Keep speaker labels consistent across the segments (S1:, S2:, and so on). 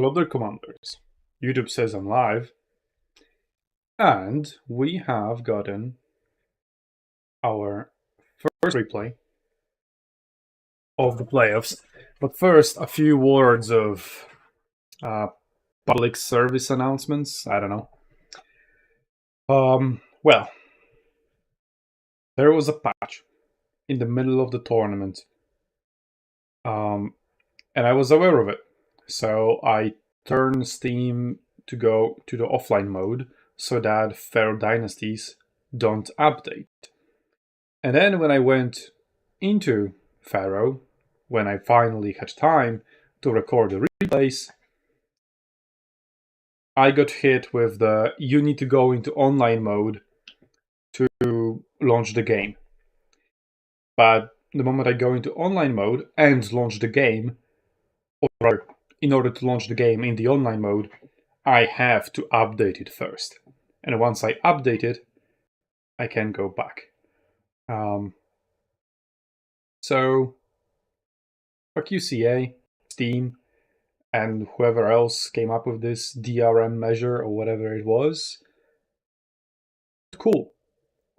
S1: Hello there, commanders. YouTube says I'm live, and we have gotten our first replay of the playoffs. But first, a few words of public service announcements. I don't know. Well, there was a patch in the middle of the tournament, and I was aware of it. So I turned Steam to go to the offline mode so that Pharaoh Dynasties don't update. And then when I went into Pharaoh, when I finally had time to record the replays, I got hit with the you need to go into online mode to launch the game. But the moment I go into online mode and launch the game, or rather, in order to launch the game in the online mode, I have to update it first. And once I update it, I can go back. So, fuck you, CA, Steam, and whoever else came up with this DRM measure or whatever it was. Cool.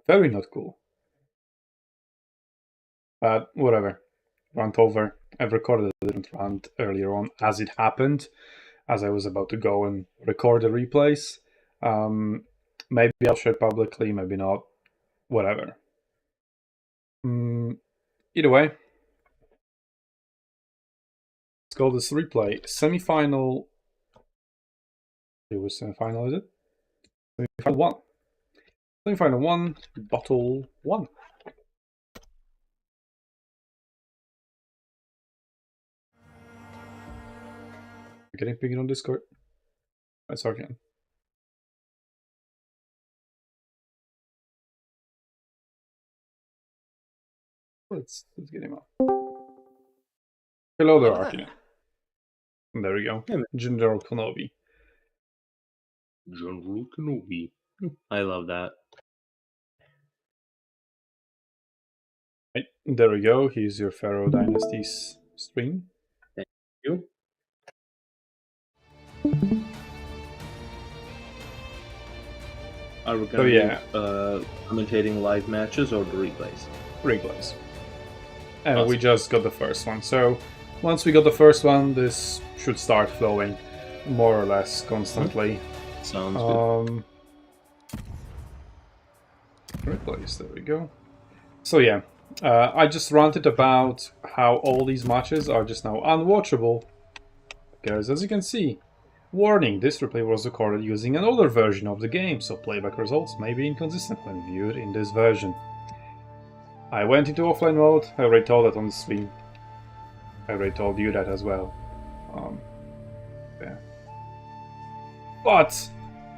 S1: Very not cool. But whatever. Rant over. I've recorded a different rant earlier on as it happened, as I was about to go and record the replays. Maybe I'll share it publicly, maybe not. Whatever. Either way, let's go this replay. Semi-final. Which semi-final is it? Semi-final 1. Semi-final 1, bottle 1. Getting pinged on Discord. That's okay. Let's get him up. Hello there, Arkin. There we go. General Kenobi.
S2: General Kenobi. I love that.
S1: Right, there we go. Here's your Pharaoh Dynasties stream.
S2: Thank you. Are we going to be commentating live matches or the replays?
S1: Replays. And awesome. We just got the first one. So once we got the first one, this should start flowing more or less constantly.
S2: Sounds good.
S1: Replays, there we go. So yeah, I just ranted about how all these matches are just now unwatchable. Because as you can see, warning, this replay was recorded using an older version of the game, so playback results may be inconsistent when viewed in this version. I went into offline mode, I already told that on the stream. I already told you that as well. Yeah. But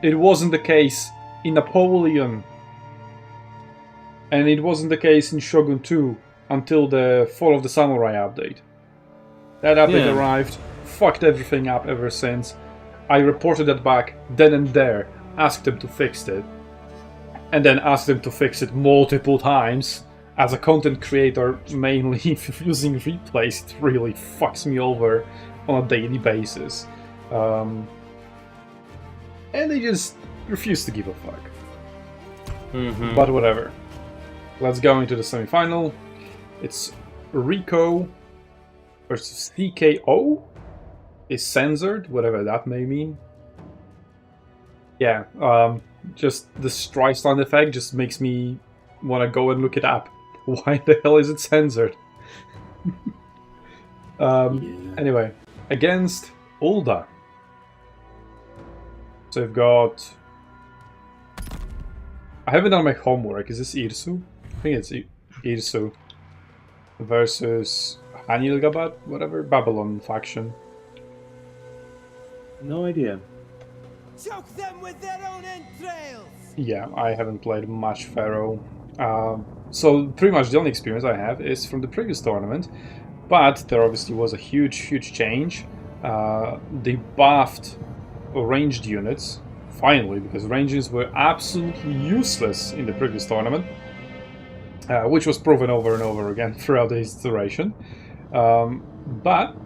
S1: it wasn't the case in Napoleon. And it wasn't the case in Shogun 2 until the Fall of the Samurai update. That update arrived, fucked everything up ever since. I reported that back then and there, asked them to fix it, and then asked them to fix it multiple times. As a content creator, mainly using replays, it really fucks me over on a daily basis. And they just refuse to give a fuck. But whatever. Let's go into the semi-final. It's Rico versus TKO. Is censored, whatever that may mean. Yeah, just the strike sound effect just makes me want to go and look it up. Why the hell is it censored? Anyway, against Ulda. So I've got... I haven't done my homework. Is this Irsu? I think it's Irsu. Versus Hanilgabad, whatever, Babylon faction.
S2: No idea.
S3: Choke them with their own entrails!
S1: Yeah, I haven't played much Pharaoh. So pretty much the only experience I have is from the previous tournament. But there obviously was a huge change. They buffed ranged units, finally, because ranges were absolutely useless in the previous tournament. Which was proven over and over again throughout the iteration. But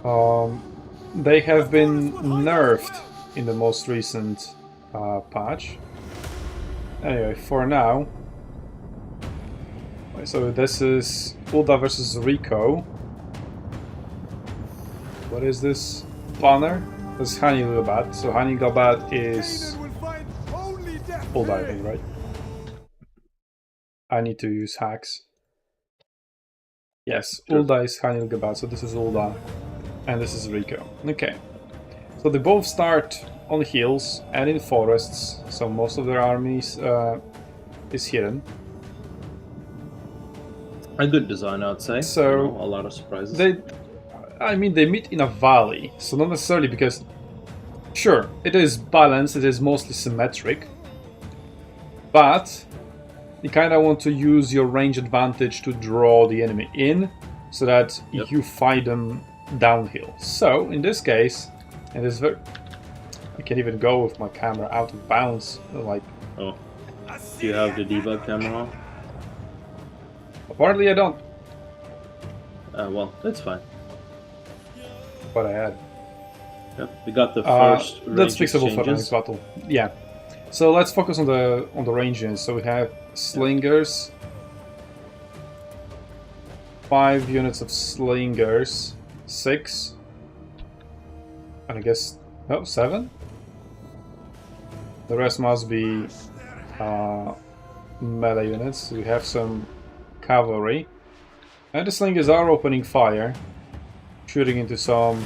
S1: They have been nerfed in the most recent patch. Anyway, for now. So this is Ulda versus Rico. What is this banner? This is Hani Gabat. So Hani Gabat is Ulda, I think, right? I need to use hacks. Yes, Ulda is Hani Gabat, so this is Ulda. And this is Rico. Okay. So they both start on hills and in forests, so most of their armies is hidden.
S2: A good design, I'd say.
S1: So,
S2: you know, a lot of surprises.
S1: They meet in a valley, so not necessarily because... Sure, it is balanced, it is mostly symmetric, but you kind of want to use your range advantage to draw the enemy in, so that you fight them downhill. So, in this case, and this very... I can't even go with my camera out of bounds, like...
S2: Oh. Do you have the debug camera on?
S1: Apparently I don't.
S2: Well, that's fine.
S1: But I had.
S2: Yep, we got the first range
S1: that's fixable for the
S2: exchanges.
S1: next battle. Yeah. So let's focus on the range units. So we have slingers. 5 units of slingers. 6. And I guess 7? The rest must be melee units. We have some cavalry. And the slingers are opening fire, shooting into some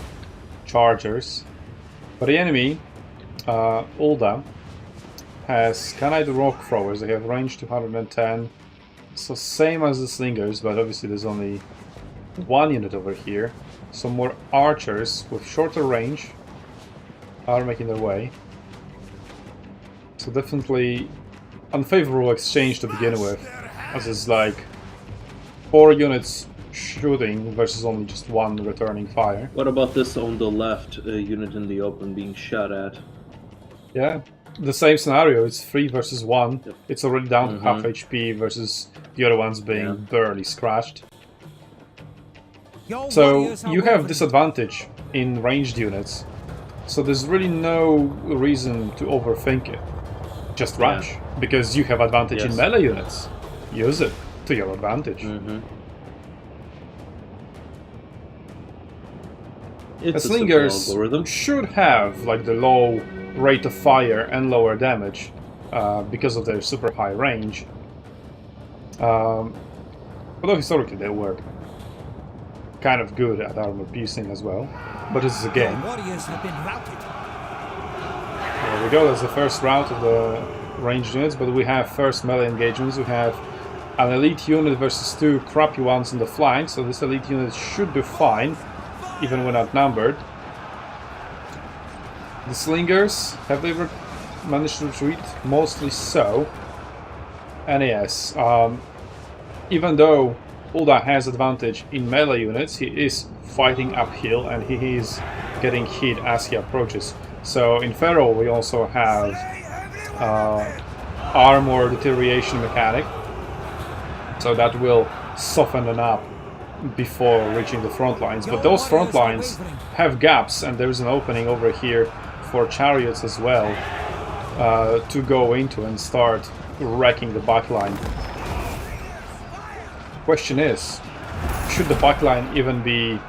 S1: chargers. But the enemy, Ulda, has Canite rock throwers. They have range 210. So same as the slingers, but obviously there's only 1 unit over here. Some more archers with shorter range are making their way. So definitely unfavorable exchange to begin with, as it's like 4 units shooting versus only just 1 returning fire.
S2: What about this on the left, unit in the open being shot at?
S1: Yeah, the same scenario. It's 3 versus 1.
S2: Yep.
S1: It's already down to half HP versus the other ones being barely scratched. So you have disadvantage in ranged units. So there's really no reason to overthink it. Just rush, because you have advantage in melee units. Use it to your advantage. The slingers should have like the low rate of fire and lower damage because of their super high range. Although historically they were kind of good at armor piercing as well. But this is a game. There we go, that's the first round of the ranged units, but we have first melee engagements. We have an elite unit versus 2 crappy ones in the flank, so this elite unit should do fine, even when outnumbered. The slingers, have they ever managed to retreat? Mostly so. And yes, even though Ulda has advantage in melee units, he is fighting uphill and he is getting hit as he approaches. So in Pharaoh we also have armor deterioration mechanic, so that will soften them up before reaching the front lines. But those front lines have gaps, and there's an opening over here for chariots as well to go into and start wrecking the backline. Question is, should the backline even be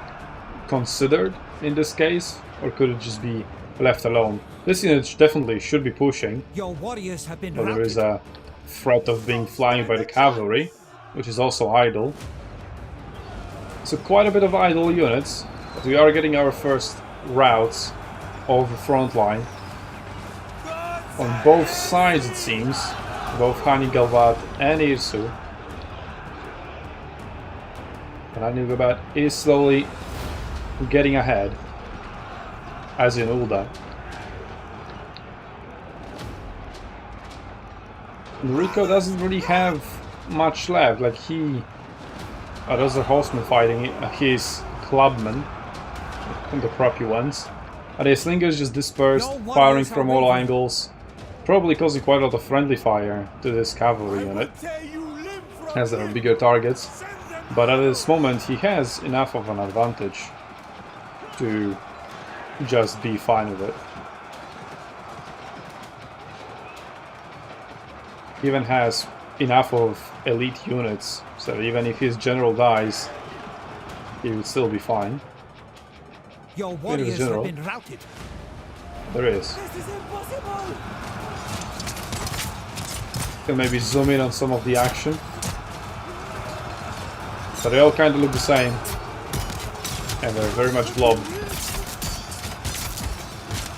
S1: considered in this case, or could it just be left alone? This unit definitely should be pushing, but there is a threat of being flying by the cavalry, which is also idle. So quite a bit of idle units, but we are getting our first routes of the front line. On both sides it seems, both Hani Galvat and Irsu. And Hani Galvat is slowly getting ahead, as in Ulda. And Rico doesn't really have much left, like those are horsemen fighting his clubmen, the crappy ones. And the slingers just dispersed, firing from all angles, probably causing quite a lot of friendly fire to this cavalry unit, as there are bigger targets. But at this moment he has enough of an advantage. to just be fine with it. He even has enough of elite units, so even if his general dies, he would still be fine.
S3: Your warriors have
S1: general.
S3: been routed.
S1: There is.
S3: This is impossible!
S1: Can maybe zoom in on some of the action. But they all kind of look the same. And they're very much blob.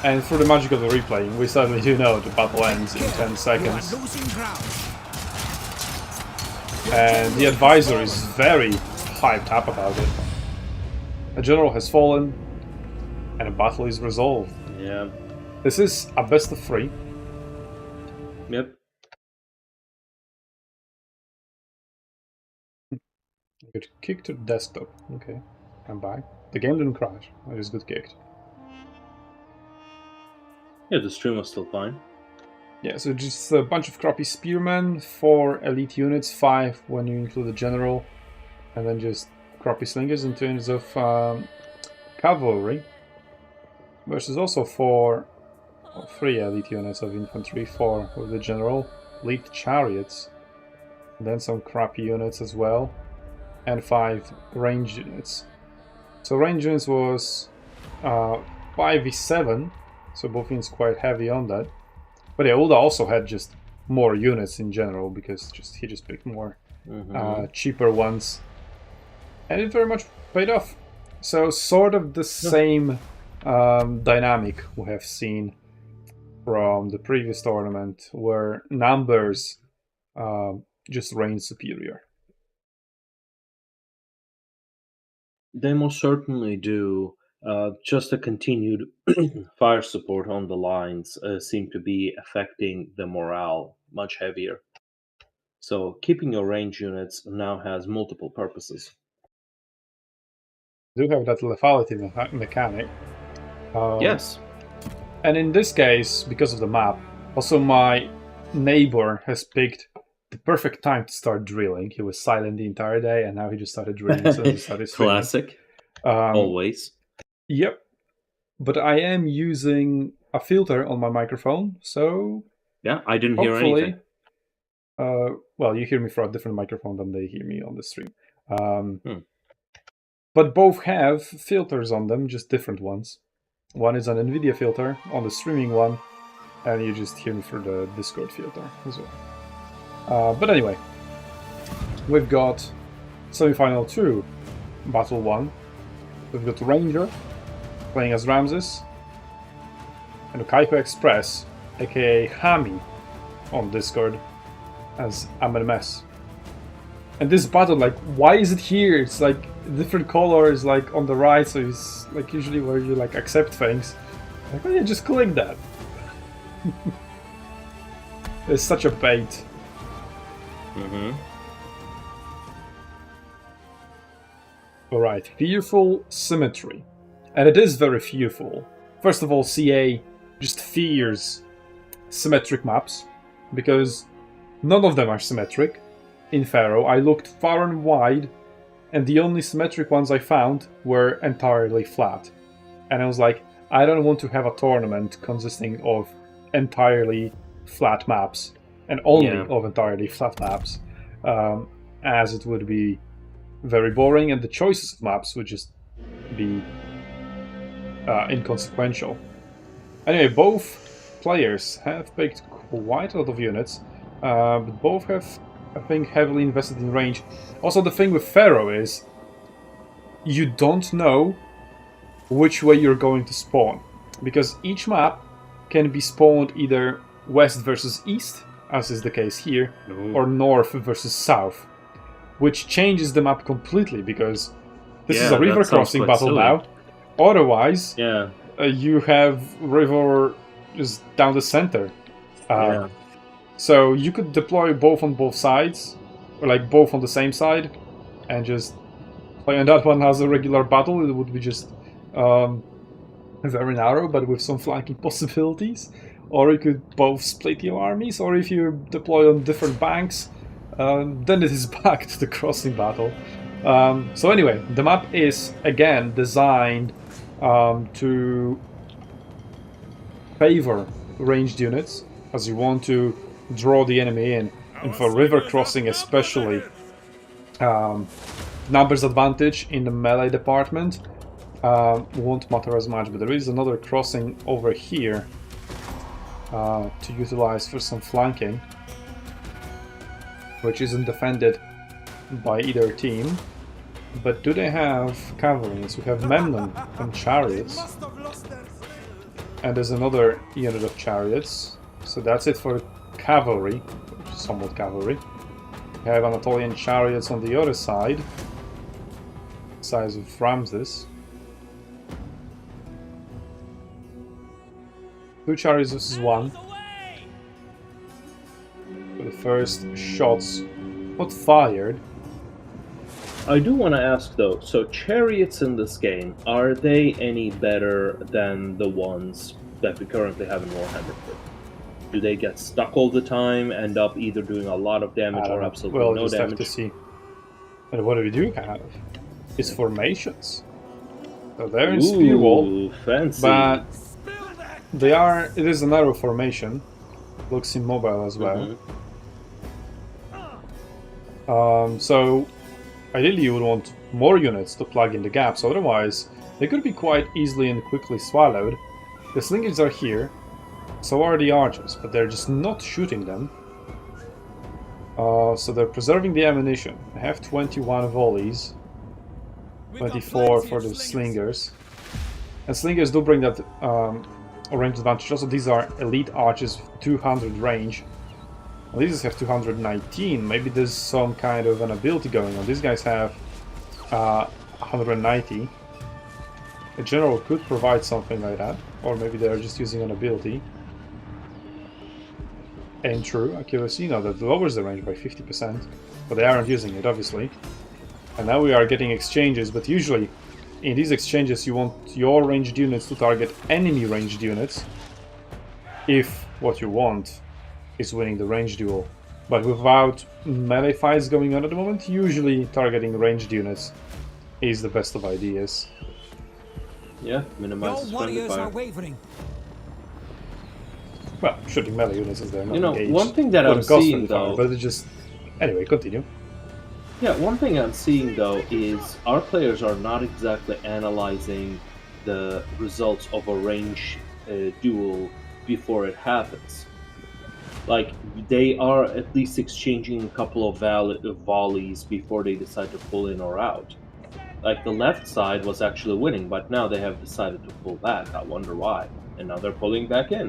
S1: And through the magic of the replaying, we suddenly do know the battle ends in 10 seconds.
S3: You are losing ground.
S1: And the advisor is very hyped up about it. A general has fallen, and a battle is resolved.
S2: Yeah.
S1: This is a best of 3.
S2: Yep.
S1: Get kicked to the desktop. Okay, I'm back. The game didn't crash. I just got kicked.
S2: Yeah, the stream was still fine.
S1: Yeah, so just a bunch of crappy spearmen, 4 elite units, 5 when you include the general, and then just crappy slingers in terms of cavalry. Versus also 3 elite units of infantry, 4 with the general, elite chariots, and then some crappy units as well, and 5 range units. So range units was 5v7, so both units quite heavy on that. But yeah, Ulda also had just more units in general because he just picked more cheaper ones, and it very much paid off. So sort of the same dynamic we have seen from the previous tournament, where numbers just reign superior.
S2: They most certainly do. Just a continued fire support on the lines seem to be affecting the morale much heavier. So keeping your range units now has multiple purposes.
S1: Do have that lethality mechanic.
S2: Yes.
S1: And in this case, because of the map, also my neighbor has picked the perfect time to start drilling. He was silent the entire day, and now he just started drilling. So he started streaming.
S2: Classic. Always.
S1: Yep. But I am using a filter on my microphone, so
S2: yeah, I didn't hear anything.
S1: Well, you hear me through a different microphone than they hear me on the stream. But both have filters on them, just different ones. One is an NVIDIA filter on the streaming one, and you just hear me through the Discord filter as well. But anyway, we've got semifinal 2, battle 1. We've got Ranger playing as Ramses, and Kaipo Express, aka Hami, on Discord as MMS. And this button, like, why is it here? It's like different colors, like on the right, so it's like usually where you like accept things. Like, oh yeah, just click that. It's such a bait. Alright, fearful symmetry. And it is very fearful. First of all, CA just fears symmetric maps, because none of them are symmetric. In Pharaoh, I looked far and wide, and the only symmetric ones I found were entirely flat. And I was like, I don't want to have a tournament consisting of entirely flat maps, and only of entirely flat maps, as it would be very boring, and the choices of maps would just be inconsequential. Anyway, both players have picked quite a lot of units, but both have, I think, heavily invested in range. Also, the thing with Pharaoh is you don't know which way you're going to spawn, because each map can be spawned either west versus east, as is the case here, or north versus south, which changes the map completely, because this is a river crossing battle now. Otherwise, you have river just down the center. So you could deploy both on both sides, or like both on the same side, and just play on that one as a regular battle. It would be just very narrow, but with some flanking possibilities. Or you could both split your armies, or if you deploy on different banks, then it is back to the crossing battle. So anyway, the map is again designed to favor ranged units, as you want to draw the enemy in. And for river crossing especially, numbers advantage in the melee department won't matter as much, but there is another crossing over here to utilize for some flanking, which isn't defended by either team. But do they have cavalry? We have Memnon and chariots, and there's another unit of chariots, so that's it for cavalry, somewhat cavalry. We have Anatolian chariots on the other side, size of Ramses. 2 chariots versus 1. For the first shots, not fired.
S2: I do want to ask though, so chariots in this game, are they any better than the ones that we currently have in Warhammer 3? Do they get stuck all the time, end up either doing a lot of damage or absolutely
S1: well,
S2: no
S1: just
S2: damage?
S1: Have to see. And what we do have is formations. So they're in spear wall,
S2: fancy.
S1: but they are. It is a narrow formation. Looks immobile as well. So ideally, you would want more units to plug in the gaps. Otherwise, they could be quite easily and quickly swallowed. The slingers are here. So are the archers, but they're just not shooting them. So they're preserving the ammunition. They have 21 volleys, 24 for the slingers. And slingers do bring that range advantage. Also, these are elite archers with 200 range. Well, these have 219. Maybe there's some kind of an ability going on. These guys have 190. A general could provide something like that, or maybe they're just using an ability. And true accuracy, no, that lowers the range by 50%, but they aren't using it, obviously. And now we are getting exchanges, but usually in these exchanges you want your ranged units to target enemy ranged units if what you want is winning the range duel. But without melee fights going on at the moment, usually targeting ranged units is the best of ideas.
S2: Yeah, minimizes friendly fire.
S3: wavering.
S1: Well, shooting melee units is there, not engaged.
S2: One thing that I'm seeing though,
S1: but it just anyway, continue.
S2: Yeah, one thing I'm seeing though is our players are not exactly analyzing the results of a range duel before it happens. Like, they are at least exchanging a couple of volleys before they decide to pull in or out. Like, the left side was actually winning, but now they have decided to pull back. I wonder why. And now they're pulling back in.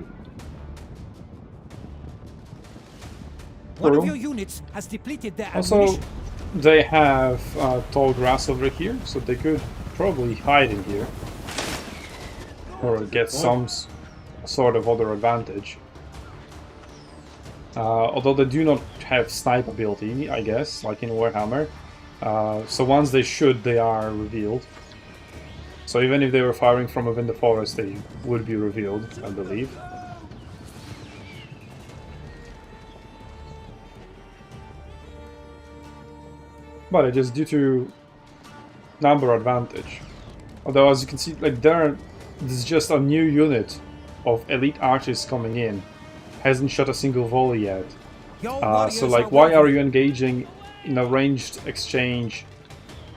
S3: One of your units has depleted their
S1: Also,
S3: ammunition.
S1: they have tall grass over here, so they could probably hide in here. Or get some sort of other advantage. Although they do not have snipe ability, I guess, like in Warhammer. So once they shoot, they are revealed. So even if they were firing from within the forest, they would be revealed, I believe. But it is due to number advantage. Although, as you can see, like there's just a new unit of elite archers coming in. Hasn't shot a single volley yet. So, like, why are you engaging in a ranged exchange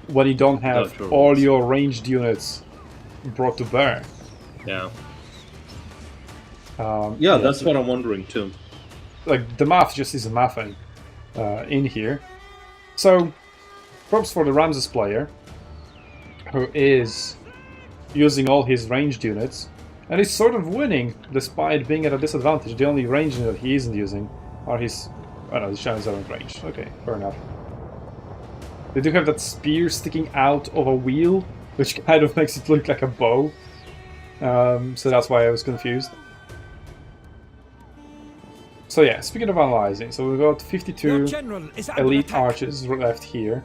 S1: when you don't have all your ranged units brought to bear?
S2: Yeah.
S1: Yeah,
S2: that's what I'm wondering too.
S1: Like, the math just isn't mathing in here. So, props for the Ramses player, who is using all his ranged units, and he's sort of winning despite being at a disadvantage. The only ranged unit he isn't using are his... oh no, his channels aren't ranged. Okay, fair enough. They do have that spear sticking out of a wheel, which kind of makes it look like a bow. So that's why I was confused. So yeah, speaking of analyzing, so we've got 52 elite archers left here.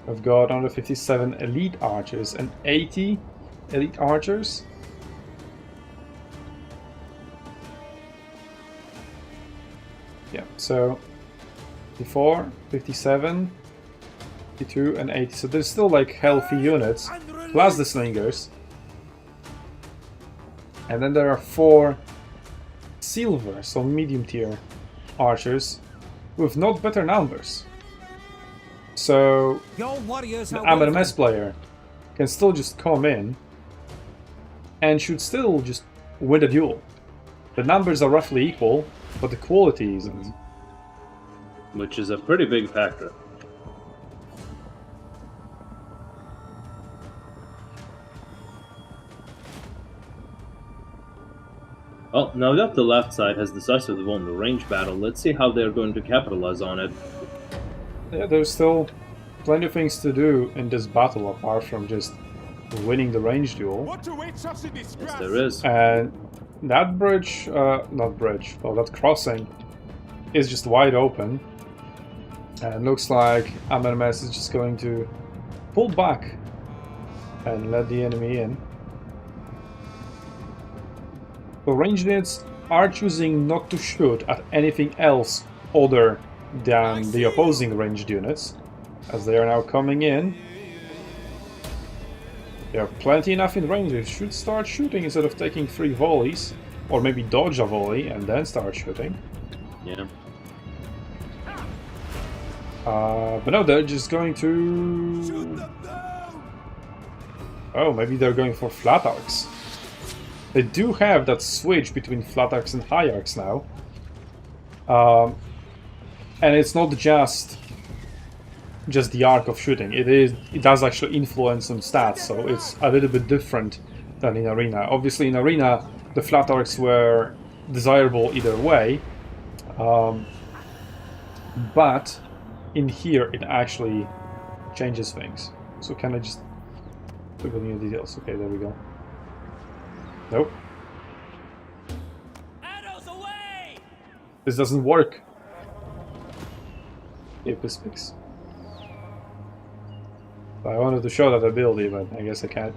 S1: We've got another 57 elite archers and 80 elite archers. Yeah, so 54, 57, 52 and 80. So there's still like healthy units, plus the slingers. And then there are 4 silver, so medium tier archers with not better numbers. So
S3: Your warriors
S1: the
S3: are
S1: MMS
S3: welcome.
S1: player can still just come in and should still just win the duel. The numbers are roughly equal, but the quality isn't.
S2: Which is a pretty big factor. Well, now that the left side has decisively won the range battle, let's see how they're going to capitalize on it.
S1: Yeah, there's still plenty of things to do in this battle apart from just winning the range duel.
S3: What awaits us in this
S2: Yes,
S3: grass?
S2: there is.
S1: And that bridge, not bridge, well, that crossing is just wide open. And looks like MMS is just going to pull back and let the enemy in. The ranged units are choosing not to shoot at anything else other than the opposing ranged units, as they are now coming in. There are plenty enough in range. They should start shooting instead of taking 3 volleys, or maybe dodge a volley and then start shooting.
S2: Yeah.
S1: But no, they're just going to... Oh, maybe they're going for flat arcs. They do have that switch between flat arcs and high arcs now. And it's not just the arc of shooting. It does actually influence some stats, so it's a little bit different than in Arena. Obviously in Arena the flat arcs were desirable either way, but in here it actually changes things. So can I just look at the details? Okay, there we go. Nope.
S3: Arrows away!
S1: This doesn't work. Speaks. I wanted to show that ability, but I guess I can't.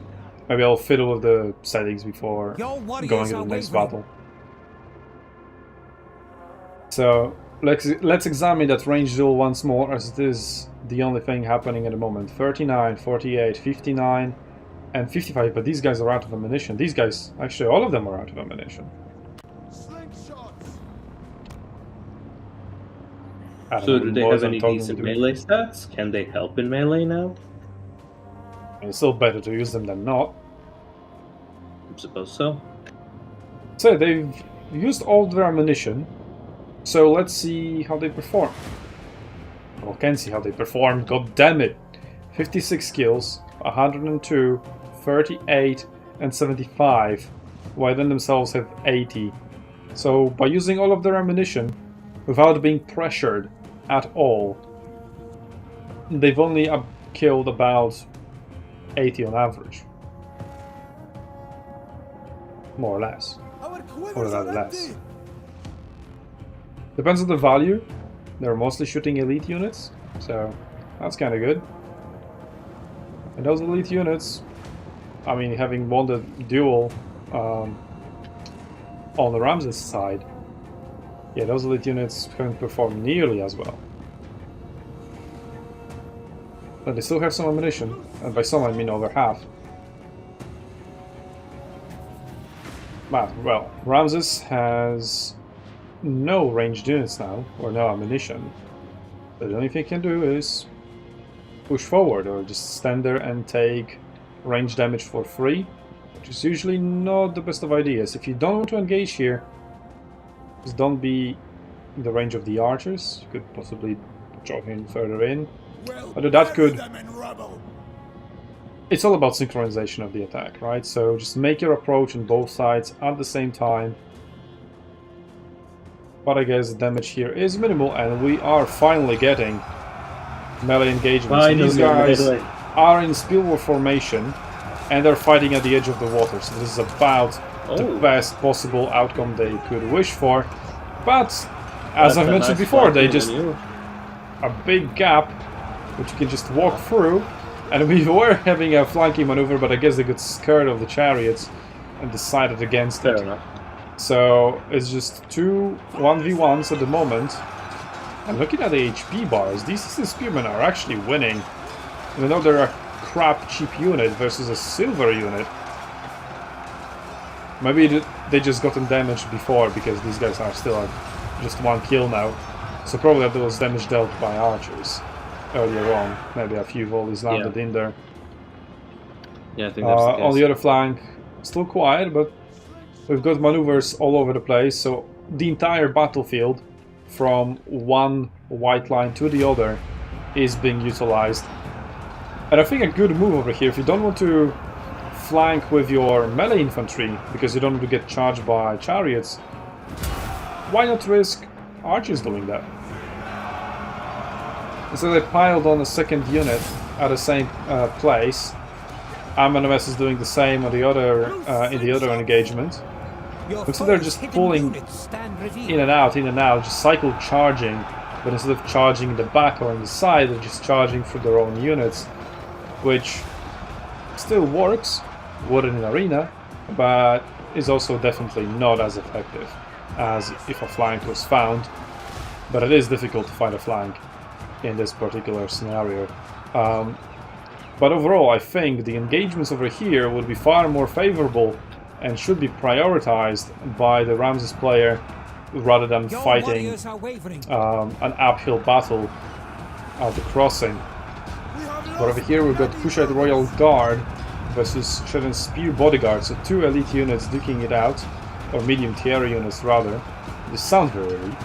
S1: Maybe I'll fiddle with the settings before
S3: Your warriors
S1: going into
S3: are
S1: the next
S3: wavering.
S1: battle. So let's examine that range duel once more, as it is the only thing happening at the moment. 39, 48, 59, and 55. But these guys are out of ammunition. These guys, actually, all of them are out of ammunition.
S3: Slingshots!
S1: I don't
S2: So
S1: know
S2: do they
S1: what
S2: have
S1: I'm
S2: any
S1: talking
S2: decent
S1: to.
S2: melee stats? Can they help in melee now?
S1: It's still better to use them than not.
S2: I suppose so.
S1: So they've used all their ammunition, so let's see how they perform. Well, can see how they perform, god damn it! 56 kills, 102, 38 and 75, while they themselves have 80. So by using all of their ammunition, without being pressured at all, they've only killed about 80 on average. More or less.
S3: Our
S1: Or
S3: quivers are
S1: rather less.
S3: empty!
S1: Depends on the value. They're mostly shooting elite units, so that's kind of good. And those elite units, I mean, having won the duel on the Ramses side, yeah, those elite units haven't performed nearly as well. But they still have some ammunition, and by some I mean over half. But, well, Ramses has no ranged units now, or no ammunition. The only thing he can do is push forward, or just stand there and take range damage for free, which is usually not the best of ideas. If you don't want to engage here, just don't be in the range of the archers. You could possibly drop him further in. Although that could... It's all about synchronization of the attack, right? So just make your approach on both sides at the same time. But I guess the damage here is minimal, and we are finally getting melee engagements.
S2: Finally,
S1: These guys
S2: melee.
S1: are in Spearwolf formation, and they're fighting at the edge of the water. So this is about the best possible outcome they could wish for. But as I've mentioned before, they just a big gap which you can just walk through. And we were having a flanking maneuver, but I guess they got scared of the chariots and decided against
S2: Fair
S1: it.
S2: enough.
S1: So it's just 2 1v1s at the moment. And looking at the HP bars, these spearmen are actually winning. Even though they're a crap cheap unit versus a silver unit. Maybe they just gotten damaged before, because these guys are still at just 1 kill now. So probably that was damage dealt by archers earlier on. Maybe a few volleys landed in there.
S2: Yeah, I think that's the case.
S1: On the other flank, still quiet, but we've got maneuvers all over the place. So the entire battlefield, from one white line to the other, is being utilized. And I think a good move over here, if you don't want to flank with your melee infantry, because you don't want to get charged by chariots, why not risk archers doing that? And so they piled on a second unit at the same place. Amenemess is doing the same on the other in the other engagement. Looks like they're just pulling in and out, just cycle charging, but instead of charging in the back or on the side, they're just charging through their own units, which still works, would in an arena, but is also definitely not as effective as if a flank was found. But it is difficult to find a flank in this particular scenario. But overall, I think the engagements over here would be far more favorable and should be prioritized by the Ramses player rather than fighting an uphill battle at the crossing. But over here we've got Kushite Royal Guard versus Sheridan Spear Bodyguard, so 2 elite units duking it out, or medium tier units rather. This sounds very elite.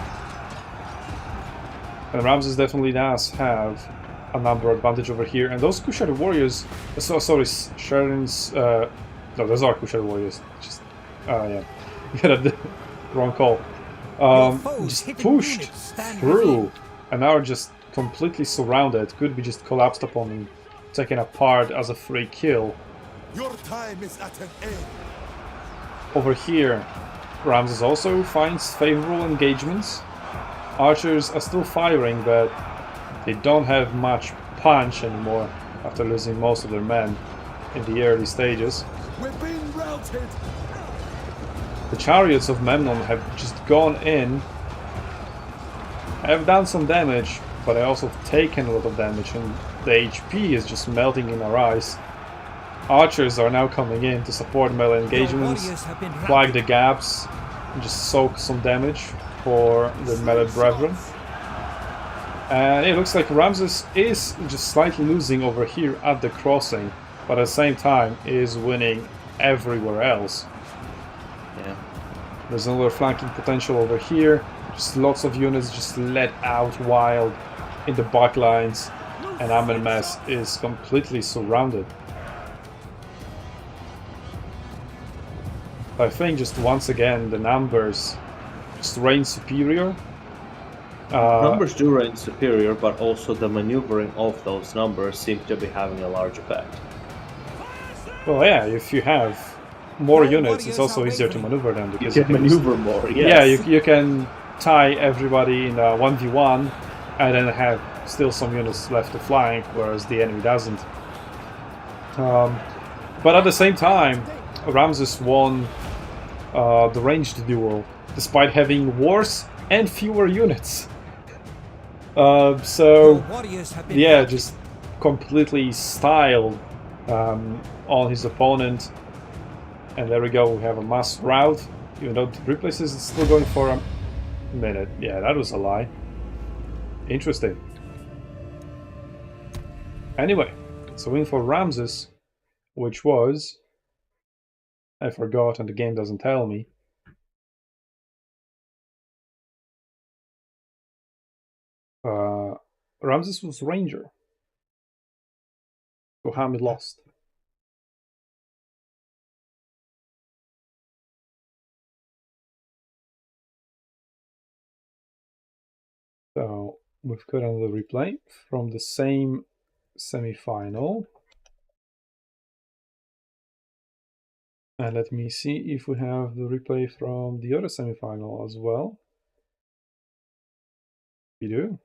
S1: And Ramses definitely does have a number advantage over here, and those Kushite warriors, Sheridan's, no, those are Kushite warriors, just, yeah, the wrong call. Just pushed through, and now are just completely surrounded, could be just collapsed upon and taken apart as a free kill.
S3: Your time is at an end.
S1: Over here, Ramses also finds favorable engagements. Archers are still firing, but they don't have much punch anymore after losing most of their men in the early stages.
S3: We're being routed.
S1: The chariots of Memnon have just gone in, have done some damage, but they also have taken a lot of damage, and the HP is just melting in our eyes. Archers are now coming in to support melee engagements, flag the gaps, and just soak some damage for the melee brethren. And it looks like Ramses is just slightly losing over here at the crossing, but at the same time is winning everywhere else.
S2: Yeah.
S1: There's another flanking potential over here. Just lots of units just let out wild in the back lines, and Amenemess is completely surrounded. I think just once again the numbers just reign superior.
S2: Numbers do reign superior, but also the maneuvering of those numbers seem to be having a large effect.
S1: Well, yeah, if you have more units, it's also easier to maneuver them, because
S2: you can maneuver more. Yes.
S1: Yeah, you can tie everybody in a 1v1 and then have still some units left to flank, whereas the enemy doesn't. But at the same time, Ramses won the ranged duel despite having worse and fewer units. So yeah, just completely styled on his opponent. And there we go, we have a mass rout, even though the replaces is still going for a minute. Yeah, that was a lie. Interesting. Anyway, it's a win for Ramses, which was... I forgot and the game doesn't tell me. Ramses was Ranger. So Hamid lost. So we've got another replay from the same semi-final. And let me see if we have the replay from the other semi-final as well. We do.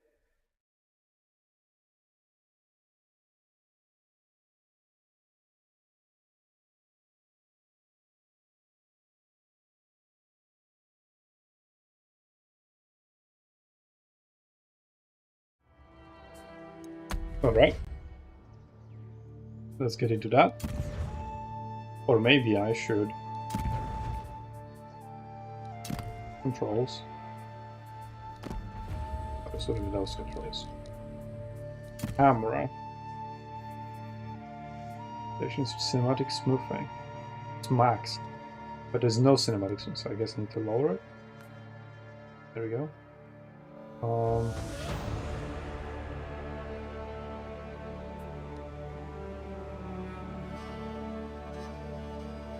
S1: Alright. Let's get into that. Or maybe I should Controls. Oh, so those controls. Camera. Stations cinematic smoothing. It's max. But there's no cinematic smooth, so I guess I need to lower it. There we go.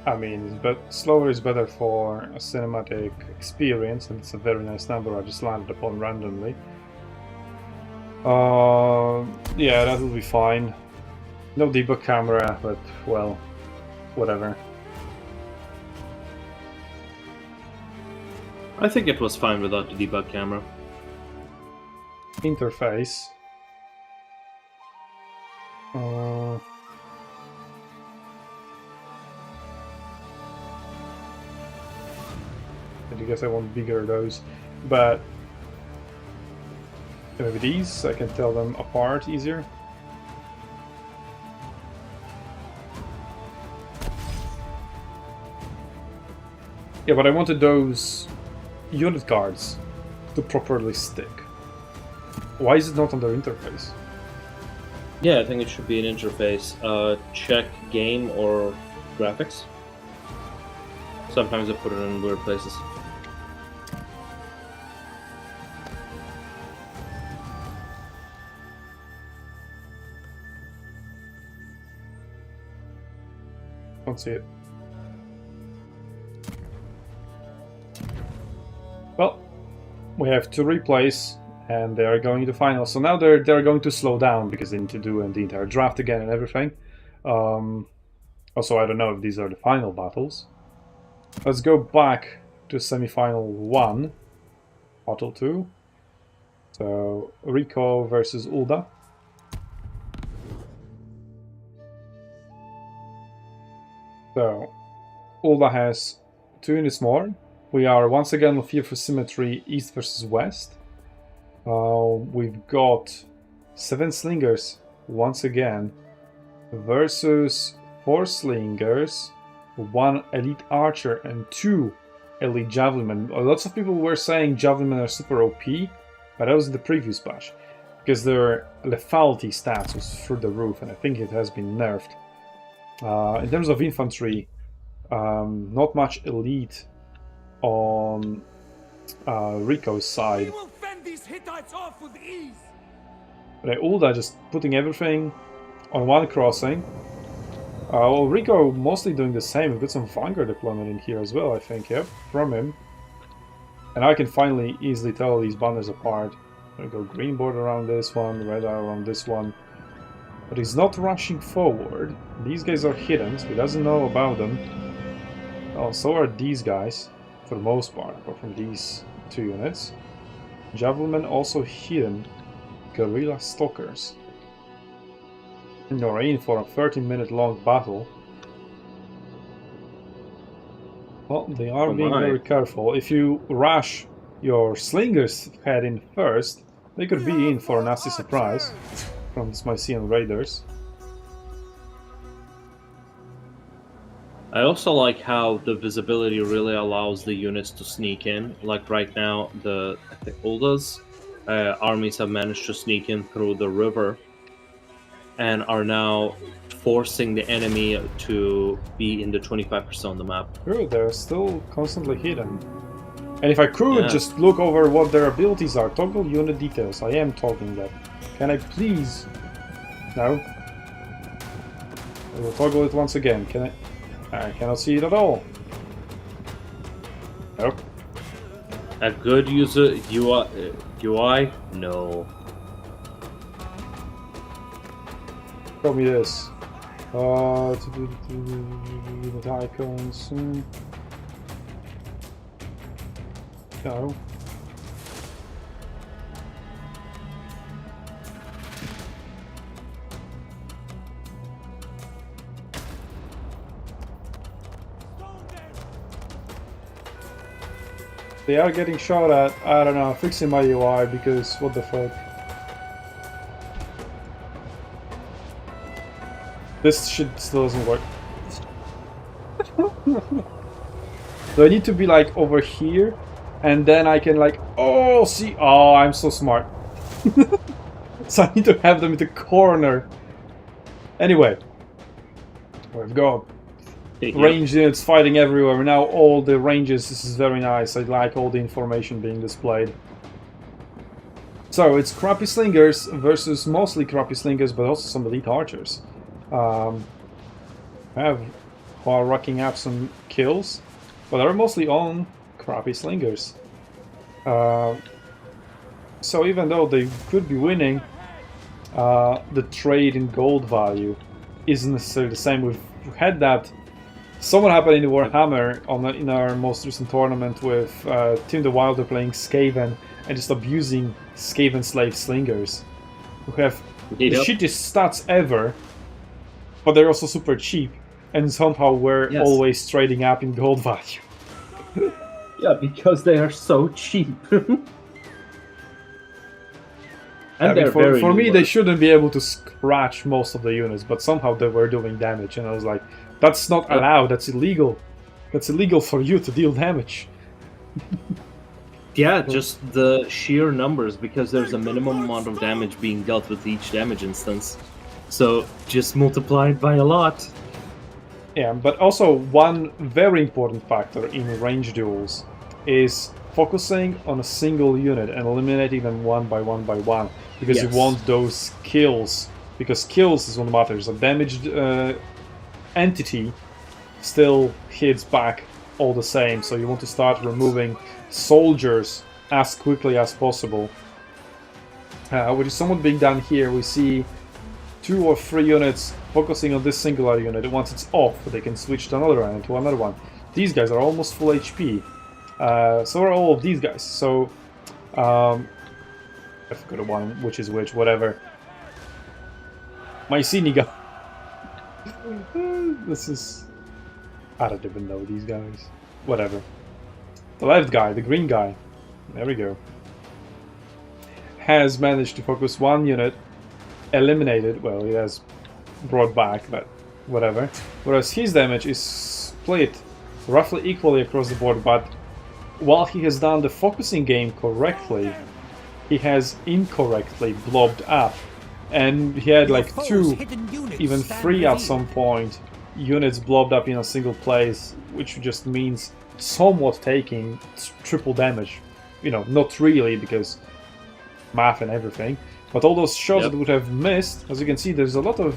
S1: I mean, but slower is better for a cinematic experience, and it's a very nice number I just landed upon randomly. Yeah, that will be fine. No debug camera, but well, whatever.
S2: I think it was fine without the debug camera.
S1: Interface. I guess I want bigger those, but maybe these, I can tell them apart easier. Yeah, but I wanted those unit cards to properly stick. Why is it not on their interface?
S2: Yeah, I think it should be an interface. Check game or graphics. Sometimes I put it in weird places.
S1: Don't see it. Well, we have to replace, and they are going to final. So now they're going to slow down because they need to do the entire draft again and everything. Also, I don't know if these are the final battles. Let's go back to semi-final 1, battle 2. So Rico versus Ulda. So Ulda has 2 units more. We are once again on Fear for Symmetry, East versus West. We've got 7 slingers once again versus 4 slingers, 1 elite archer and 2 elite javelin. Lots of people were saying javelin are super OP, but that was in the previous patch because their lethality stats was through the roof, and I think it has been nerfed. In terms of infantry, not much elite on Rico's side.
S3: We will fend these Hittites off with ease.
S1: But Ulda just putting everything on one crossing. Well, Rico mostly doing the same. We've got some Vanguard deployment in here as well, I think, yep, from him. And I can finally easily tell these banners apart. I'm gonna go green border around this one, red around this one. But he's not rushing forward. These guys are hidden, so he doesn't know about them. Oh, so are these guys, for the most part, apart from these 2 units. Javelin also hidden. Guerrilla Stalkers. And you're in for a 30-minute long battle. Well, they are being very careful. If you rush your slingers head in first, they could be in for a nasty surprise from the Mycian Raiders.
S2: I also like how the visibility really allows the units to sneak in. Like right now, I think Ulda's armies have managed to sneak in through the river and are now forcing the enemy to be in the 25% on the map.
S1: True, they're still constantly hidden. And if I could just look over what their abilities are, toggle unit details. I am toggling that. Can I please? No. I will toggle it once again. Can I? I cannot see it at all. Nope.
S2: A good user UI? No.
S1: Show me this. Unit icons. No. They are getting shot at. I don't know, fixing my UI because what the fuck. This shit still doesn't work. Do I need to be like over here and then I can like, oh, see, oh, I'm so smart. So I need to have them in the corner. Anyway, we've got ranged units fighting everywhere. Now all the ranges, this is very nice. I like all the information being displayed. So it's crappy slingers versus mostly crappy slingers, but also some elite archers. Who are racking up some kills, but they're mostly on crappy slingers. So even though they could be winning, the trade in gold value isn't necessarily the same. We've had that somewhat happen in the Warhammer in our most recent tournament with Team the Wilder playing Skaven and just abusing Skaven slave slingers who have the shittiest stats ever, but they're also super cheap, and somehow we're always trading up in gold value.
S2: Yeah, because they are so cheap. And
S1: for me, they shouldn't be able to scratch most of the units, but somehow they were doing damage, and I was like, that's not allowed, that's illegal. That's illegal for you to deal damage.
S2: Yeah, just the sheer numbers, because there's a minimum amount of damage being dealt with each damage instance. So just multiply it by a lot.
S1: Yeah, but also one very important factor in range duels is focusing on a single unit and eliminating them one by one, because you want those kills, because kills is what matters. A damaged entity still hits back all the same, so you want to start removing soldiers as quickly as possible, which is somewhat being done here. We see 2 or 3 units focusing on this singular unit. Once it's off, they can switch to another one, to another one. These guys are almost full HP. So are all of these guys. So I forgot one, which is which, whatever. Myceniga. This is... I don't even know these guys. Whatever. The left guy, the green guy, there we go, has managed to focus one unit, eliminated, well, he has brought back, but whatever. Whereas his damage is split roughly equally across the board, but while he has done the focusing game correctly, he has incorrectly blobbed up. And he had like 2, even 3 at some point, units blobbed up in a single place, which just means somewhat taking triple damage. You know, not really, because math and everything, but all those shots that would have missed, as you can see, there's a lot of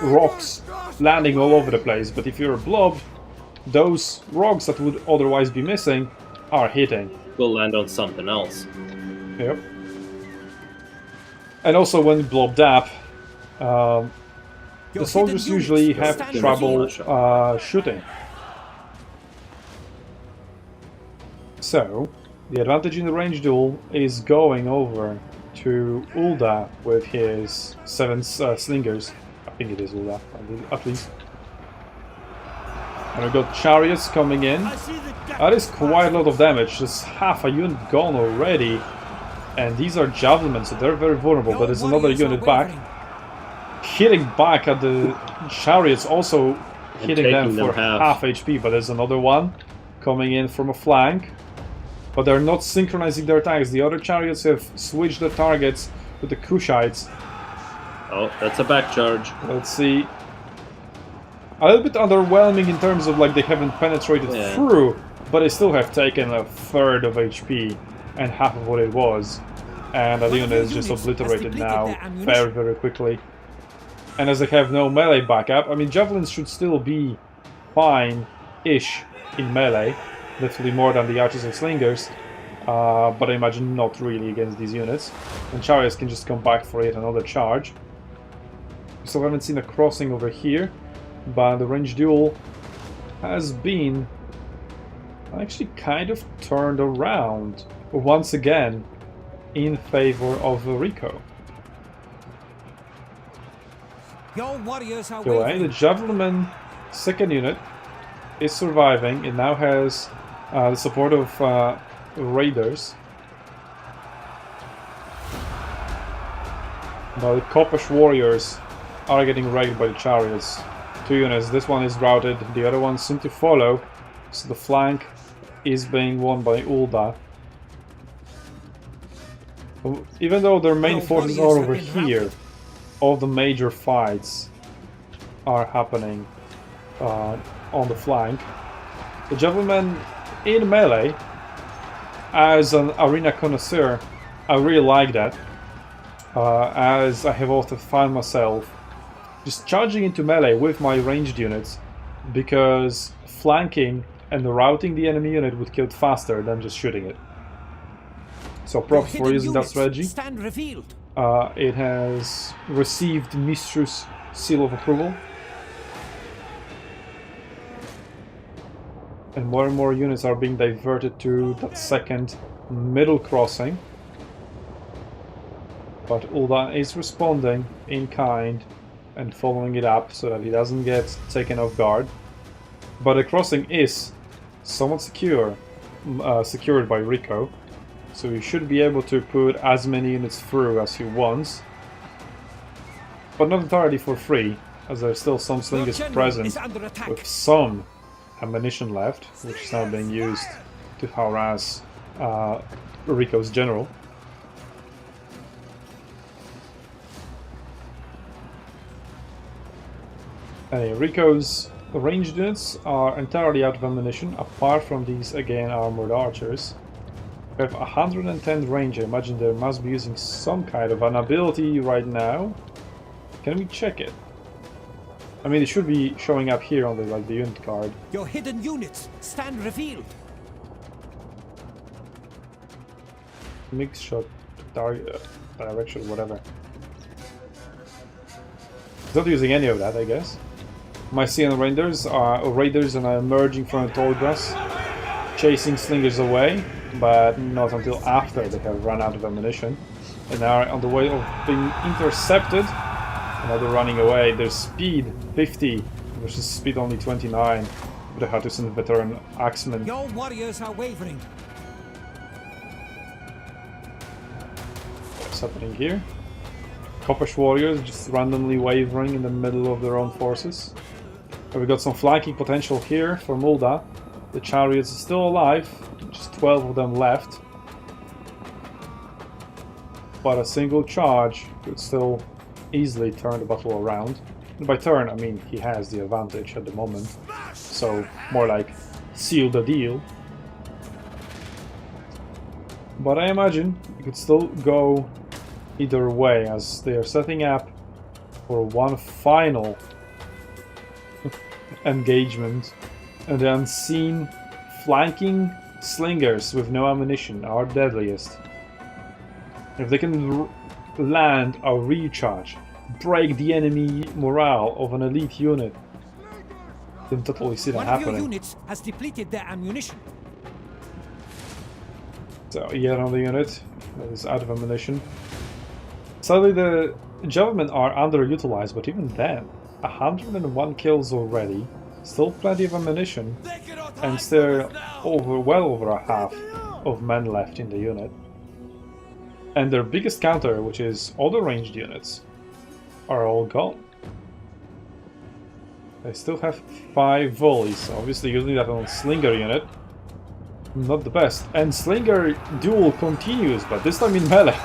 S1: rocks landing all over the place, but if you're a blob, those rocks that would otherwise be missing are hitting.
S2: Will land on something else.
S1: Yep. And also when blobbed up, the soldiers usually have trouble shooting. So, the advantage in the range duel is going over to Ulda with his 7 slingers. I think it is Ulda, at least. And we've got chariots coming in. That is quite a lot of damage, just half a unit gone already. And these are javelin, so they're very vulnerable, but there's another unit back. Hitting back at the chariots, also hitting them for half HP, but there's another one coming in from a flank. But they're not synchronizing their attacks. The other chariots have switched their targets with the Kushites.
S2: Oh, that's a back charge.
S1: Let's see. A little bit underwhelming in terms of like they haven't penetrated through, but they still have taken a third of HP and half of what it was. And the unit is just obliterated now very, very quickly. And as they have no melee backup, I mean, javelins should still be fine-ish in melee. Definitely more than the archers and slingers, but I imagine not really against these units. And chariots can just come back for yet another charge. So I haven't seen a crossing over here, but the range duel has been actually kind of turned around once again in favor of Rico. The Javelin second unit is surviving. It now has the support of raiders. But the Kopesh warriors are getting raided by the chariots. 2 units. This one is routed, the other one soon to follow. So the flank is being won by Ulda. Even though their main forces are over here, all the major fights are happening on the flank. The Javelin in melee, as an arena connoisseur, I really like that, as I have often found myself just charging into melee with my ranged units, because flanking and routing the enemy unit would kill it faster than just shooting it. So props for using that strategy. It has received Mistress seal of approval. And more units are being diverted to that second middle crossing. But Ulda is responding in kind and following it up so that he doesn't get taken off guard. But the crossing is somewhat secured by Rico, so he should be able to put as many units through as he wants. But not entirely for free, as there's still some slingers present with some ammunition left, which is now being used to harass Rico's general. Rico's ranged units are entirely out of ammunition, apart from these, again, armored archers. We have 110 range. I imagine they must be using some kind of an ability right now. Can we check it? I mean, it should be showing up here on the unit card.
S3: Your hidden units stand revealed.
S1: Mix shot, target, direction, whatever. He's not using any of that, I guess. My CN raiders are emerging from the tall grass, chasing slingers away, but not until after they have run out of ammunition, and are on the way of being intercepted. Now they're running away. Their speed 50 versus speed only 29. But I had to send veteran axemen.
S3: Your warriors are wavering.
S1: What's happening here? Koppesh warriors just randomly wavering in the middle of their own forces. We got some flanking potential here for Ulda. The chariots are still alive, just 12 of them left. But a single charge could still easily turn the battle around. And by turn, I mean he has the advantage at the moment. So, more like seal the deal. But I imagine it could still go either way, as they are setting up for one final engagement, and the unseen flanking slingers with no ammunition are deadliest. If they can land a recharge, break the enemy morale of an elite unit, then totally see that happening.
S3: One of your units has depleted their ammunition.
S1: So yet another unit that is out of ammunition. Sadly, the Javelin are underutilized, but even then, 101 kills already, still plenty of ammunition, and still well over a half of men left in the unit. And their biggest counter, which is all the ranged units, are all gone. They still have 5 volleys, obviously using that on Slinger unit. Not the best. And Slinger duel continues, but this time in melee.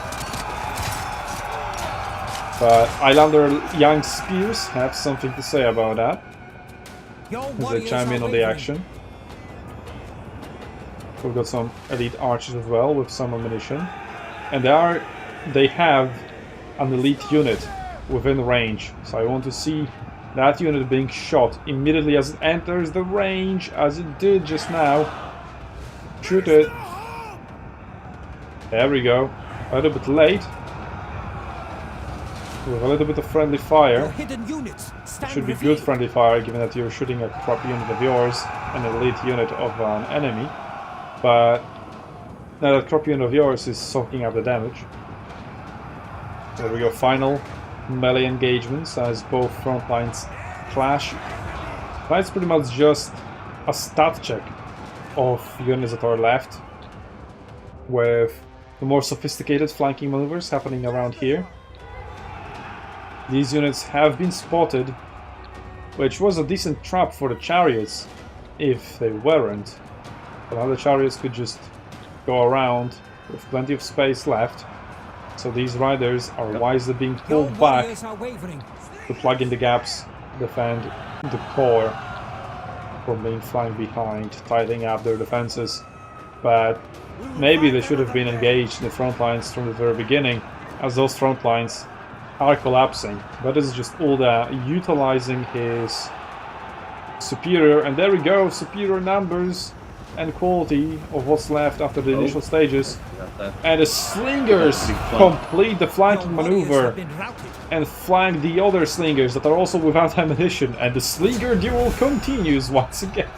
S1: But Islander Young Spears have something to say about that, as they chime in on the action. We've got some elite archers as well with some ammunition. And they have an elite unit within range, so I want to see that unit being shot immediately as it enters the range, as it did just now. Shoot it. There we go. A little bit late. With a little bit of friendly fire. It should be good friendly fire, given that you're shooting a crop unit of yours, an elite unit of an enemy. But now that crop unit of yours is soaking up the damage. There we go, final melee engagements as both front lines clash. That's pretty much just a stat check of units that are left, with the more sophisticated flanking maneuvers happening around here. These units have been spotted, which was a decent trap for the chariots, if they weren't. But now the chariots could just go around with plenty of space left. So these riders are wisely being
S3: Your
S1: pulled back
S3: warriors are wavering.
S1: to plug in the gaps, defend the core from being flanked behind, tightening up their defenses. But maybe they should have been engaged in the front lines from the very beginning, as those front lines are collapsing. But this is just Ulda utilizing his superior, and there we go, superior numbers and quality of what's left after the initial stages. And the slingers complete the flanking
S3: Your warriors
S1: maneuver
S3: have been routed.
S1: and flank the other slingers that are also without ammunition, and the slinger duel continues once again.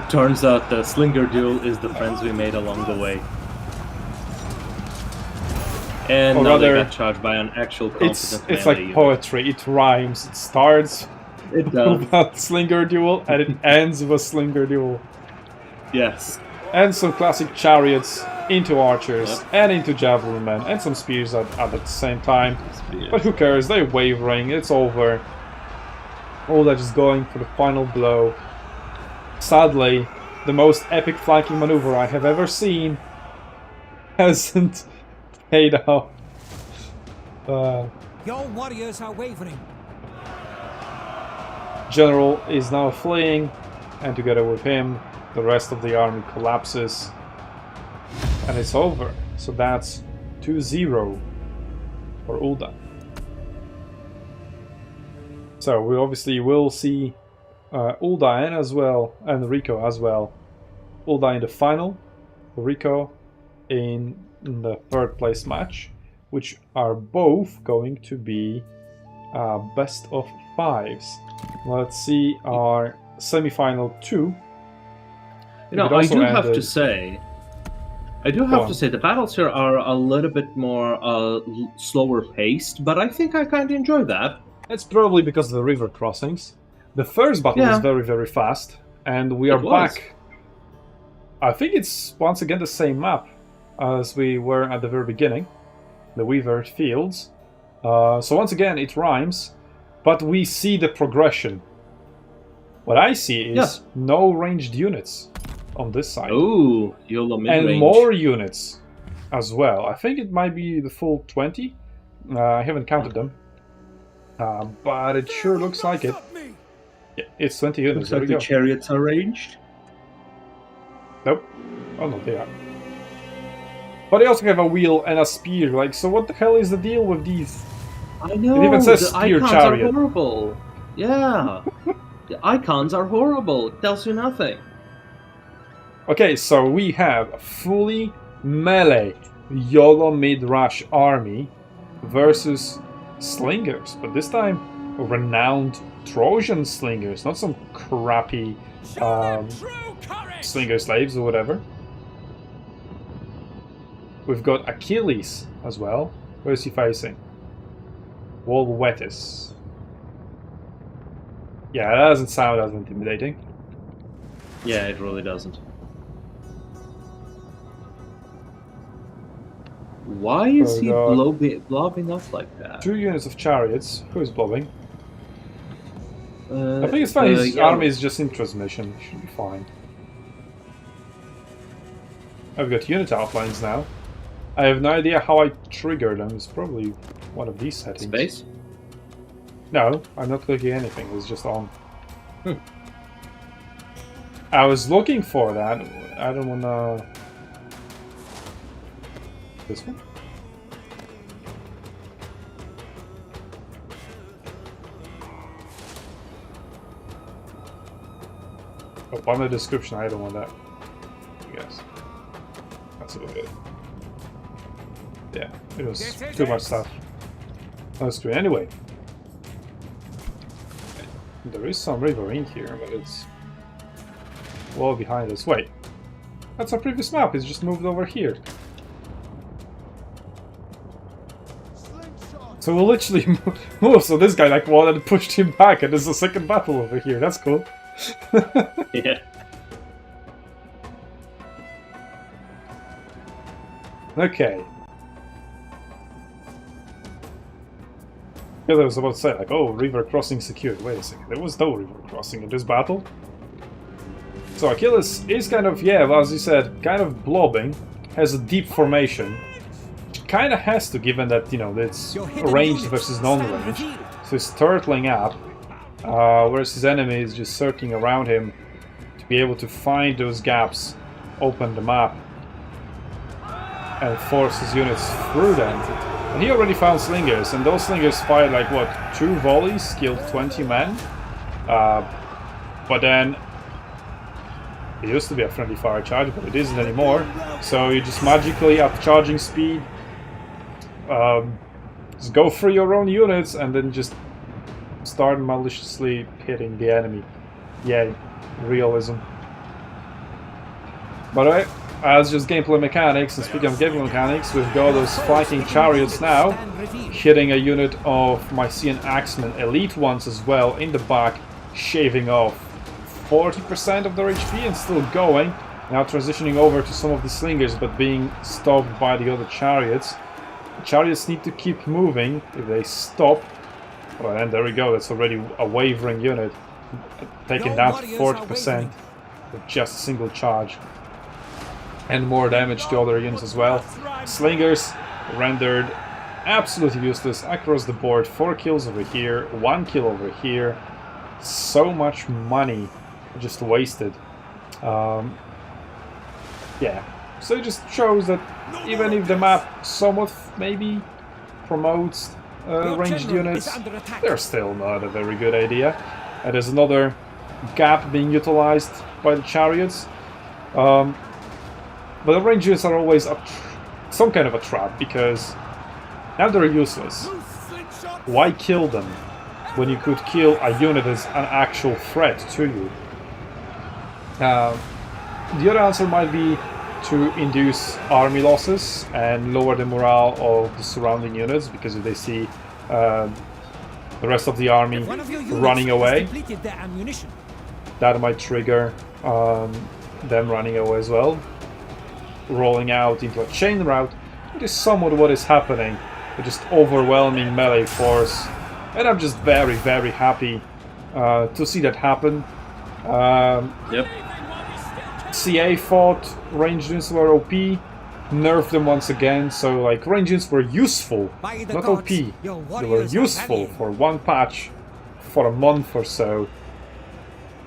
S2: Turns out the slinger duel is the friends we made along the way. And
S1: Or
S2: now they
S1: rather,
S2: got charged by an actual competent
S1: It's
S2: melee
S1: like
S2: unit.
S1: poetry, it rhymes. It starts
S2: It does.
S1: with a slinger duel and it ends with a slinger duel.
S2: Yes.
S1: And some classic chariots into archers
S2: Yep.
S1: and into javelin men and some spears at the same time.
S2: Spears.
S1: But who cares? They're wavering. It's over. All that is going for the final blow. Sadly, the most epic flanking maneuver I have ever seen hasn't paid off.
S3: Your warriors are wavering.
S1: General is now fleeing, and together with him, the rest of the army collapses. And it's over. So that's 2-0 for Ulda. So we obviously will see Ulda and as well, and Rico as well. Ulda in the final, Rico in the third place match, which are both going to be best of fives. Let's see our semi-final 2.
S2: You know,
S1: It
S2: I
S1: also
S2: do have to
S1: ended-
S2: say,
S1: Go on.
S2: the battles here are a little bit more slower paced, but I think I kind of enjoy that.
S1: It's probably because of the river crossings. The first battle
S2: Yeah.
S1: was very, very fast, and we are
S2: It was.
S1: back. I think it's once again the same map as we were at the very beginning, the Weaver Fields. So once again, it rhymes, but we see the progression. What I see is
S2: Yeah.
S1: no ranged units on this side,
S2: Oh, YOLO mid-range.
S1: and more units as well. I think it might be the full 20. I haven't counted them, but it sure looks like it.
S3: Stop me.
S1: Yeah, it's 20 units.
S2: Looks
S1: There
S2: like
S1: we
S2: the
S1: go.
S2: chariots are ranged.
S1: Nope. Oh no, they are. But they also have a wheel and a spear. Like, so what the hell is the deal with these?
S2: I know,
S1: even says
S2: the
S1: spear
S2: icons
S1: chariot.
S2: are horrible. Yeah. The icons are horrible. It tells you nothing.
S1: Okay, so we have a fully melee YOLO mid-rush army versus slingers, but this time renowned Trojan slingers, not some crappy
S3: True courage.
S1: slinger slaves or whatever. We've got Achilles as well. Where is he facing? Wolwetis. Yeah, that doesn't sound as intimidating.
S2: Yeah, it really doesn't. Why is he
S1: God.
S2: blobbing up like that?
S1: 2 units of chariots. Who is bobbing?
S2: I
S1: I think it's fine. His army is just in transmission. Should be fine. I've got unit outlines now. I have no idea how I trigger them. It's probably one of these settings.
S2: Space?
S1: No, I'm not clicking anything. It's just on.
S2: Hmm.
S1: I was looking for that. I don't wanna. This one? Oh, on the description, I don't want that. I guess. That's a little bit. Yeah, it was too much stuff on the screen. Anyway. There is some river in here, but it's well behind us. Wait, that's our previous map. It's just moved over here.
S3: Slingshot.
S1: So we'll literally move. So this guy like wanted to push him back, and there's a second battle over here. That's cool.
S2: Yeah.
S1: Okay. Yeah, I was about to say, like, oh, river crossing secured. Wait a second, there was no river crossing in this battle. So Achilles is kind of, yeah, as you said, kind of blobbing, has a deep formation. Kind of has to, given that, you know, it's ranged versus non-range. So he's turtling up, whereas his enemy is just circling around him to be able to find those gaps, open them up, and force his units through them. And he already found slingers, and those slingers fired like, what, 2 volleys, killed 20 men? But then, it used to be a friendly fire charge, but it isn't anymore. So you just magically up charging speed, just go through your own units, and then just start maliciously hitting the enemy. Yay, realism. But as just gameplay mechanics, and speaking of gameplay mechanics, we've got those fighting chariots now, hitting a unit of Mycenaean Axemen, elite ones as well, in the back, shaving off 40% of their HP and still going. Now transitioning over to some of the slingers, but being stopped by the other chariots. The chariots need to keep moving. If they stop, well, and there we go, that's already a wavering unit, taken down to 40% with just a single charge. And more damage to other units as well. Slingers rendered absolutely useless across the board. 4 kills over here, 1 kill over here. So much money just wasted. Yeah, so it just shows that even if the map somewhat maybe promotes ranged units, they're still not a very good idea. And there's another gap being utilized by the chariots. But the ranged units are always some kind of a trap, because now they're useless. Why kill them when you could kill a unit as an actual threat to you? The other answer might be to induce army losses and lower the morale of the surrounding units, because if they see the rest of the army running away, that might trigger them running away as well. Rolling out into a chain route, which is somewhat what is happening. With just overwhelming melee force, and I'm just very, very happy to see that happen.
S2: Yep.
S1: CA thought ranged units were OP, nerfed them once again, so like ranged units were useful, not OP. They were useful for one patch for a month or so,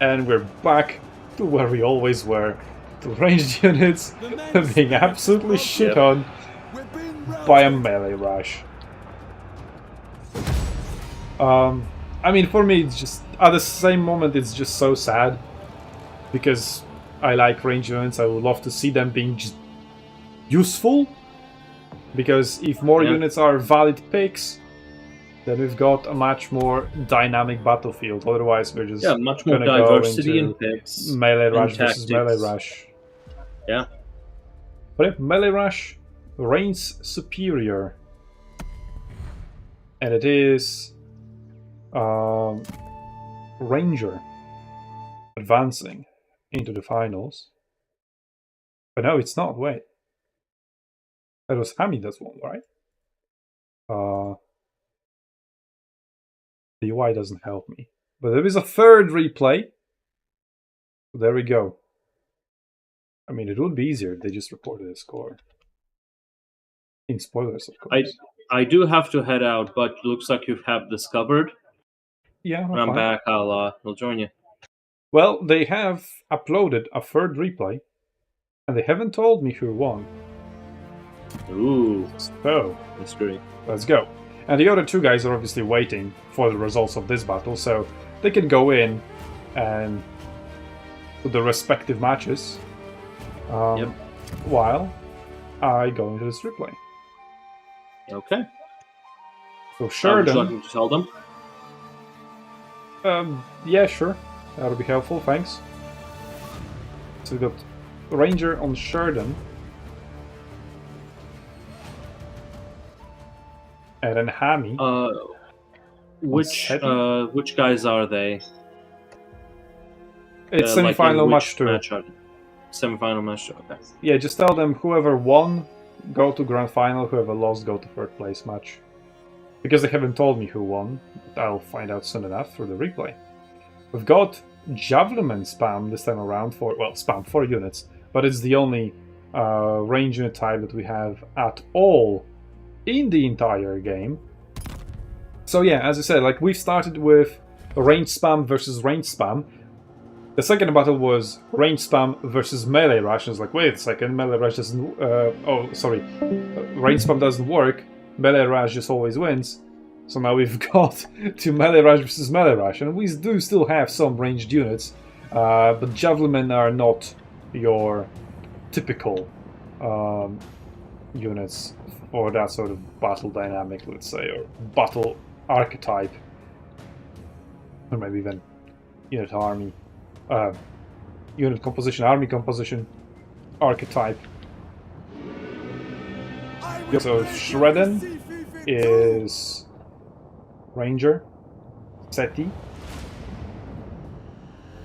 S1: and we're back to where we always were. The ranged units being absolutely shit on by a melee rush. I mean, for me, it's just at the same moment, it's just so sad, because I like ranged units. I would love to see them being just useful, because if more units are valid picks, then we've got a much more dynamic battlefield. Otherwise, we're just
S2: much more diversity in picks,
S1: melee rush
S2: versus
S1: melee rush.
S2: Yeah.
S1: But if melee rush reigns superior, and it is Ranger advancing into the finals. But no, it's not. Wait, that was Hamida's one, right? The UI doesn't help me, but there is a third replay. There we go. I mean, it would be easier if they just reported a score. In spoilers, of course.
S2: I do have to head out, but looks like you have this covered.
S1: Yeah,
S2: when I'm back, I'll join you.
S1: Well, they have uploaded a third replay, and they haven't told me who won.
S2: Ooh,
S1: so
S2: mystery.
S1: Let's go. And the other two guys are obviously waiting for the results of this battle, so they can go in and put the respective matches while I go into this replay.
S2: Okay.
S1: So Sheridan.
S2: Would you like me to tell them?
S1: Yeah, sure. That'll be helpful, thanks. So we've got Ranger on Sheridan. And then Hami.
S2: Which guys are they?
S1: It's semi-final match 2.
S2: Semi-final match 2, okay.
S1: Yeah, just tell them whoever won, go to grand final, whoever lost, go to third place match. Because they haven't told me who won, I'll find out soon enough through the replay. We've got Javelin spam this time around for, well, spam 4 units, but it's the only range unit type that we have at all in the entire game. So yeah, as I said, like we've started with range spam versus range spam. The second battle was range spam versus melee rush. I was like, wait a second, melee rush doesn't... range spam doesn't work. Melee rush just always wins. So now we've got to melee rush versus melee rush. And we do still have some ranged units. But Javelin are not your typical units for that sort of battle dynamic, let's say, or battle archetype. Or maybe even unit army. Unit composition, army composition, archetype. So Shredden is Ranger, Seti.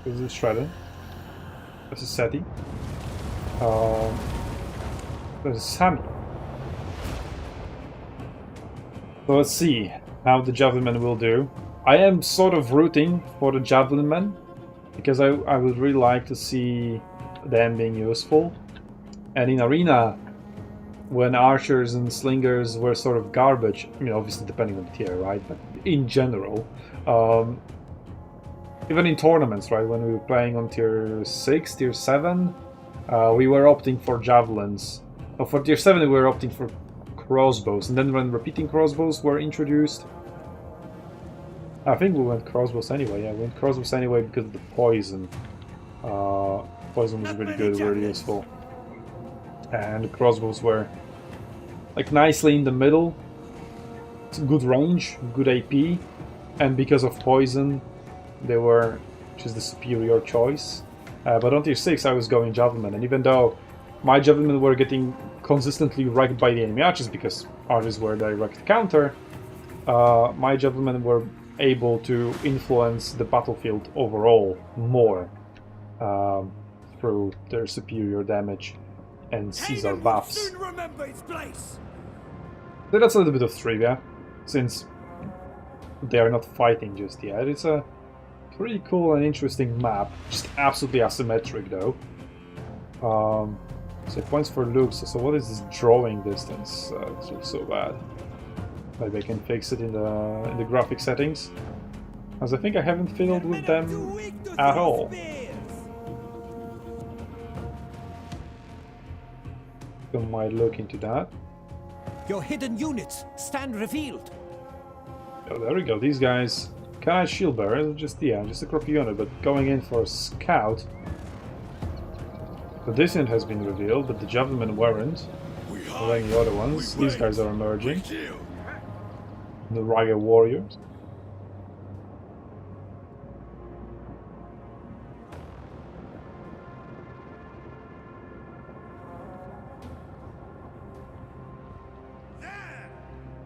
S1: This is Shredden. This is Seti. This is Sammy. So let's see how the Javelin will do. I am sort of rooting for the Javelin men, because I would really like to see them being useful. And in Arena, when archers and slingers were sort of garbage, I mean obviously depending on the tier, right, but in general, even in tournaments, right, when we were playing on tier 6, tier 7, we were opting for javelins. For tier 7 we were opting for crossbows, and then when repeating crossbows were introduced, I think we went crossbows anyway. Yeah, we went crossbows anyway because of the poison. Poison was really good, really useful. And the crossbows were like nicely in the middle. It's good range, good AP, and because of poison, they were just the superior choice. But on tier 6 I was going Javelin, and even though my Javelin were getting consistently wrecked by the enemy archers because archers were direct counter, my Javelin were able to influence the battlefield overall more through their superior damage and Caesar buffs. So that's a little bit of trivia, since they are not fighting just yet. It's a pretty cool and interesting map, just absolutely asymmetric though. So points for looks. So what is this drawing distance? It looks so bad. Maybe I can fix it in the graphic settings, as I think I haven't fiddled with them at all. I might look into that.
S3: Your hidden units stand revealed.
S1: Oh, there we go. These guys, kind of shield bearers, just a crappy unit, but going in for a scout. So this unit has been revealed, but the Javelin weren't. Like the other ones, these guys are emerging. The Raga warriors.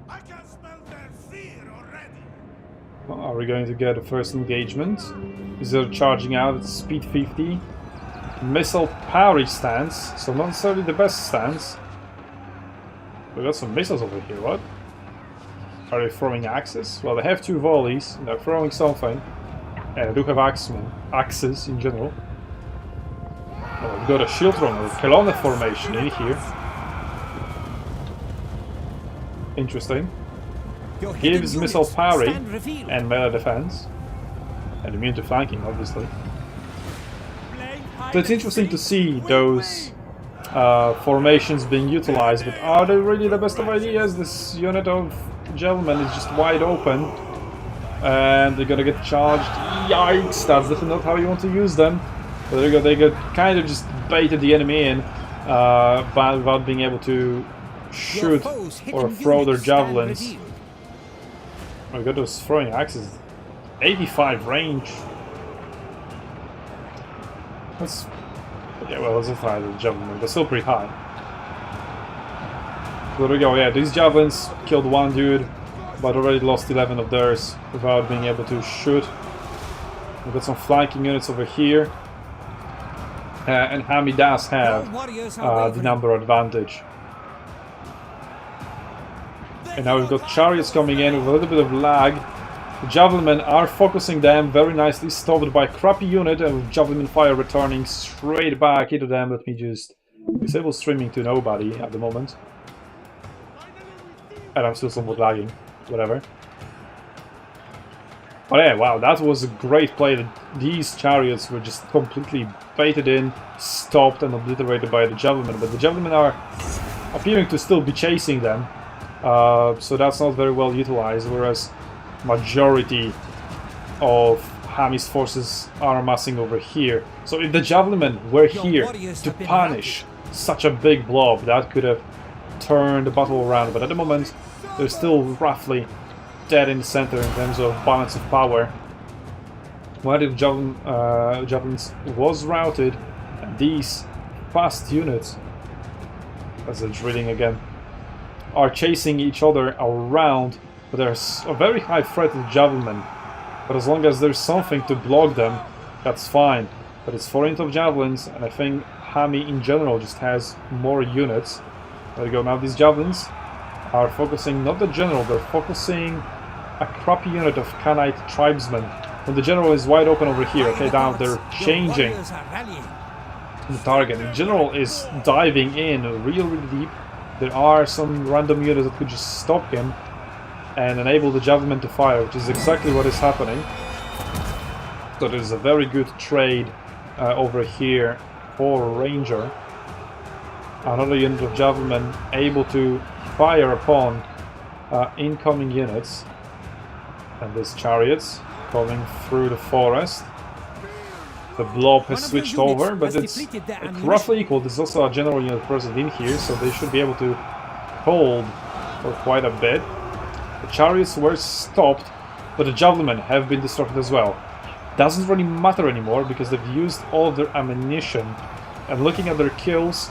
S3: I can smell their fear already.
S1: Are we going to get a first engagement? Is there charging out at speed 50? Missile parry stance, so not necessarily the best stance. We got some missiles over here, what? Are they throwing axes? Well, they have 2 volleys, and they're throwing something. And they do have axes in general. Well, we've got a shield runner, colonne formation in here. Interesting. Gives missile parry and melee defense. And immune to flanking, obviously. So it's interesting to see those formations being utilized, but are they really the best of ideas? This unit of Javelin is just wide open, and they're gonna get charged. Yikes, that's definitely not how you want to use them. But there you go, they get kind of just baited the enemy in without being able to shoot or throw their javelins. Oh, we got those throwing axes. 85 range. That's... yeah, well, it's a higher than Javelin, but still pretty high. There we go, yeah, these Javelins killed 1 dude, but already lost 11 of theirs without being able to shoot. We've got some flanking units over here. And Hami does have the number advantage. And now we've got chariots coming in with a little bit of lag. The Javelin are focusing them very nicely, stopped by a crappy unit, and Javelin fire returning straight back into them. Let me just disable streaming to nobody at the moment. And I'm still somewhat lagging. Whatever. But yeah, wow, that was a great play. These chariots were just completely baited in, stopped and obliterated by the Javelin. But the Javelin are appearing to still be chasing them. So that's not very well utilized, whereas majority of Hami's forces are amassing over here. So if the Javelin were here to punish such a big blob, that could have turned the battle around. But at the moment, they're still roughly dead in the center in terms of balance of power. What if Javelins was routed, and these fast units, as they're drilling again, are chasing each other around, but there's a very high threat to the Javelin. But as long as there's something to block them, that's fine. But it's 4 of Javelins, and I think Hami in general just has more units. There we go, now these Javelins are focusing not the general, they're focusing a crappy unit of Khanite tribesmen. When the general is wide open over here, okay, now they're changing the target. The general is diving in really deep. There are some random units that could just stop him and enable the Javelin to fire, which is exactly what is happening. So there's a very good trade over here for Ranger. Another unit of Javelin able to fire upon incoming units. And these chariots coming through the forest. The blob has switched over, but it's roughly equal. There's also a general unit present in here, so they should be able to hold for quite a bit. The chariots were stopped, but the Javelin have been disrupted as well. Doesn't really matter anymore because they've used all of their ammunition. And looking at their kills,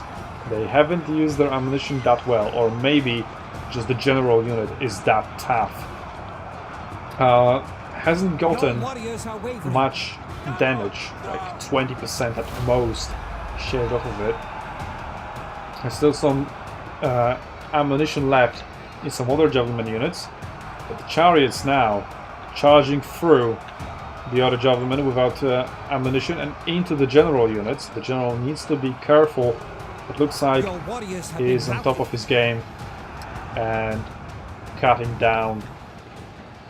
S1: they haven't used their ammunition that well, or maybe just the general unit is that tough. Hasn't gotten much damage, like 20% at most, shaved off of it. There's still some ammunition left in some other Javelin units, but the chariots now charging through the other Javelin without ammunition and into the general units. The general needs to be careful. It looks like he is on top of his game and cutting down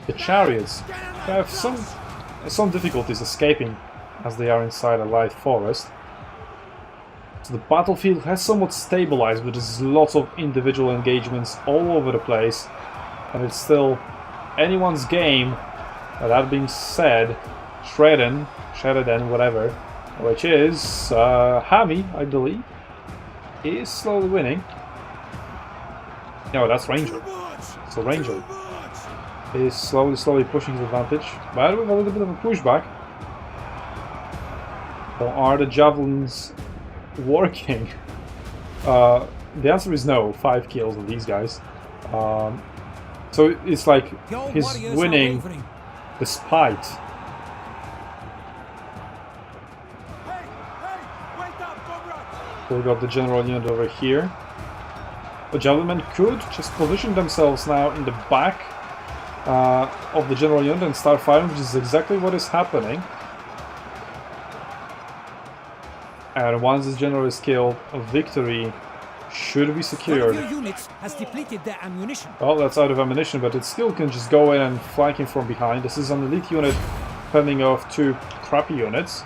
S1: the chariots. Have some difficulties escaping as they are inside a light forest. So the battlefield has somewhat stabilized, but there's lots of individual engagements all over the place, and it's still anyone's game. That being said, Shredden, whatever, which is Hami, I believe, is slowly winning. No, that's Ranger. So Ranger is slowly pushing his advantage, but with a little bit of a pushback. So are the Javelins working? The answer is no. 5 kills on these guys. So it's like he's winning despite. So we got the general unit over here. The Javelin could just position themselves now in the back of the general unit and start firing, which is exactly what is happening. And once this general is killed, a victory should be secured. Well, that's out of ammunition, but it still can just go in and flank him from behind. This is an elite unit fending off 2 crappy units.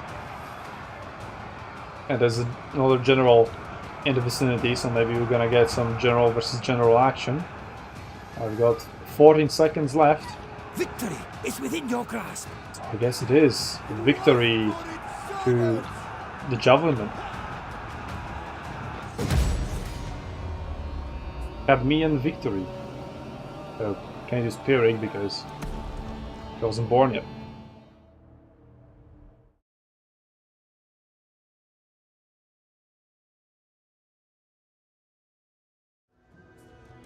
S1: And there's another general in the vicinity, so maybe we're gonna get some general versus general action. I've got 14 seconds left.
S3: Victory is within your grasp.
S1: I guess it is. Victory to the Javelin. Cadmean victory. So can't use peering because he wasn't born yet.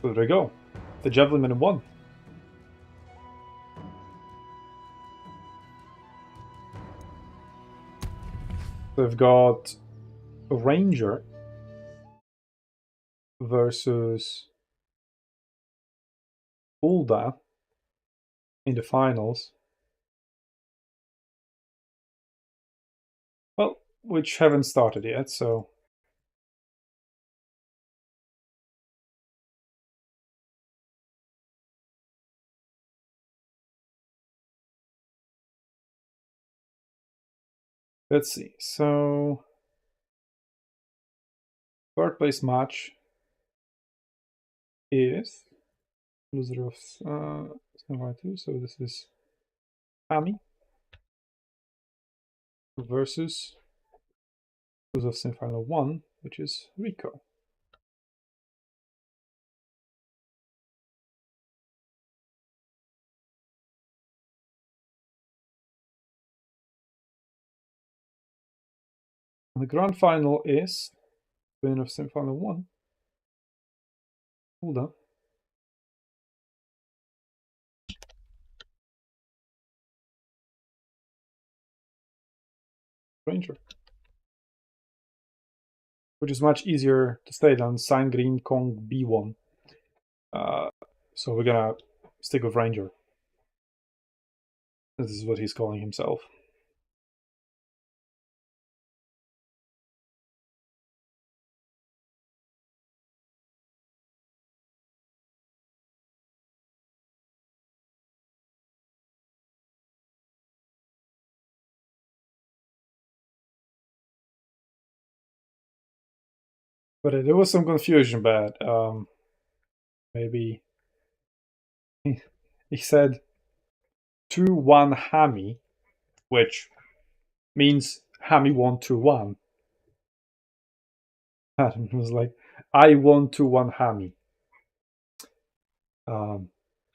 S1: So there we go. The Javelin won. We've got a Ranger versus Ulda in the finals. which haven't started yet, so... Let's see, so... Third place match is loser of Samurai 2, so this is Ami versus loser of semifinal 1, which is Rico. And the grand final is winner of semifinal 1. Hold on. Ranger. Which is much easier to say than Sign Green Kong B1. So we're gonna stick with Ranger. This is what he's calling himself. But there was some confusion, but maybe he said 2-1 Hami, which means Hami won 2-1. And it was like, I won 2-1 Hami.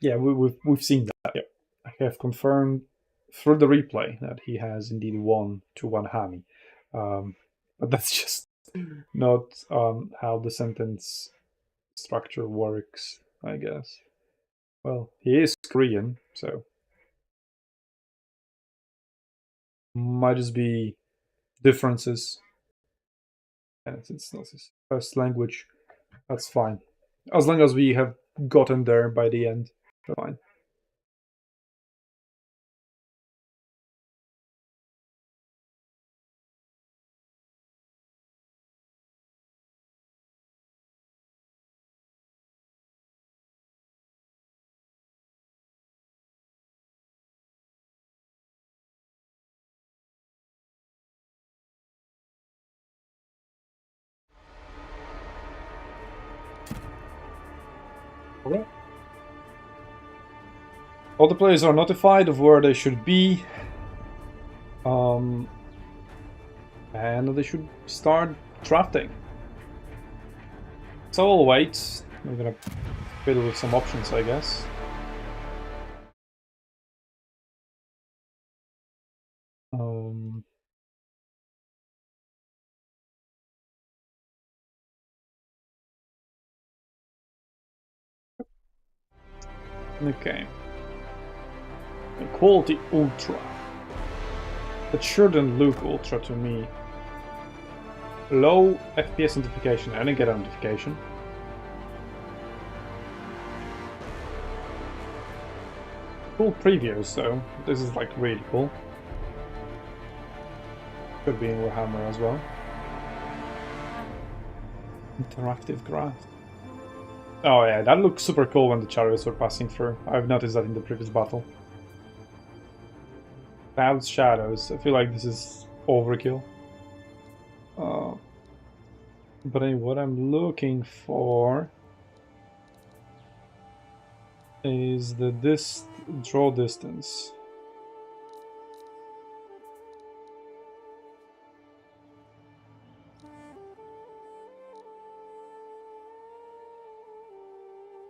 S1: Yeah, we've seen that. Yeah. I have confirmed through the replay that he has indeed won 2-1 Hami. But that's just not how the sentence structure works, I guess. Well, he is Korean, so might just be differences. And it's not his first language, that's fine. As long as we have gotten there by the end, that's fine. Okay. All the players are notified of where they should be. And they should start drafting. So we'll wait. We're gonna fiddle with some options, I guess. Okay. Quality Ultra. It shouldn't look Ultra to me. Low FPS notification. I didn't get a notification. Cool previews though. This is like really cool. Could be in Warhammer as well. Interactive grass. Oh yeah, that looks super cool when the chariots were passing through. I've noticed that in the previous battle. Clouds, shadows. I feel like this is overkill. But anyway, what I'm looking for is the draw distance.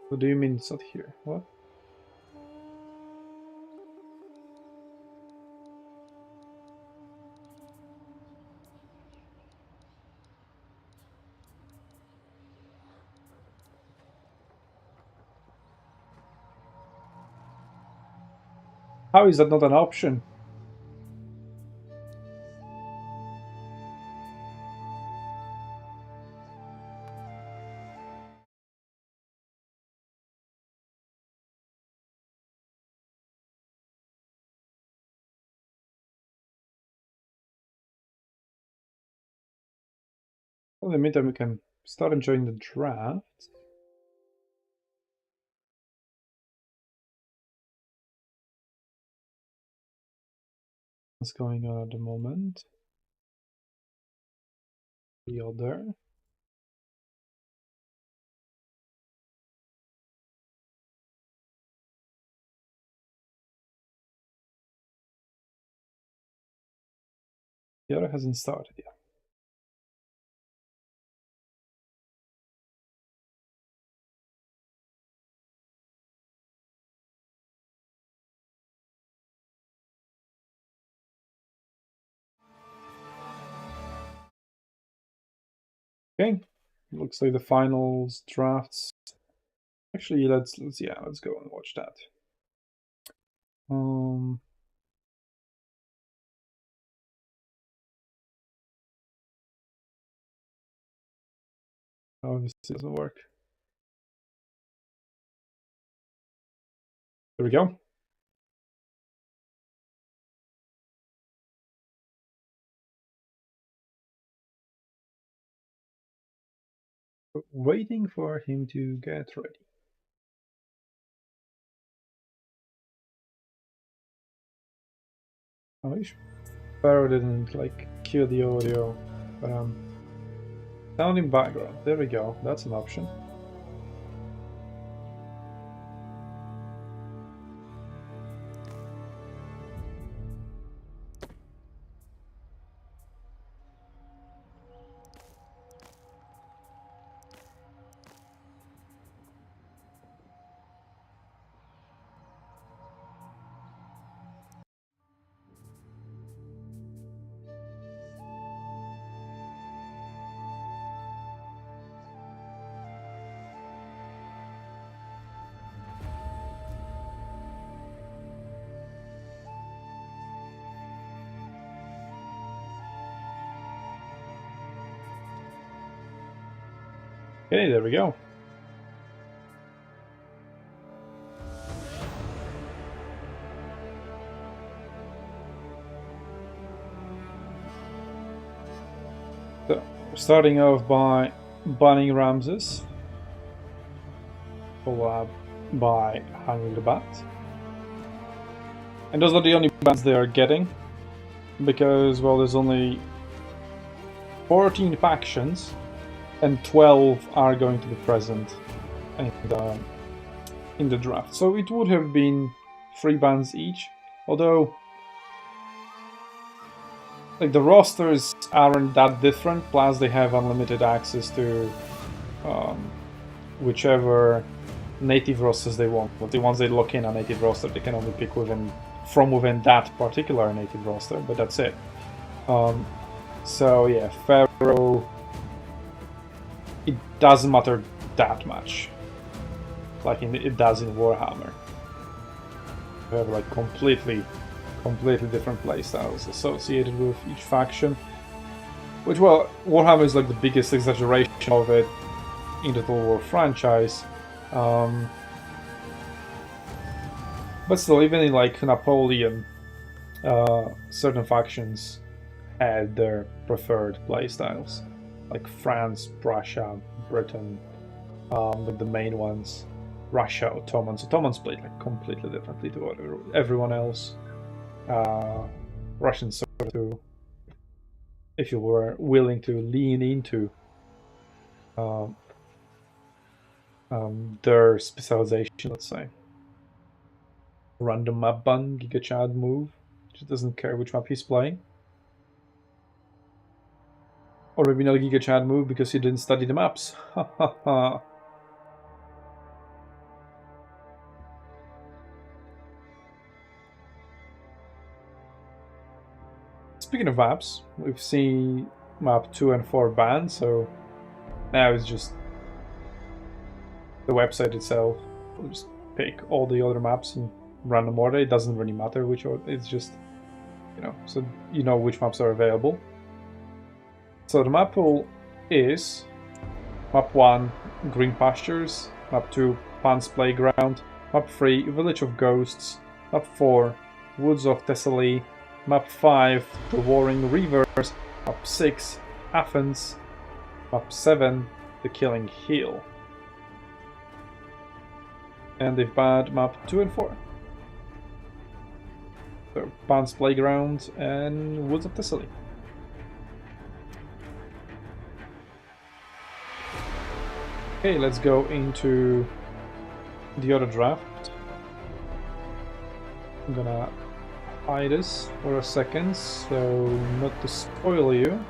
S1: What do you mean it's not here? What? How is that not an option? Well, in the meantime, we can start enjoying the draft. What's going on at the moment? The other. The other hasn't started yet. Okay, looks like the finals drafts. Actually, let's go and watch that. Obviously it doesn't work. There we go. Waiting for him to get ready. I wish Pharaoh didn't like kill the audio, but sound in background. There we go. That's an option. Okay, there we go. So, starting off by banning Ramses, followed up by Hungry the Bat. And those are the only bans they are getting, because, well, there's only 14 factions, and 12 are going to be present in the draft. So it would have been 3 bans each, although like the rosters aren't that different, plus they have unlimited access to whichever native rosters they want. But the ones they lock in a native roster, they can only pick from within that particular native roster, but that's it. So yeah, Pharaoh, it doesn't matter that much, like it does in Warhammer. We have like completely different playstyles associated with each faction, which, well, Warhammer is like the biggest exaggeration of it in the Total War franchise. But still, even in like Napoleon, certain factions had their preferred playstyles, like France, Prussia, Britain, like the main ones. Russia, Ottomans. Ottomans played like completely differently to everyone else. Russians sort of too, if you were willing to lean into their specialization, let's say. Random map ban, Giga Chad move, just doesn't care which map he's playing. Or maybe not Giga Chad move because he didn't study the maps. Ha ha ha. Speaking of maps, we've seen map 2 and 4 banned, so now it's just the website itself. We'll just pick all the other maps in random order. It doesn't really matter which order, it's just, so you know which maps are available. So the map pool is map 1, Green Pastures, map 2, Pan's Playground, map 3, Village of Ghosts, map 4, Woods of Thessaly, map 5, The Warring Rivers, map 6, Athens, Map 7, the Killing Hill. And they've banned map 2 and 4. So, Pan's Playground and Woods of Thessaly. Okay, let's go into the other draft. I'm gonna hide this for a second, so not to spoil you.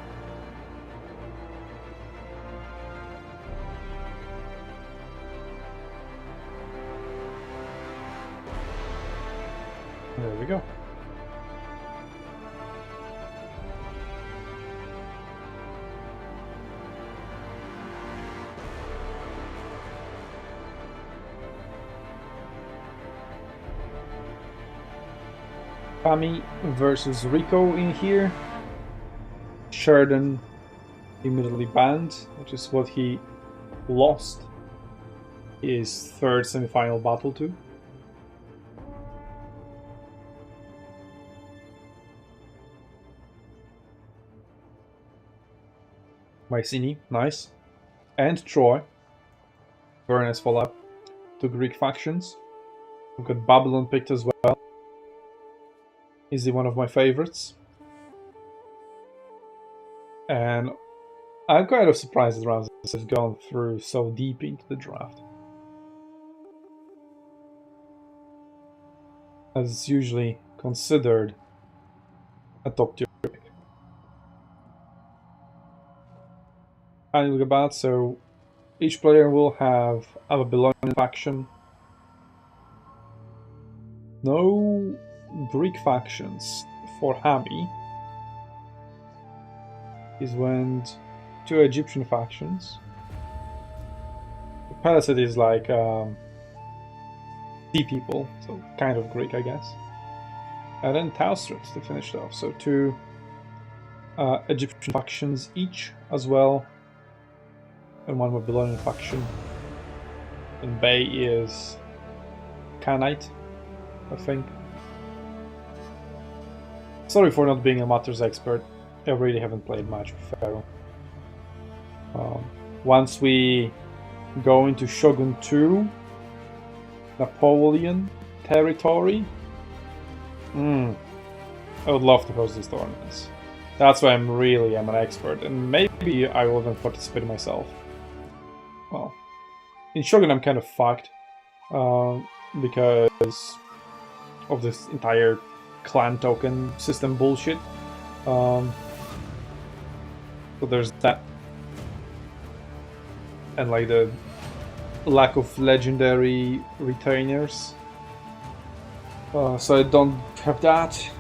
S1: There we go. Fami versus Rico in here. Sheridan immediately banned, which is what he lost his third semi-final battle to. Mycenae, nice. And Troy. Very nice follow-up to Greek factions. We've got Babylon picked as well. Easily one of my favorites. And I'm kind of surprised that Ramses has gone through so deep into the draft. As it's usually considered a top tier pick. And look about, so each player will have a Babylonian faction. No Greek factions for Hami. He's went 2 Egyptian factions. The Palisade is like sea people, so kind of Greek, I guess. And then Taustrit to finish it off. So 2 Egyptian factions each as well. And 1 Babylonian faction. And Bay is Khanite, I think. Sorry for not being a Matters expert. I really haven't played much with Pharaoh. Once we go into Shogun 2, Napoleon territory, I would love to host these tournaments. That's why I'm an expert, and maybe I will then participate myself. Well, in Shogun I'm kind of fucked because of this entire clan token system bullshit. So there's that. And like the lack of legendary retainers. So I don't have that.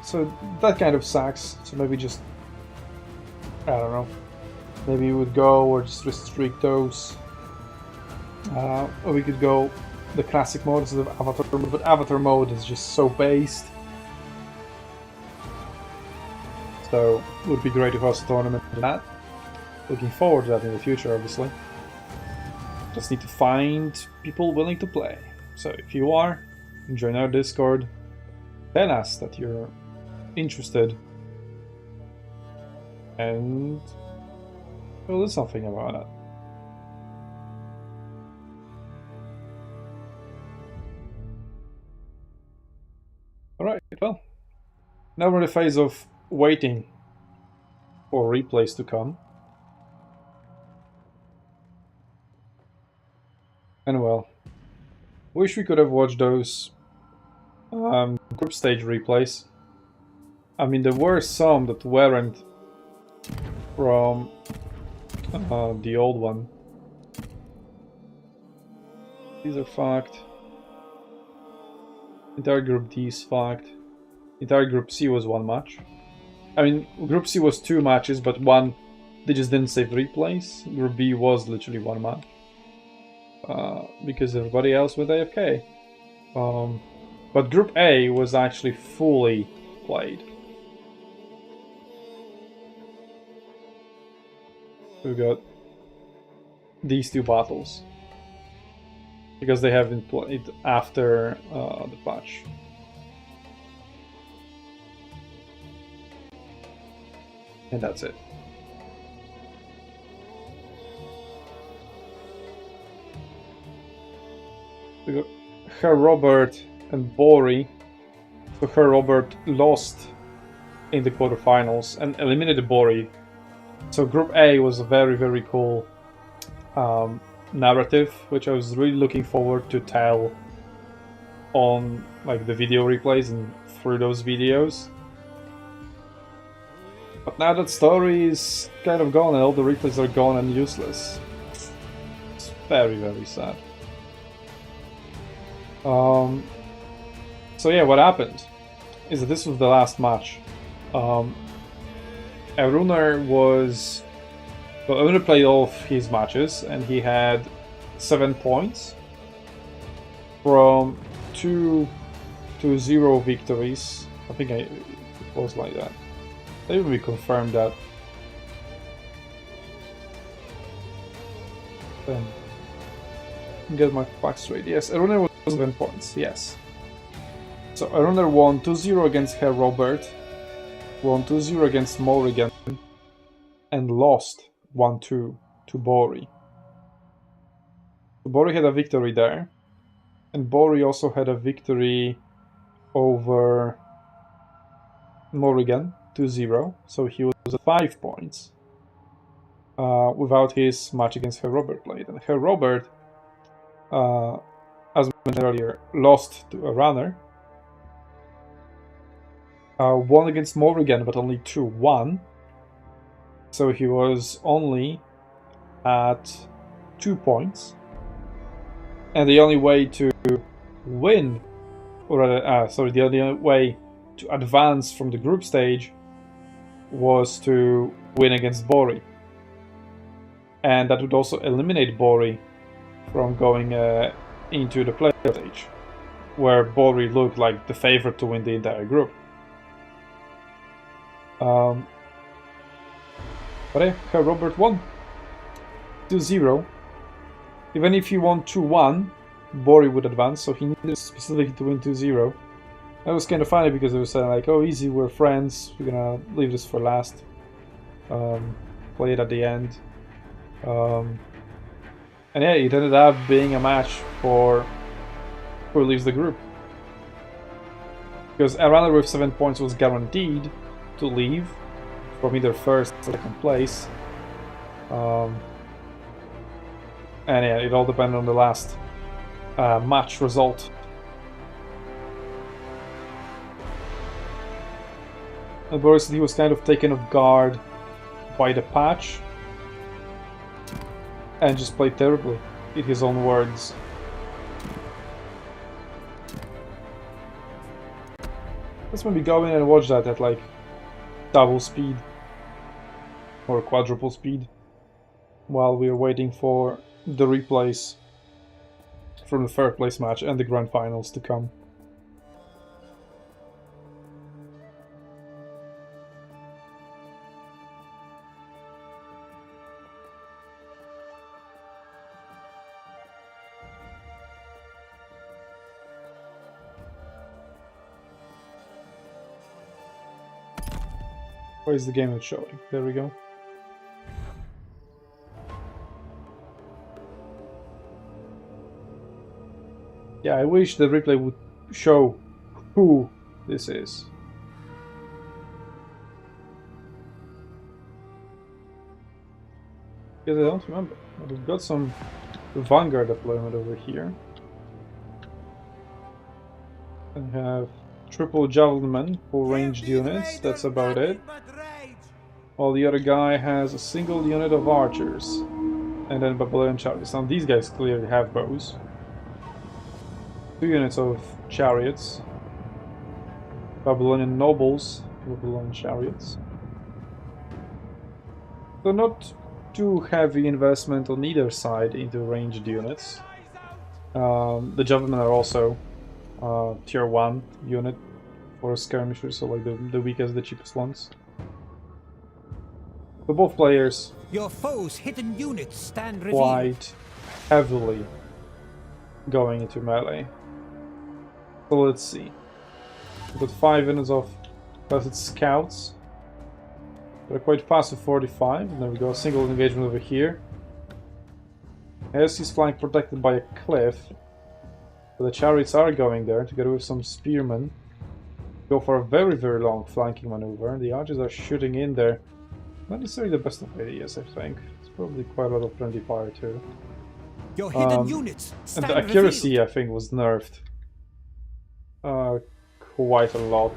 S1: So that kind of sucks. So maybe just, I don't know. Maybe we would go or just restrict those. Or we could go the classic mode instead of avatar mode, but avatar mode is just so based. So it would be great to host a tournament in that. Looking forward to that in the future, obviously. Just need to find people willing to play. So if you are, join our Discord. Tell us that you're interested. And we'll do something about it. Alright, well. Now we're in the phase of waiting for replays to come. And well, wish we could have watched those group stage replays. I mean, there were some that weren't from the old one. These are fucked. Entire group D is fucked. Entire group C was 1 match. I mean, group C was 2 matches, but one they just didn't save replays. Group B was literally 1 match. Because everybody else was AFK. But Group A was actually fully played. We got these 2 battles. Because they have been played after the patch. And that's it. We got Herr Robert and Bori. So Herr Robert lost in the quarterfinals and eliminated Bori. So Group A was a very, very cool narrative, which I was really looking forward to tell on like the video replays and through those videos. But now that story is kind of gone and all the replays are gone and useless. It's very, very sad. So yeah, what happened is that this was the last match. Arunar was... Well, Arunar played all of his matches and he had 7 points from 2-0 victories. I think it was like that. Maybe we confirmed that. Get my facts straight. Yes, Arunar was 7 points. Yes. So Arunar won 2-0 against Herr Robert, won 2-0 against Morrigan, and lost 1-2 to Bori. So Bori had a victory there, and Bori also had a victory over Morrigan, 2-0, so he was at 5 points without his match against Herr Robert played. And Herr Robert, as mentioned earlier, lost to a runner, won against Morrigan, but only 2-1, so he was only at 2 points. And the only way to win, or the only way to advance from the group stage was to win against Bori. And that would also eliminate Bori from going into the playoff stage, where Bori looked like the favorite to win the entire group. But yeah, Herr Robert won 2-0. Even if he won 2-1, Bori would advance, so he needed specifically to win 2-0. That was kind of funny because it was like, oh, easy, we're friends, we're gonna leave this for last. Play it at the end. And yeah, it ended up being a match for who leaves the group. Because a runner with 7 points was guaranteed to leave from either first or second place. And yeah, it all depended on the last match result. And Boris, he was kind of taken off guard by the patch and just played terribly, in his own words. Let's maybe go in and watch that at like double speed or quadruple speed while we are waiting for the replays from the third place match and the grand finals to come. Where is the game not showing? There we go. Yeah, I wish the replay would show who this is. Because I don't remember. We've got some Vanguard deployment over here. And have triple Javelin men for ranged units, that's about it. While the other guy has a single unit of archers. And then Babylonian chariots. Now these guys clearly have bows. 2 units of chariots. Babylonian nobles, Babylonian chariots. So not too heavy investment on either side into ranged units. The Javelin are also tier 1 unit for skirmishers, so like the weakest, the cheapest ones. But both players
S3: Your foe's hidden units stand revealed.
S1: quite heavily going into melee. So let's see. We've got 5 units of Blessed Scouts. They're quite fast with 45. And then we got a single engagement over here. As he's flank protected by a cliff. But the chariots are going there together with some spearmen. Go for a very, very long flanking maneuver. The archers are shooting in there. Not necessarily the best of ideas, I think. It's probably quite a lot of friendly fire too.
S3: Your hidden units
S1: And
S3: stand
S1: the accuracy,
S3: revealed.
S1: I think, was nerfed. Quite a lot.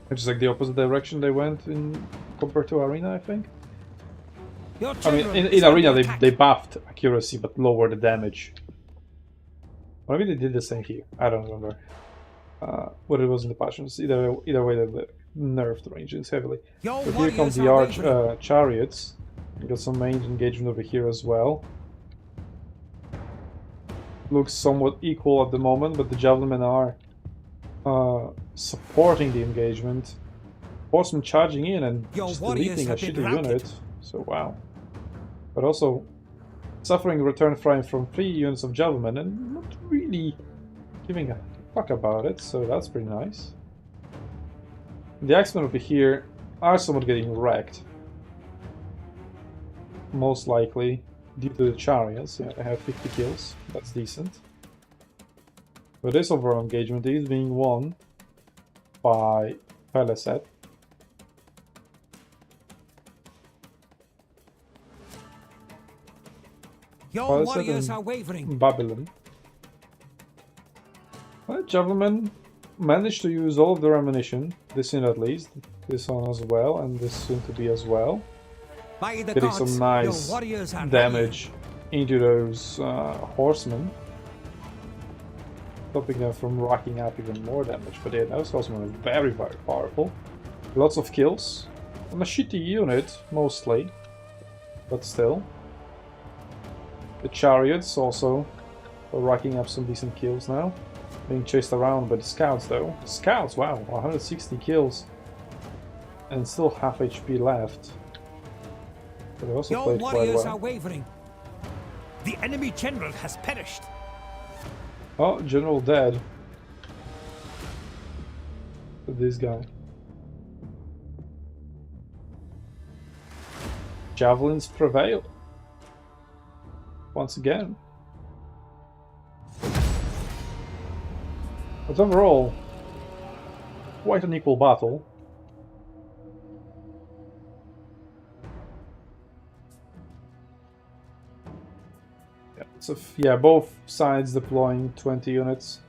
S1: Which is like the opposite direction they went in compared to Arena, I think.
S3: Your
S1: I mean,
S3: general
S1: in
S3: is under
S1: Arena
S3: attack.
S1: they buffed accuracy but lowered the damage. Or maybe they did the same here. I don't remember what it was in the Passions. Either way, they nerfed the ranges heavily.
S3: Your
S1: So here come
S3: warriors
S1: the
S3: are wavering.
S1: chariots. We got some main engagement over here as well. Looks somewhat equal at the moment, but the Javelin men are supporting the engagement. Horsemen charging in and
S3: Your
S1: just
S3: warriors
S1: deleting a
S3: have been
S1: shitty
S3: routed.
S1: unit. So wow. But also suffering return fire from 3 units of Javelin and not really giving a fuck about it, so that's pretty nice. The Axemen over here are somewhat getting wrecked. Most likely due to the chariots. Yeah, they have 50 kills. That's decent. But this overall engagement is being won by Peleset.
S3: Your
S1: Peleset
S3: warriors
S1: and
S3: are wavering.
S1: Babylon. Well, Javelin managed to use all of their ammunition, this unit at least, this one as well, and this soon to be as well.
S3: By the
S1: Getting
S3: gods,
S1: some nice
S3: your warriors are
S1: damage into those horsemen. Stopping them from racking up even more damage, but yeah, those horsemen are very, very powerful. Lots of kills. On a shitty unit, mostly, but still. The chariots also are racking up some decent kills now. Being chased around by the scouts though. The scouts, wow, 160 kills. And still half HP left. But they also
S3: Your
S1: played quite
S3: warriors are
S1: well.
S3: wavering. The enemy general has perished.
S1: Oh, General dead. But this guy. Javelins prevail. Once again. But overall, quite an equal battle. Yeah, so yeah, both sides deploying 20 units.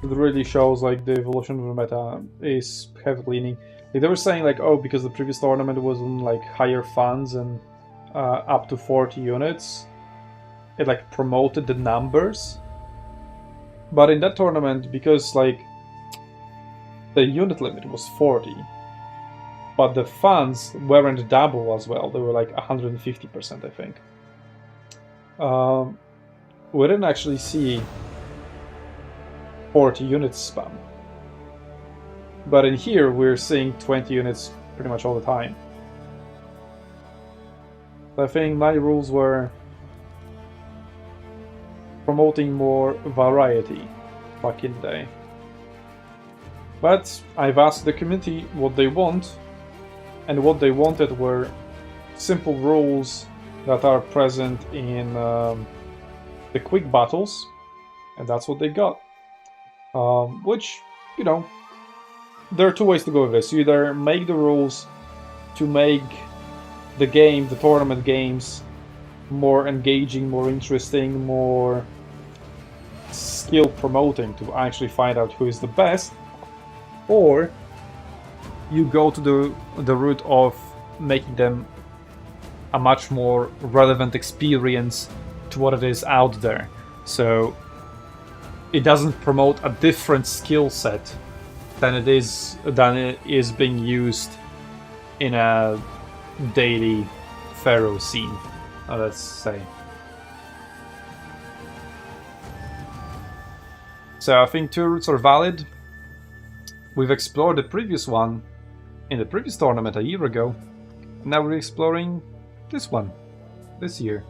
S1: It really shows like the evolution of the meta is heavily leaning. Like, they were saying like, oh, because the previous tournament was on like higher funds and up to 40 units, it like promoted the numbers. But in that tournament, because like the unit limit was 40, but the funds weren't double as well. They were like 150%, I think. We didn't actually see 40 units spam. But in here, we're seeing 20 units pretty much all the time. I think my rules were promoting more variety back in the day. But I've asked the community what they want, and what they wanted were simple rules that are present in the quick battles, and that's what they got. Which, you know, there are two ways to go with this. You either make the rules to make the game, the tournament games, more engaging, more interesting, more skill promoting to actually find out who is the best, or you go to the route of making them a much more relevant experience to what it is out there. So it doesn't promote a different skill set than it is being used in a daily Pharaoh scene, let's say. So I think two routes are valid. We've explored the previous one in the previous tournament a year ago. Now we're exploring this one this year.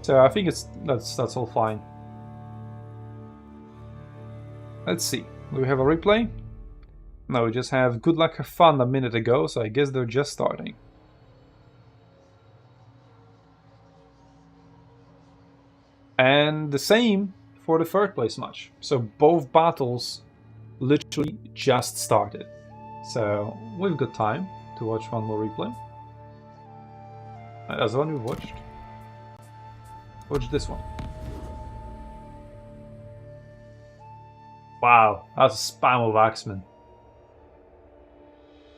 S1: So I think that's all fine. Let's see. Do we have a replay? No, we just have good luck, have fun a minute ago, so I guess they're just starting. And the same for the third place match. So both battles literally just started. So we've got time to watch one more replay. That's the one we watched. Watch this one. Wow, that's a spam of Axemen.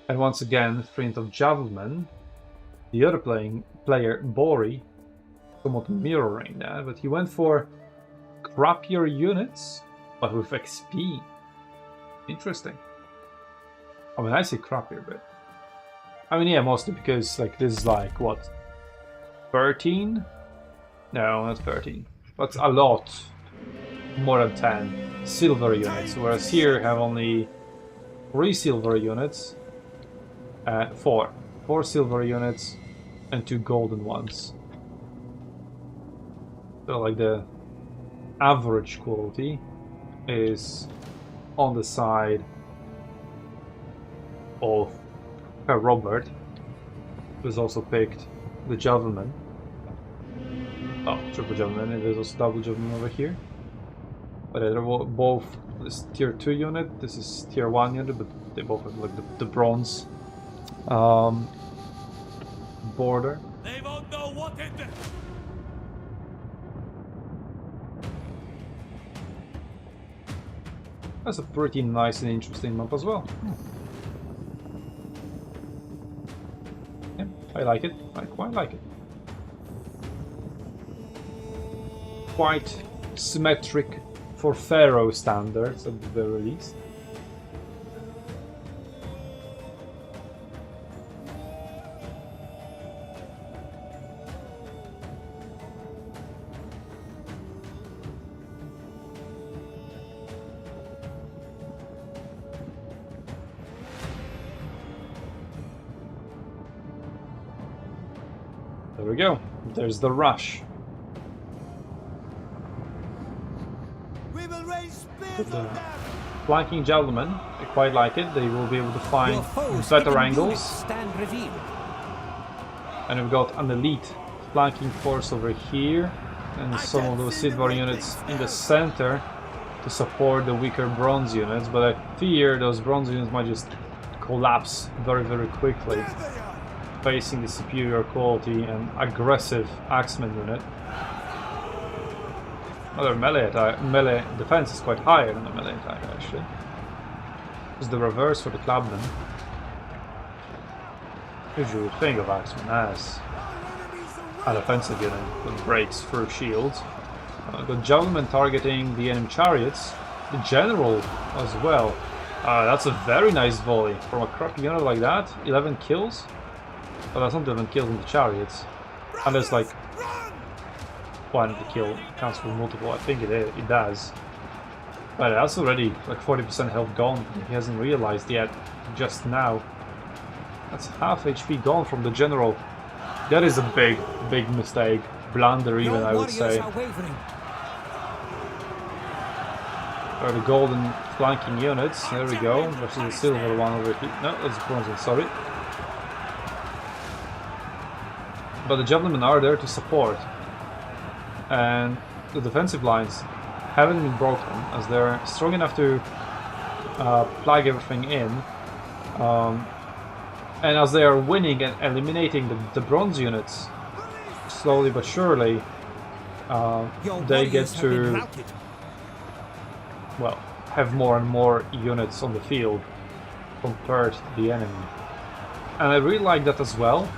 S1: And once again, print of Javelin. The other player, Bori, somewhat mirroring that, but he went for crappier units, but with XP. Interesting. I mean, I say crappier, but I mean, yeah, mostly because like this is like what, 13? No, not 13. But a lot more than 10 silver units, whereas here have only 3 silver units. 4 silver units and 2 golden ones. So like the average quality is on the side of Robert, who's also picked the Javelin. Oh, triple Javelin, and there's also double Javelin over here. But they're both this tier 2 unit, this is tier 1 unit, but they both have like the bronze border.
S3: They won't know what it is.
S1: That's a pretty nice and interesting map as well. Yeah, I like it. I quite like it. Quite symmetric for Pharaoh standards at the very least. There we go. There's the rush.
S3: We will raise spears on them.
S1: Flanking Javelin, I quite like it. They will be able to find better angles.
S3: Stand revealed.
S1: And we've got an elite flanking force over here, and some of those silver units in the center to support the weaker bronze units. But I fear those bronze units might just collapse very, very quickly, facing the superior quality and aggressive Axemen unit. Well, their melee defense is quite higher than the melee attack, actually. It's the reverse for the Clubman. Usually you would think of Axemen as a defensive unit that breaks through shields. Got Javelin targeting the enemy chariots, the general as well. That's a very nice volley from a crappy unit like that. 11 kills. But that's not 11 kills in the chariots. And there's like one the kill counts for multiple. I think it does. But that's already like 40% health gone. He hasn't realized yet, just now. That's half HP gone from the general. That is a big, big mistake. Blunder even, I would say. Or the golden flanking units. There we go. Versus the silver one over here. No, that's the bronze one, sorry. But the Javelin are there to support. And the defensive lines haven't been broken, as they're strong enough to plug everything in. And as they are winning and eliminating the bronze units, slowly but surely, they get to, well, have more and more units on the field compared to the enemy. And I really like that as well.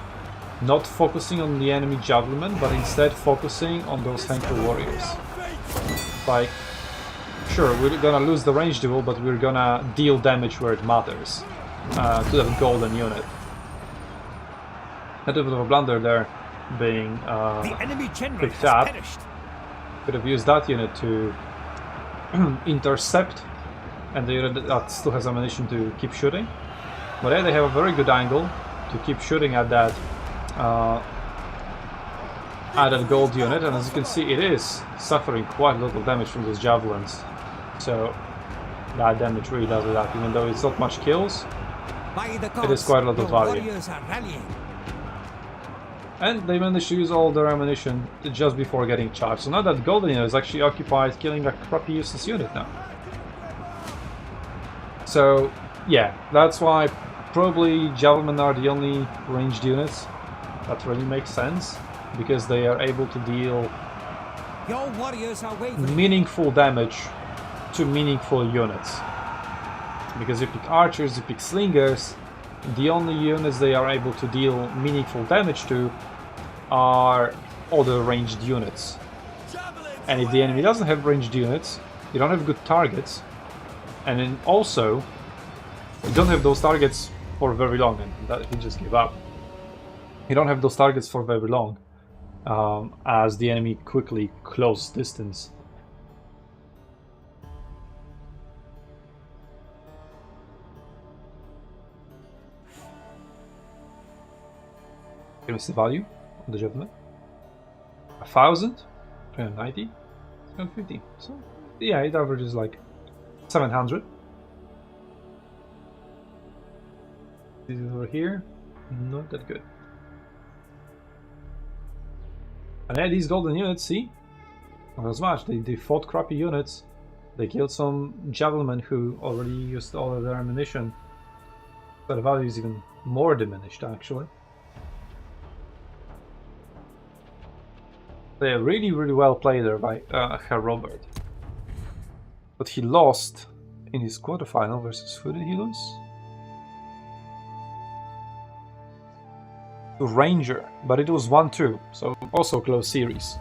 S1: Not focusing on the enemy Javelin, but instead focusing on those Henker warriors. Like, sure, we're gonna lose the range duel, but we're gonna deal damage where it matters to that golden unit. A bit of a blunder there, being picked up. Could have used that unit to intercept, and the unit that still has ammunition to keep shooting. But yeah, they have a very good angle to keep shooting at that gold unit, and as you can see, it is suffering quite a lot of damage from those javelins. So that damage really does it up, even though it's not much kills. It is quite a lot of value. And they managed to use all their ammunition just before getting charged. So now that golden unit is actually occupied killing a crappy useless unit now. So yeah, that's why probably Javelin are the only ranged units. That really makes sense, because they are able to deal
S3: Your warriors are wavering.
S1: meaningful damage to meaningful units. Because you pick archers, you pick slingers, the only units they are able to deal meaningful damage to are other ranged units. And if the enemy doesn't have ranged units, you don't have good targets, and then also you don't have those targets for very long, and that he just gave up. You don't have those targets for very long, as the enemy quickly close distance. Here's the value of the Javelin. 1,000, 390, 750. So yeah, it averages like 700. This is over here, not that good. And yeah, these golden units, see? Not as much. They fought crappy units. They killed some javelin who already used all of their ammunition. So the value is even more diminished, actually. They're really, really well played there by Herr Robert. But he lost in his quarterfinal versus who did he lose? To Ranger, but it was 1-2, so also close series.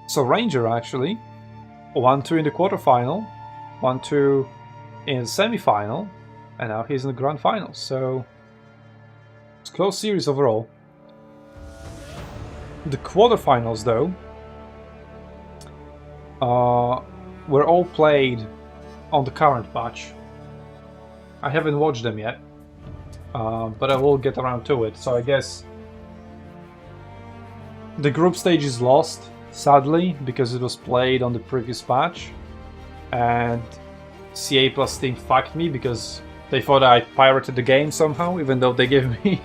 S1: So Ranger actually 1-2 in the quarterfinal, 1-2 in the semi-final, and now he's in the grand final. So it's a close series overall. The quarterfinals, though, were all played on the current patch. I haven't watched them yet, but I will get around to it. So I guess the group stage is lost, sadly, because it was played on the previous patch, and CA Plus Team fucked me because they thought I pirated the game somehow, even though they gave me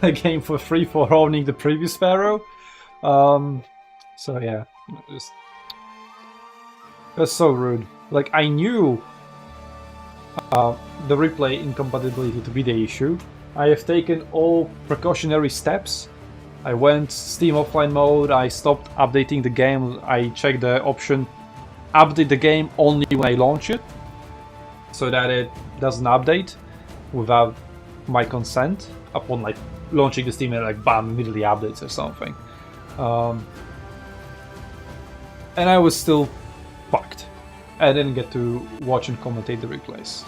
S1: a game for free for owning the previous Pharaoh. So yeah, that's so rude. Like, I knew the replay incompatibility to be the issue. I have taken all precautionary steps. I went Steam offline mode, I stopped updating the game, I checked the option update the game only when I launch it, so that it doesn't update without my consent upon like launching the Steam and like bam, immediately updates or something. And I was still fucked. I didn't get to watch and commentate the replays.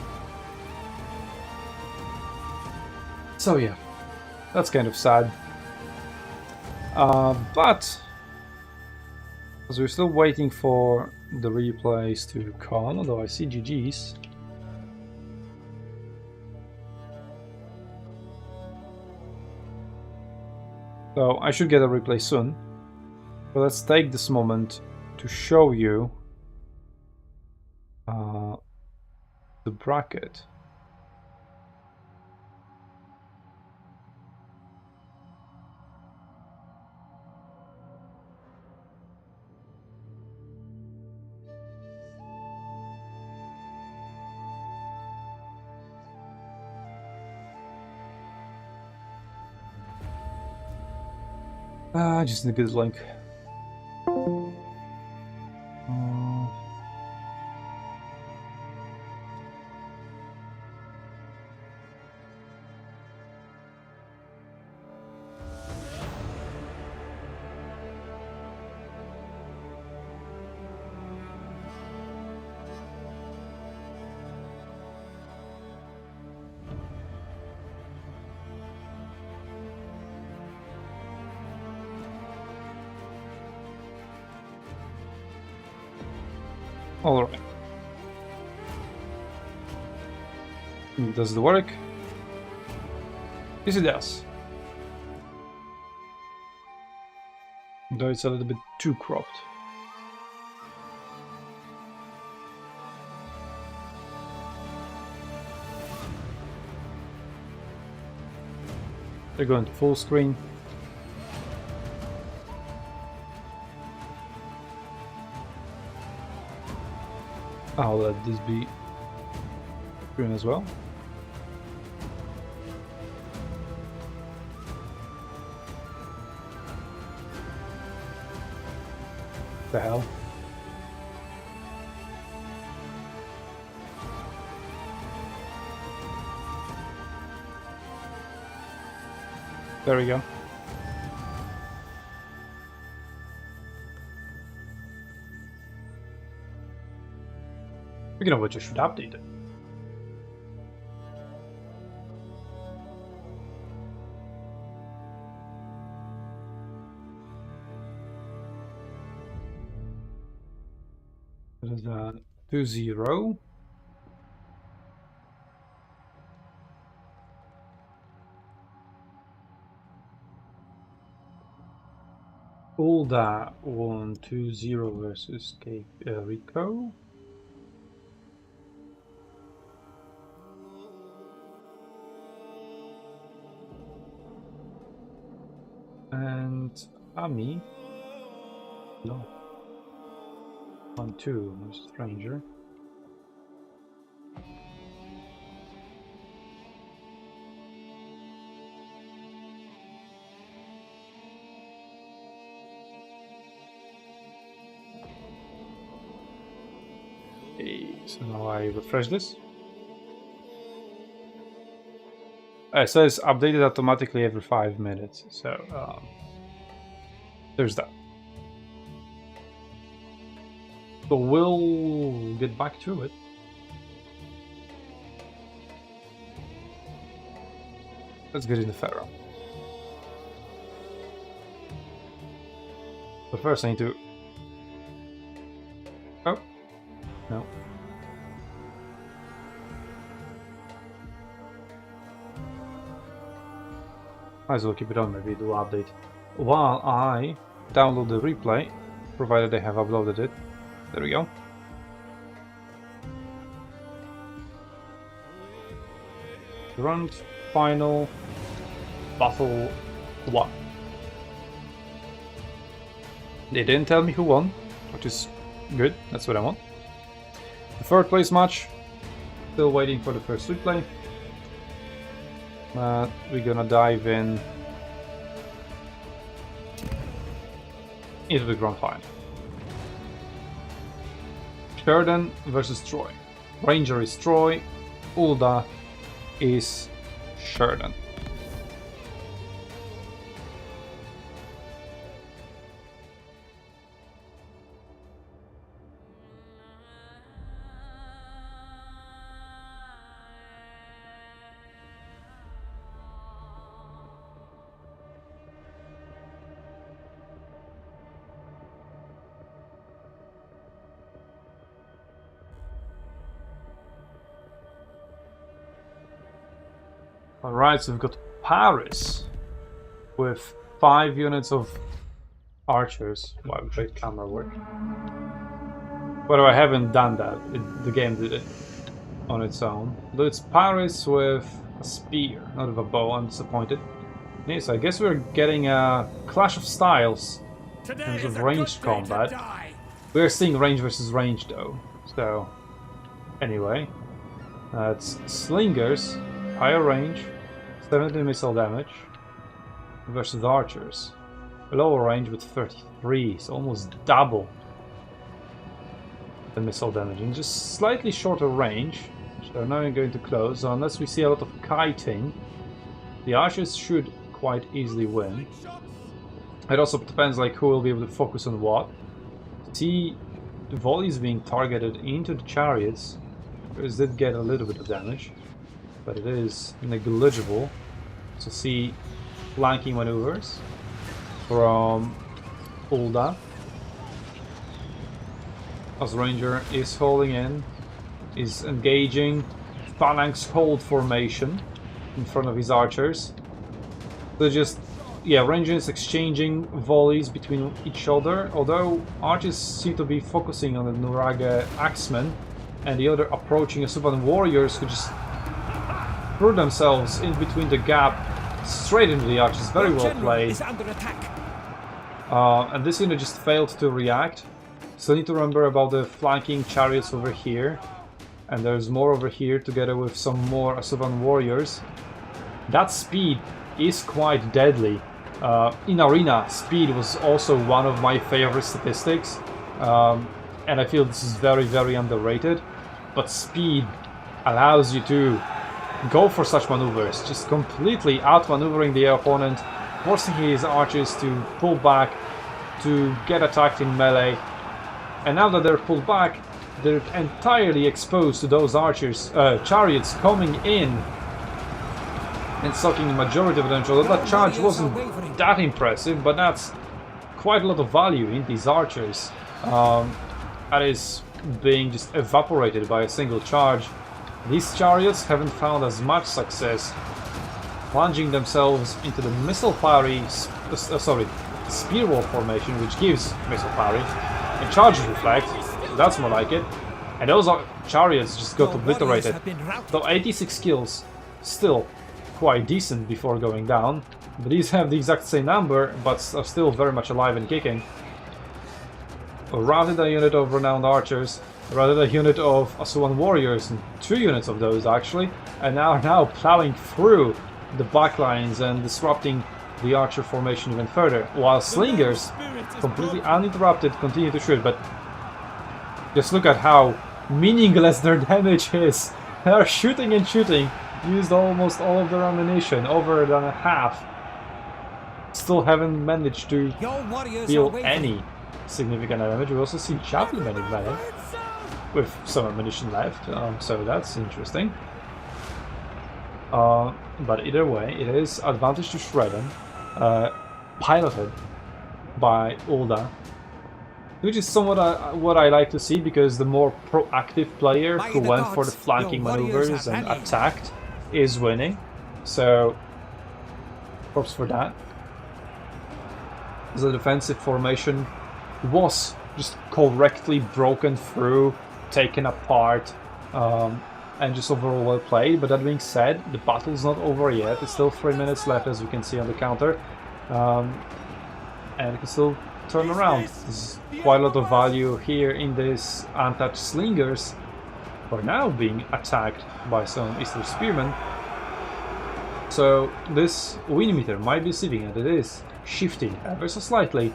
S1: So yeah, that's kind of sad. But as we're still waiting for the replays to come, although I see GG's. So I should get a replay soon. But let's take this moment to show you the bracket. I just need a good link. Alright. Does it work? Yes, it does. Though it's a little bit too cropped. They're going to full screen. I'll let this be screen as well. The hell? There we go. Speaking of which, I should update it. That is 2-0. Ulda won 2-0 versus Rico. And Ami. No. 1-2 versus Stranger. Okay, so now I refresh this. It says updated automatically every 5 minutes, so there's that. So we'll get back to it. Let's get into Pharaoh. But first I need to... Oh. No. Might as well keep it on, maybe do update. While I download the replay, provided they have uploaded it. There we go. Grand Final Battle 1. They didn't tell me who won, which is good, that's what I want. The third place match, still waiting for the first replay. We're gonna dive in into the grand final. Sheridan versus Troy. Ranger is Troy, Ulda is Sheridan. Alright, so we've got Paris with 5 units of archers. Wow, great camera work. But I haven't done that. The game did it on its own. Though it's Paris with a spear, not with a bow. I'm disappointed. Yes, I guess we're getting a clash of styles in terms of ranged combat. We're seeing range versus range though. So, anyway, it's slingers. Higher range, 70 missile damage versus archers. Lower range with 33, so almost double the missile damage. And just slightly shorter range, which they're now going to close. So unless we see a lot of kiting, the archers should quite easily win. It also depends like who will be able to focus on what. See the volleys being targeted into the chariots, because did get a little bit of damage. But it is negligible. So see flanking maneuvers from Ulda. As Ranger is holding in, is engaging phalanx hold formation in front of his archers. So just, yeah, Ranger is exchanging volleys between each other, although archers seem to be focusing on the Nurage axemen and the other approaching Asuban warriors who just threw themselves in between the gap straight into the archers. Very
S3: Your
S1: well
S3: general
S1: played.
S3: is under attack.
S1: And this unit just failed to react. So need to remember about the flanking chariots over here. And there's more over here together with some more Asuvan warriors. That speed is quite deadly. In arena, speed was also one of my favorite statistics. And I feel this is very, very underrated. But speed allows you to go for such maneuvers, just completely outmaneuvering the opponent, forcing his archers to pull back, to get attacked in melee. And now that they're pulled back, they're entirely exposed to those archers, chariots coming in and sucking the majority of them. So that charge wasn't that impressive, but that's quite a lot of value in these archers. That is being just evaporated by a single charge. These chariots haven't found as much success plunging themselves into the missile parry, spear wall formation, which gives missile parry, and charge reflect, so that's more like it. And those chariots just got obliterated. Though 86 kills, still quite decent before going down. But these have the exact same number, but are still very much alive and kicking. Routed a unit of renowned archers, routed a unit of Asuan warriors, and 2 units of those actually, and are now plowing through the backlines and disrupting the archer formation even further, while slingers, completely uninterrupted, continue to shoot. But just look at how meaningless their damage is. They are shooting and shooting, used almost all of their ammunition, over than half. Still haven't managed to deal any significant damage. We also see Javelin in melee with some ammunition left, so that's interesting. But either way, it is advantage to Shredden, piloted by Ulda, which is somewhat what I like to see, because the more proactive player who went for the flanking maneuvers and attacked is winning. So, props for that. The defensive formation was just correctly broken through, taken apart, and just overall well played. But that being said, the battle's not over yet. It's still 3 minutes left, as we can see on the counter, and it can still turn around. There's quite a lot of value here in this untouched slingers, who are now being attacked by some Easter Spearmen. So this win meter might be deceiving, and it is shifting ever so slightly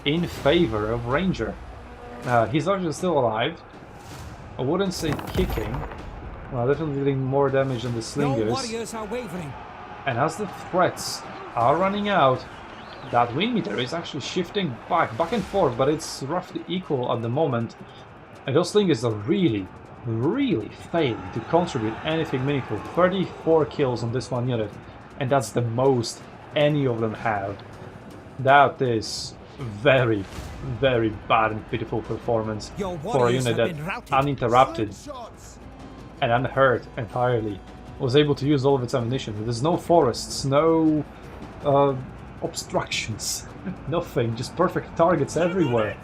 S1: in favor of Ranger. His archer is still alive. I wouldn't say kicking. Well, definitely dealing more damage than the slingers. And as the threats are running out, that win meter is actually shifting back and forth, but it's roughly equal at the moment. And those slingers are really failing to contribute anything meaningful. 34 kills on this one unit, and that's the most any of them have. That is very bad and pitiful performance for a unit that, uninterrupted and unhurt entirely, was able to use all of its ammunition. There's no forests, no obstructions, nothing, just perfect targets everywhere.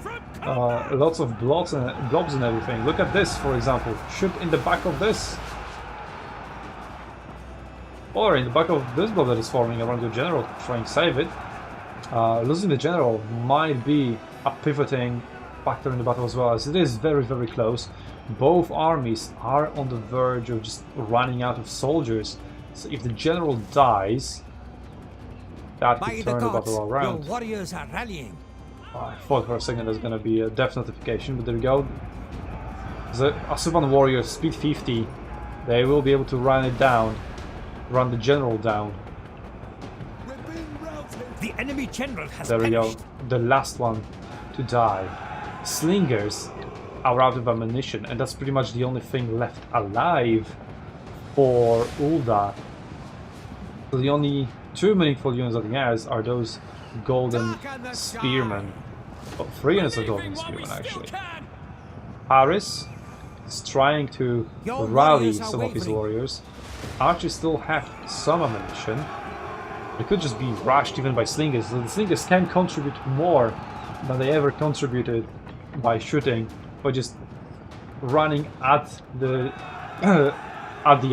S1: Lots of blobs and everything. Look at this, for example. Shoot in the back of this, or in the back of this blob that is forming around your general to try and save it. Losing the general might be a pivoting factor in the battle as well, as it is very close. Both armies are on the verge of just running out of soldiers, so if the general dies, that could turn the battle around.
S3: Your warriors are rallying.
S1: I thought for a second there's gonna be a death notification, but there we go. The Asuvan warriors, speed 50, they will be able to run it down, run the general down.
S3: The enemy general has
S1: There we go,
S3: perished.
S1: the last one to die. Slingers are out of ammunition, and that's pretty much the only thing left alive for Ulda. So the only 2 meaningful units that he has are those golden spearmen. Oh, 3 units of golden spearmen actually. Paris is trying to rally some of his warriors. Archers still have some ammunition. They could just be rushed even by slingers. So the slingers can contribute more than they ever contributed by shooting, by just running at the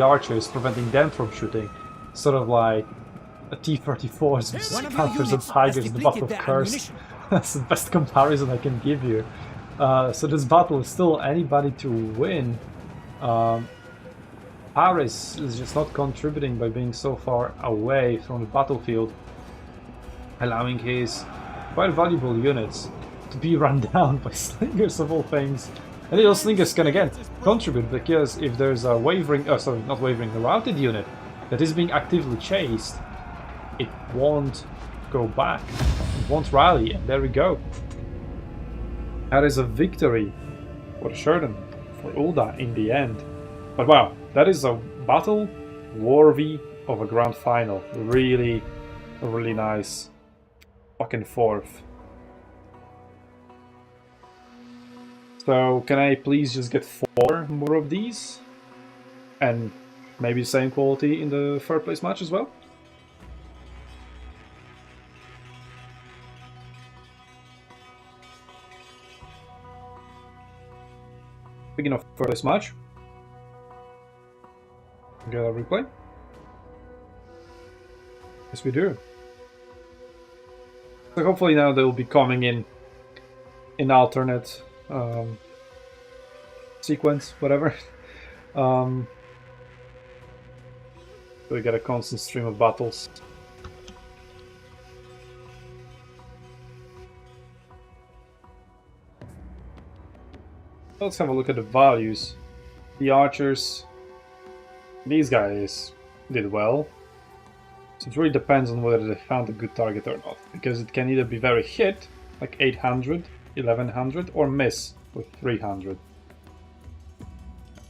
S1: archers, preventing them from shooting. Sort of like T-34s versus
S3: One of your
S1: Panthers and
S3: units has
S1: Tigers in the Battle
S3: depleted
S1: of
S3: their
S1: Kursk.
S3: ammunition.
S1: That's the best comparison I can give you. So this battle is still anybody to win. Paris is just not contributing by being so far away from the battlefield, allowing his quite valuable units to be run down by slingers of all things. And those slingers can again contribute, because if there's a wavering, not wavering, a routed unit that is being actively chased, it won't go back, it won't rally, and there we go. That is a victory for Sheridan, for Ulda in the end. But wow, that is a battle worthy of a grand final. Really, really nice back and forth. So can I please just get 4 more of these? And maybe the same quality in the third place match as well? Speaking of third place match, get a replay. Yes, we do. So hopefully now they'll be coming in alternate sequence, whatever. So we get a constant stream of battles. Let's have a look at the values. The archers, these guys did well. So it really depends on whether they found a good target or not, because it can either be very hit, like 800, 1100, or miss with 300.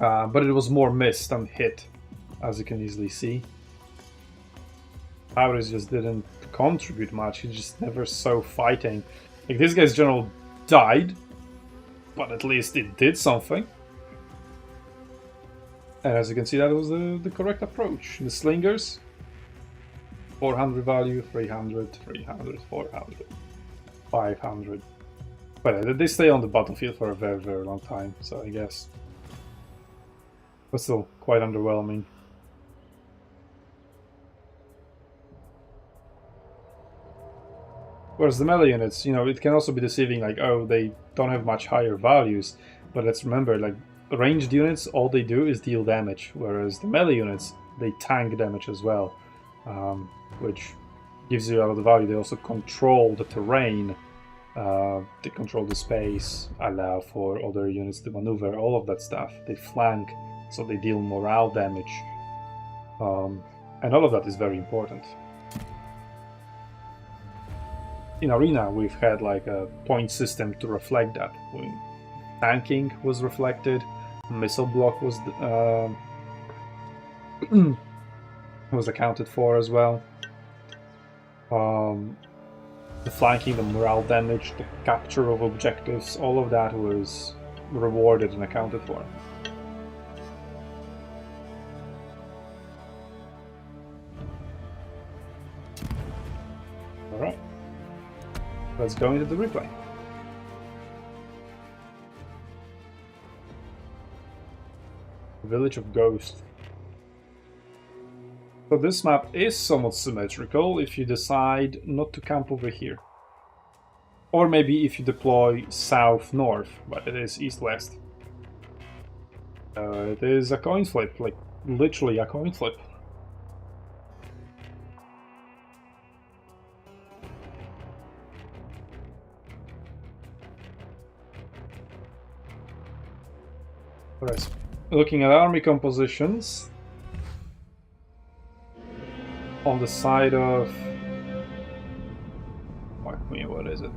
S1: But it was more miss than hit, as you can easily see. Paris just didn't contribute much, he just never saw fighting. Like, this guy's general died, but at least it did something. And as you can see, that was the correct approach. The slingers, 400 value, 300, 300, 400, 500. But they stay on the battlefield for a very, very long time, so I guess. But still, quite underwhelming. Whereas the melee units, you know, it can also be deceiving, like, oh, they don't have much higher values. But let's remember, like, ranged units, all they do is deal damage. Whereas the melee units, they tank damage as well. Which gives you a lot of value. They also control the terrain. They control the space, allow for other units to maneuver, all of that stuff. They flank, so they deal morale damage. And all of that is very important. In Arena, we've had like a point system to reflect that. When tanking was reflected, missile block was was accounted for as well. The flanking, the morale damage, the capture of objectives, all of that was rewarded and accounted for. Alright. Let's go into the replay. Village of Ghost. So this map is somewhat symmetrical if you decide not to camp over here. Or maybe if you deploy south-north, but it is east-west. It is a coin flip, like literally a coin flip. Alright, looking at army compositions. On the side of... what is it?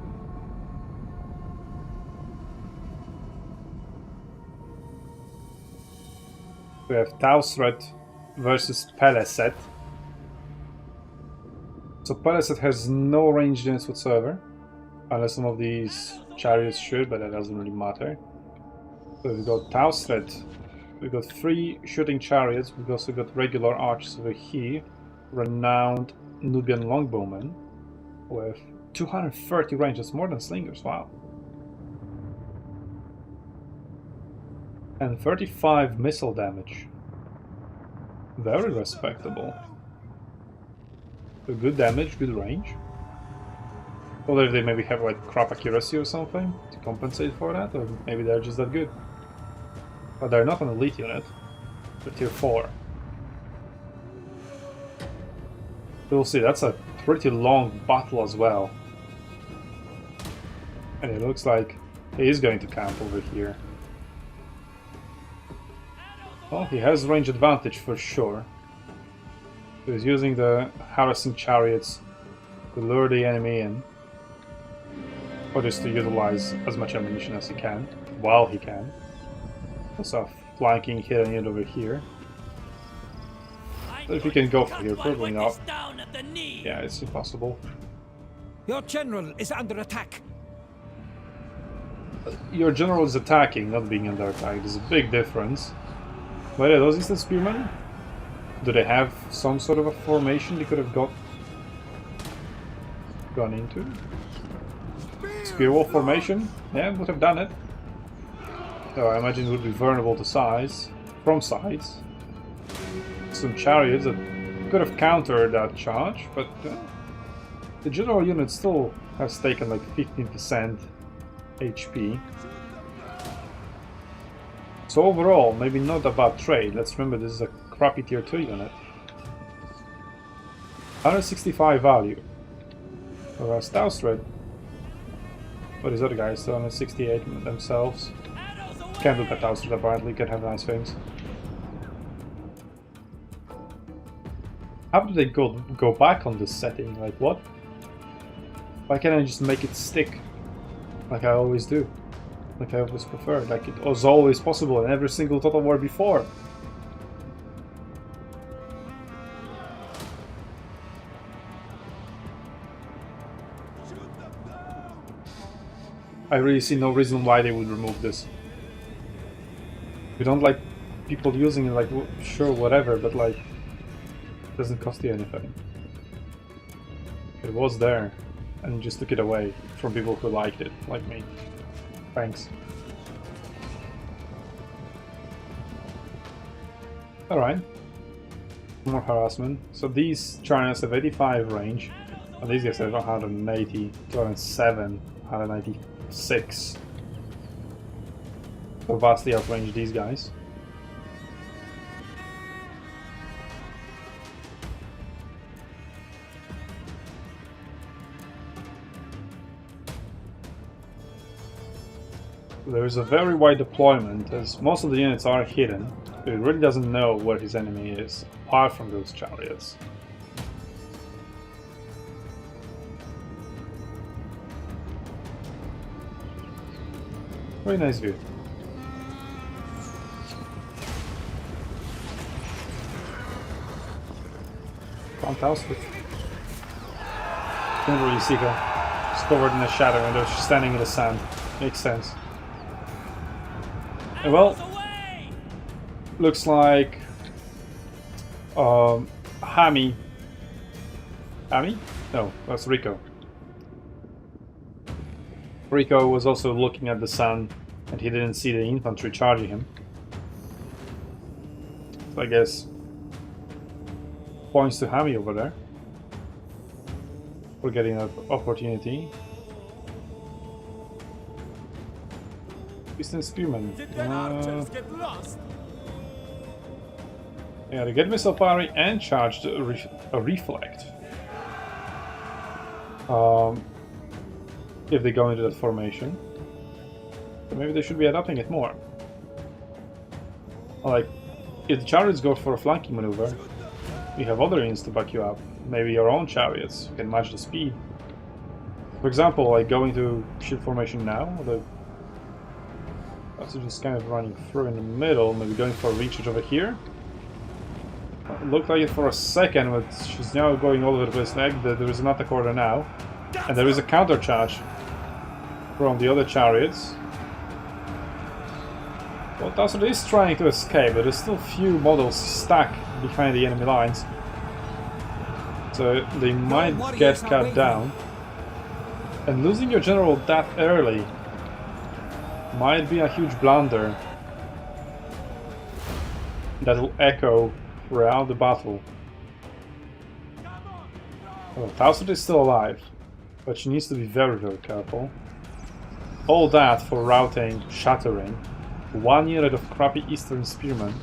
S1: We have Tausret versus Peleset. So Peleset has no ranged units whatsoever. Unless some of these chariots should, but that doesn't really matter. So we've got Tausret. We've got 3 shooting chariots. We've also got regular archers over here. Renowned Nubian longbowmen with 230 range. That's more than slingers, wow. And 35 missile damage. Very respectable. So good damage, good range. Or if they maybe have like crap accuracy or something to compensate for that, or maybe they're just that good. But they're not an elite unit. They're tier 4. We'll see, that's a pretty long battle as well. And it looks like he is going to camp over here. Well, he has range advantage for sure. So he's using the harassing chariots to lure the enemy in. Or just to utilize as much ammunition as he can, while he can. Also flanking hidden unit over here. So if he can go for here, probably not. Yeah, it's impossible.
S3: Your general is under attack.
S1: Your general is attacking, not being under attack. There's a big difference. But are those instant spearmen? Do they have some sort of a formation they could have gone into? Spear wall formation? Yeah, would have done it. So I imagine it would be vulnerable to size, from sides. Some chariots that could have countered that charge, but the general unit still has taken like 15% HP. So overall, maybe not a bad trade. Let's remember this is a crappy tier 2 unit. 165 value. Whereas Taustred, but these other guys still 168 themselves. Can't look at Taustred apparently, can have nice things. How do they go back on this setting? Like what? Why can't I just make it stick? Like I always do. Like I always prefer. Like it was always possible in every single Total War before. I really see no reason why they would remove this. We don't like people using it, like, sure, whatever, but like, it doesn't cost you anything. It was there, and you just took it away from people who liked it, like me. Thanks. Alright. More harassment. So these China's have 85 range, and these guys have 180, 207, 196. So vastly outrange these guys. There is a very wide deployment, as most of the units are hidden, so he really doesn't know where his enemy is, apart from those chariots. Very nice view. Fantastic. Can't really see her. She's covered in the shadow and she's standing in the sand. Makes sense. Well, looks like Hami. Hami? No, that's Rico. Rico was also looking at the sun and he didn't see the infantry charging him. So I guess points to Hami over there for getting that opportunity. Eastern Spearman. Yeah, they get missile parry and charged a reflect. If they go into that formation. So maybe they should be adapting it more. Like, if the chariots go for a flanking maneuver, you have other units to back you up. Maybe your own chariots can match the speed. For example, like going to shield formation now, the just kind of running through in the middle, maybe going for a reach over here. It looked like it for a second, but she's now going all over the place. Like there is an attack order now, and there is a counter charge from the other chariots. Well, Taustred is trying to escape, but there's still few models stuck behind the enemy lines, so they might get cut down. And losing your general that early might be a huge blunder that will echo throughout the battle. Well, Towson is still alive, but she needs to be very, very careful. All that for routing, shattering. 1 unit of crappy Eastern Spearmen.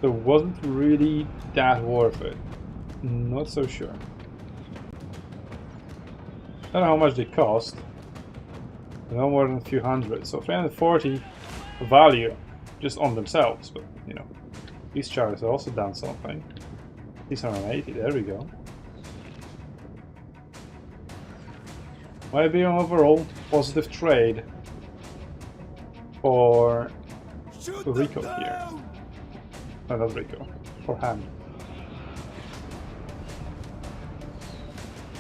S1: So wasn't really that worth it. Not so sure. I don't know how much they cost. No more than a few hundred. So 340 value just on themselves, but you know. These chariots have also done something. 680, there we go. Might be an overall positive trade for Rico here. No, not Rico. For Ham.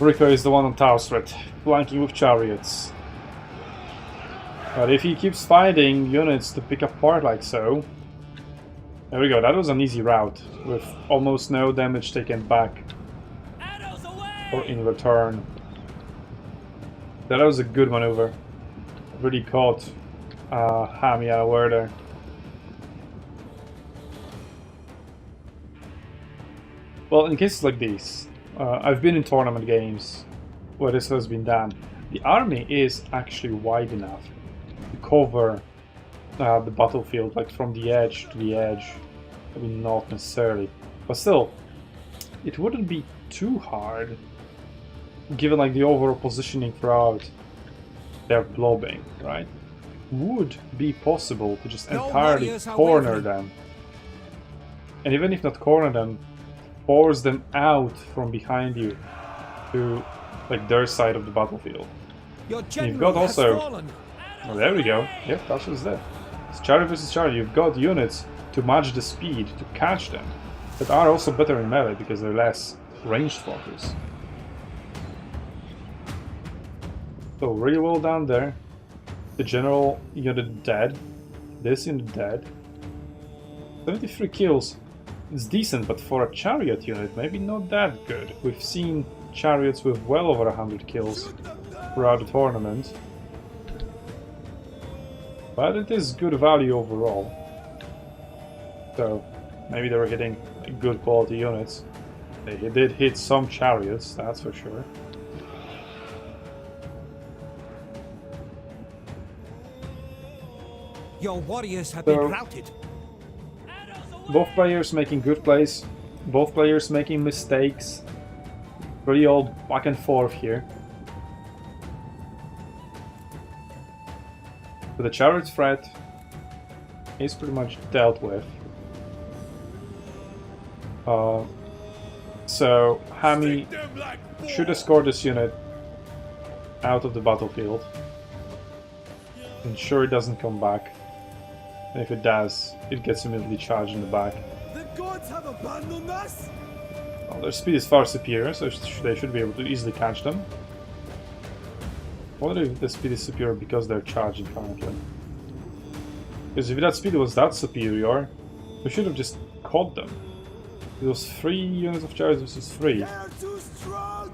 S1: Rico is the one on Tausret, flanking with chariots. But if he keeps fighting units to pick apart like so... There we go, that was an easy route, with almost no damage taken back or in return. That was a good maneuver. Really caught Hami aware there. Well, in cases like these, I've been in tournament games where this has been done. The army is actually wide enough to cover the battlefield, like from the edge to the edge. I mean, not necessarily, but still, it wouldn't be too hard, given like the overall positioning throughout their blobbing, right? Would be possible to just entirely corner them, and even if not corner them, force them out from behind you to like their side of the battlefield. You've got also, oh, there we go. Yep, Tasha is there. It's chariot versus chariot. You've got units to match the speed to catch them, that are also better in melee because they're less ranged focus. So really well done there. The general unit dead. This unit dead. 73 kills. It's decent, but for a chariot unit, maybe not that good. We've seen chariots with well over 100 kills throughout the tournament. But it is good value overall. So maybe they were hitting good quality units. They did hit some chariots, that's for sure.
S3: Your warriors have been routed.
S1: Both players making good plays, both players making mistakes. Really all back and forth here. But the chariot threat is pretty much dealt with. So Hami should escort this unit out of the battlefield. Ensure it doesn't come back. And if it does, it gets immediately charged in the back.
S3: The gods have abandoned us.
S1: Well, their speed is far superior, so they should be able to easily catch them. I wonder if the speed is superior because they're charging currently. Because if that speed was that superior, we should have just caught them. It was 3 units of chariots versus 3.
S3: They're too strong.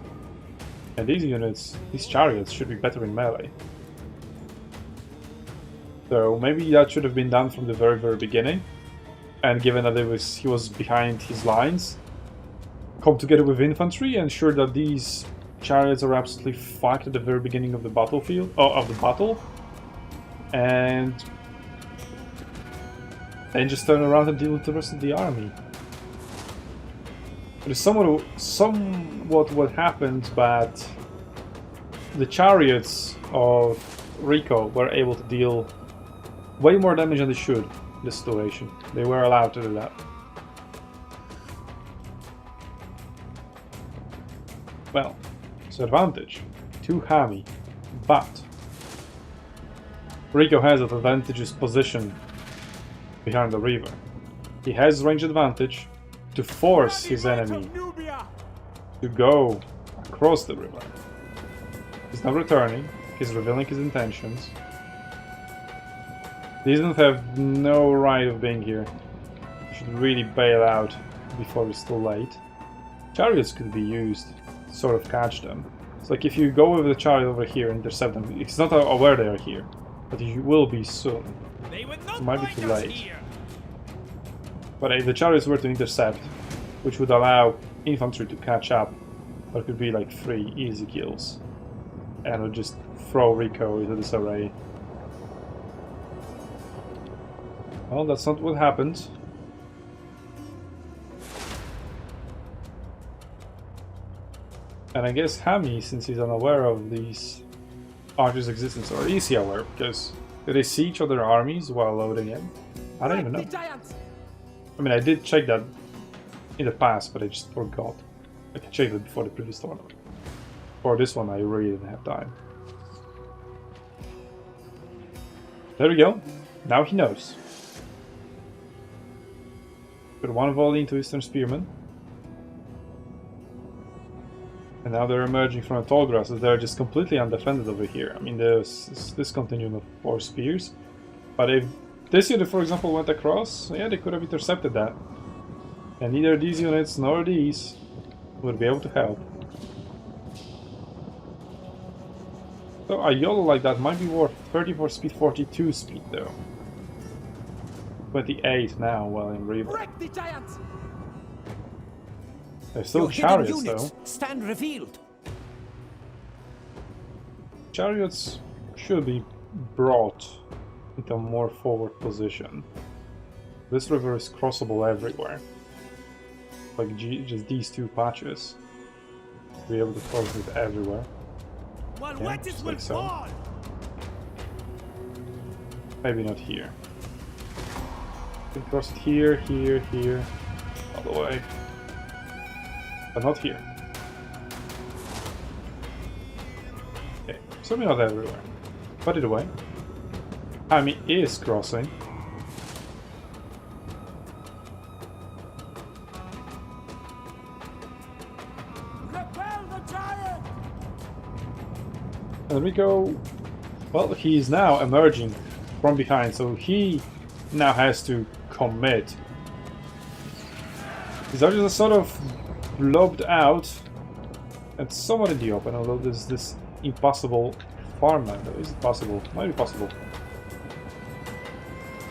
S1: And these units, these chariots, should be better in melee. So maybe that should have been done from the very, very beginning. And given that he was behind his lines, come together with infantry, ensure that these chariots are absolutely fucked at the very beginning of the battlefield, of the battle, and then just turn around and deal with the rest of the army. It is somewhat what happened, but the chariots of Rico were able to deal way more damage than they should in this situation. They were allowed to do that. Well, it's an advantage to Hami, but Rico has an advantageous position behind the river. He has range advantage to force his enemy to go across the river. He's not returning, he's revealing his intentions. These don't have no right of being here. He should really bail out before it's too late. Chariots could be used to sort of catch them. It's like if you go with the chariot over here and intercept them, it's not aware they are here, but you will be soon. It might be too late. But if the chariots were to intercept, which would allow infantry to catch up. But it could be like 3 easy kills. And it would just throw Rico into this array. Well, that's not what happened. And I guess Hami, since he's unaware of these archers' existence, or is he aware? Because did they see each other's armies while loading in? I don't even know. I mean, I did check that in the past, but I just forgot. I checked it before the previous tournament. For this one, I really didn't have time. There we go. Now he knows. Put one volley into Eastern Spearmen. And now they're emerging from the tall grasses. They're just completely undefended over here. I mean, there's this continuum of 4 spears. But if this unit, for example, went across, yeah, they could have intercepted that. And neither these units nor these would be able to help. So a YOLO like that might be worth 34 speed, 42 speed though. 28 now while in River. There's still chariots though.
S3: Stand revealed.
S1: Chariots should be brought into a more forward position. This river is crossable everywhere. Like just these 2 patches. Be able to cross it everywhere. Yeah, just like so. Maybe not here. You can cross it here, here, here, all the way. But not here. Okay, certainly not everywhere. Put it away. Hami is crossing. And Rico, well, he is now emerging from behind, so he now has to commit. His archers are sort of lobbed out and somewhat in the open, although there's this impossible farmland. Is it possible? Might be possible.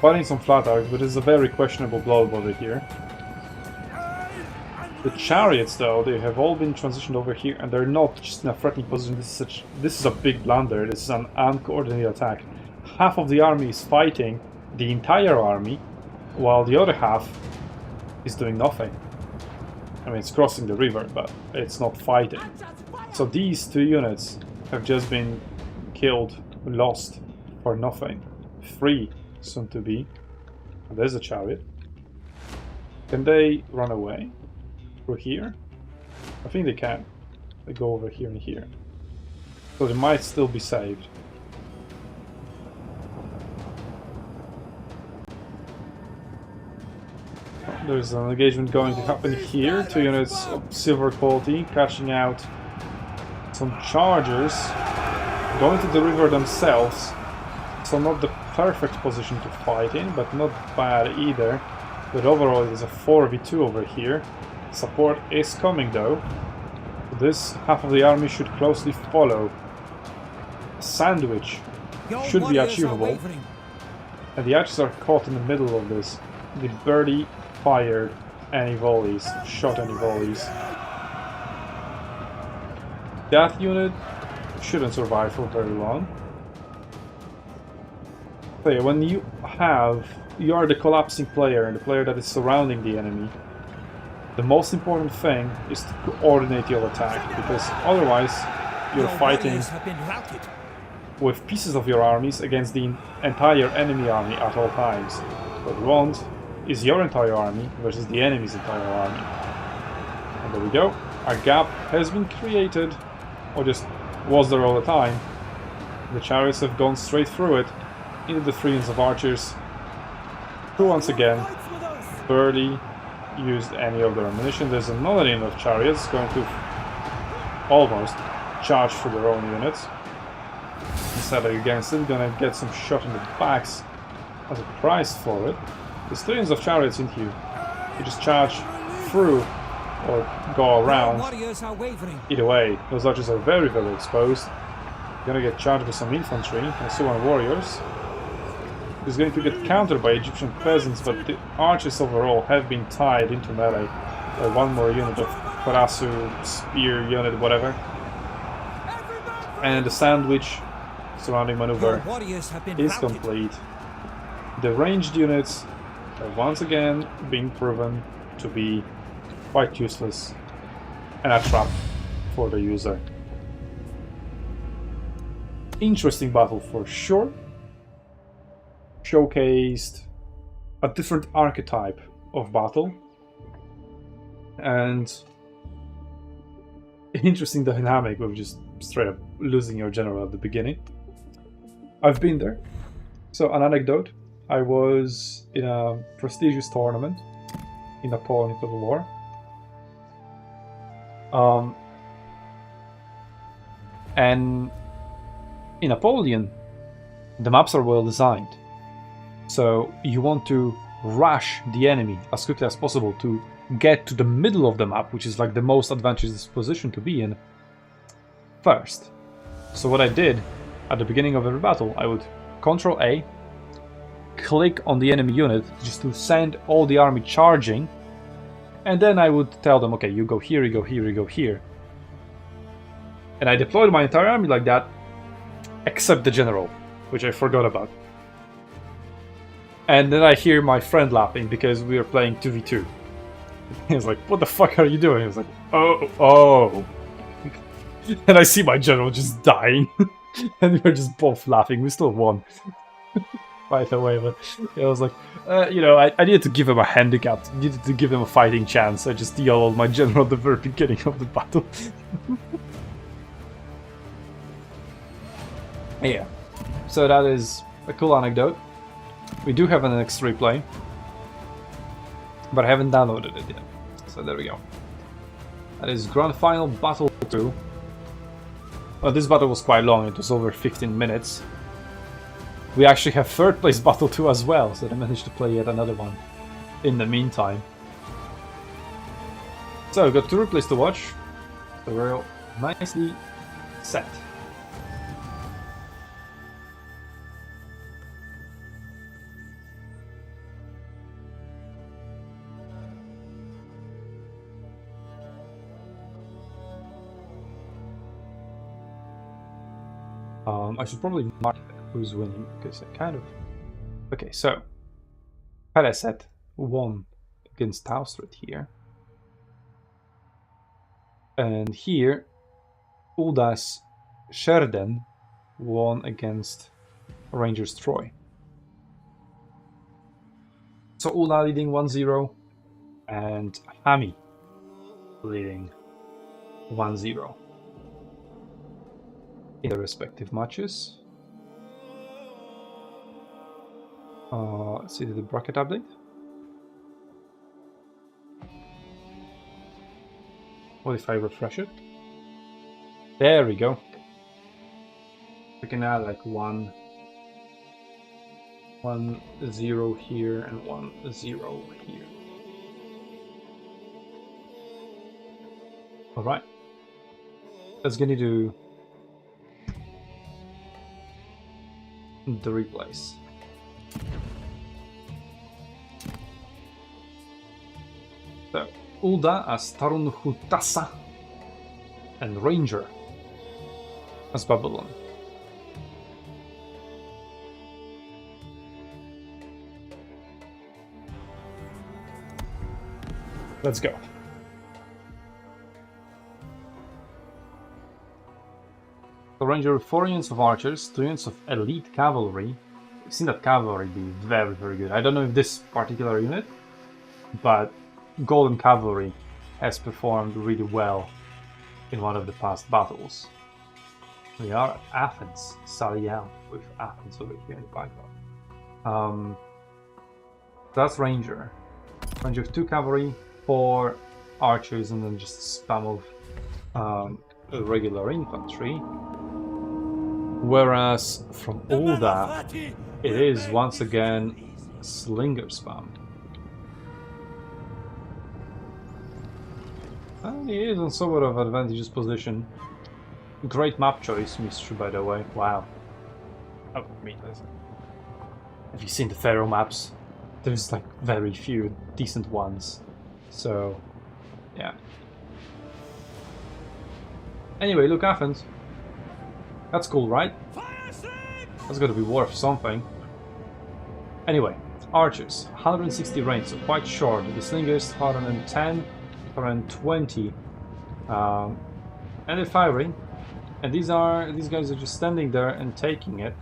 S1: Fighting some flat arcs, but it's a very questionable blow over here. The chariots, though, they have all been transitioned over here, and they're not just in a threatening position. This is a big blunder. This is an uncoordinated attack. Half of the army is fighting the entire army, while the other half is doing nothing. I mean, it's crossing the river, but it's not fighting. So these 2 units have just been killed, lost for nothing. 3 soon to be. And there's a chariot. Can they run away? Through here? I think they can. They go over here and here. So they might still be saved. There's an engagement going to happen here. 2 units of silver quality crashing out some chargers. Going to the river themselves. So not the perfect position to fight in, but not bad either. But overall it is a 4v2 over here. Support is coming though. This half of the army should closely follow. A sandwich should be achievable. And the archers are caught in the middle of this. They barely fired any volleys, shot any volleys. That unit shouldn't survive for very long. So yeah, when you are the collapsing player, the player that is surrounding the enemy, the most important thing is to coordinate your attack, because otherwise you're fighting with pieces of your armies against the entire enemy army at all times. What you want is your entire army versus the enemy's entire army. And there we go. A gap has been created, or just was there all the time. The chariots have gone straight through it into the 3 units of archers, who once again barely used any of their ammunition. There's another unit of chariots going to almost charge through their own units. Instead against it, gonna get some shot in the backs as a price for it. There's 3 units of chariots into you. You just charge through or go around. Either way, those archers are very, very exposed. You're gonna get charged with some infantry and Suan warriors. He's going to get countered by Egyptian peasants, but the archers overall have been tied into melee or one more unit of Karasu, spear unit, whatever. And the sandwich surrounding maneuver is complete. The ranged units are once again being proven to be quite useless and a trap for the user. Interesting battle for sure. Showcased a different archetype of battle and interesting dynamic of just straight up losing your general at the beginning. I've been there. So an anecdote, I was in a prestigious tournament in Napoleon Total War. And in Napoleon, the maps are well designed. So you want to rush the enemy as quickly as possible to get to the middle of the map, which is like the most advantageous position to be in first. So what I did at the beginning of every battle, I would Control A, click on the enemy unit just to send all the army charging, and then I would tell them, okay, you go here, you go here, you go here. And I deployed my entire army like that, except the general, which I forgot about. And then I hear my friend laughing because we were playing 2v2. He was like, what the fuck are you doing? I was like, oh. And I see my general just dying. And we were just both laughing. We still won. By the way, but I was like, you know, I needed to give him a handicap. I needed to give him a fighting chance. I just yelled my general at the very beginning of the battle. Yeah. So that is a cool anecdote. We do have an X3 play, but I haven't downloaded it yet. So there we go. That is Grand Final Battle 2. Well, this battle was quite long, it was over 15 minutes. We actually have third place Battle 2 as well, so I managed to play yet another one in the meantime. So we've got 2 replays to watch, so we're all nicely set. I should probably mark who's winning, because I kind of... Okay, so Paraset won against Taustred here. And here, Udas Sherden won against Rangers Troy. So Uda leading 1-0 and Hami leading 1-0. In the respective matches. Let's see the bracket update. What if I refresh it? There we go. We can add like 1-0 here and 1-0 here. Alright. Let's get into the replays. So, Ulda as Tarun Hutasa and Ranger as Babylon. Let's go. The Ranger with 4 units of archers, 2 units of elite cavalry. I've seen that cavalry be very, very good. I don't know if this particular unit, but Golden Cavalry has performed really well in one of the past battles. We are at Athens, Saliel, with Athens over here in the background. That's Ranger. Ranger of 2 cavalry, 4 archers, and then just a spam of regular infantry. Whereas from Ulda, it is once again Slinger spam. And he is on somewhat of an advantageous position. Great map choice, Mistru, by the way. Wow. Oh, I mean, have you seen the Pharaoh maps? There's like very few decent ones. So Yeah. Anyway, look, Athens. That's cool, right? That's gotta be worth something. Anyway, archers, 160 range, so quite short. The slingers, 110, 120. And they're firing. And these guys are just standing there and taking it.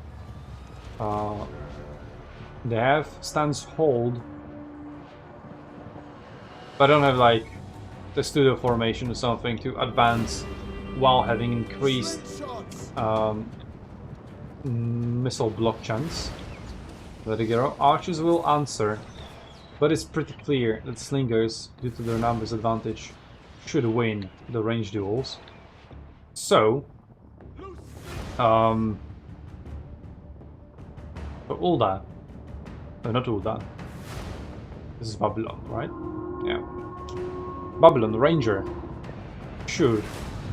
S1: They have stance hold. But I don't have like the studio formation or something to advance while having increased missile block chance. There you go. Archers will answer, but it's pretty clear that slingers, due to their numbers advantage, should win the range duels. So, for all that, no, not all that. This is Babylon, right? Yeah. Babylon, the ranger, should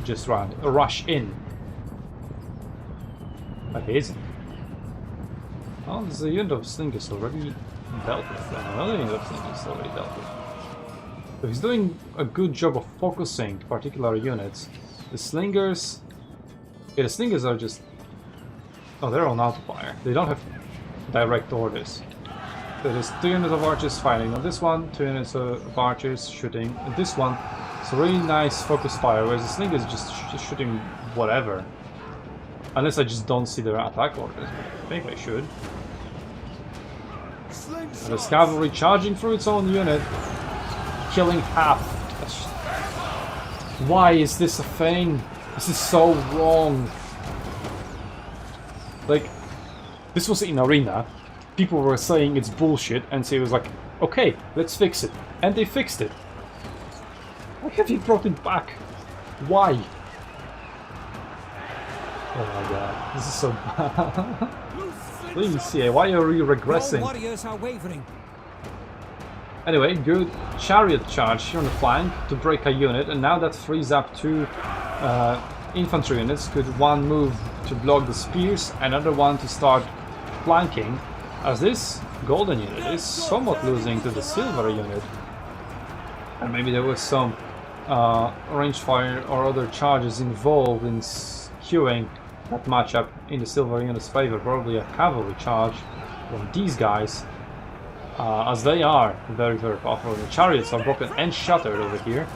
S1: just rush in. But he isn't. Oh, there's a unit of slingers already dealt with. Another unit of slingers already dealt with. So he's doing a good job of focusing particular units. The slingers... Yeah, the slingers are just... Oh, they're on autofire. They don't have direct orders. So there's 2 units of archers fighting on this one, 2 units of archers shooting on this one. It's a really nice focus fire, whereas the slingers just shooting whatever. Unless I just don't see their attack orders, but I think I should. And there's cavalry charging through its own unit, killing half. Why is this a thing? This is so wrong. Like, this was in Arena. People were saying it's bullshit, and so it was like, okay, let's fix it. And they fixed it. Why have you brought it back? Why? Oh my god, this is so bad. Please, yeah, why are you regressing?
S3: Warriors are wavering.
S1: Anyway, good chariot charge here on the flank to break a unit, and now that frees up 2 infantry units. Could one move to block the spears, another one to start flanking, as this golden unit is somewhat losing to the silver unit. And maybe there was some range fire or other charges involved in skewing that matchup in the silver unit's favor. Probably a cavalry charge from these guys, as they are very, very powerful. The chariots are broken and shattered over here.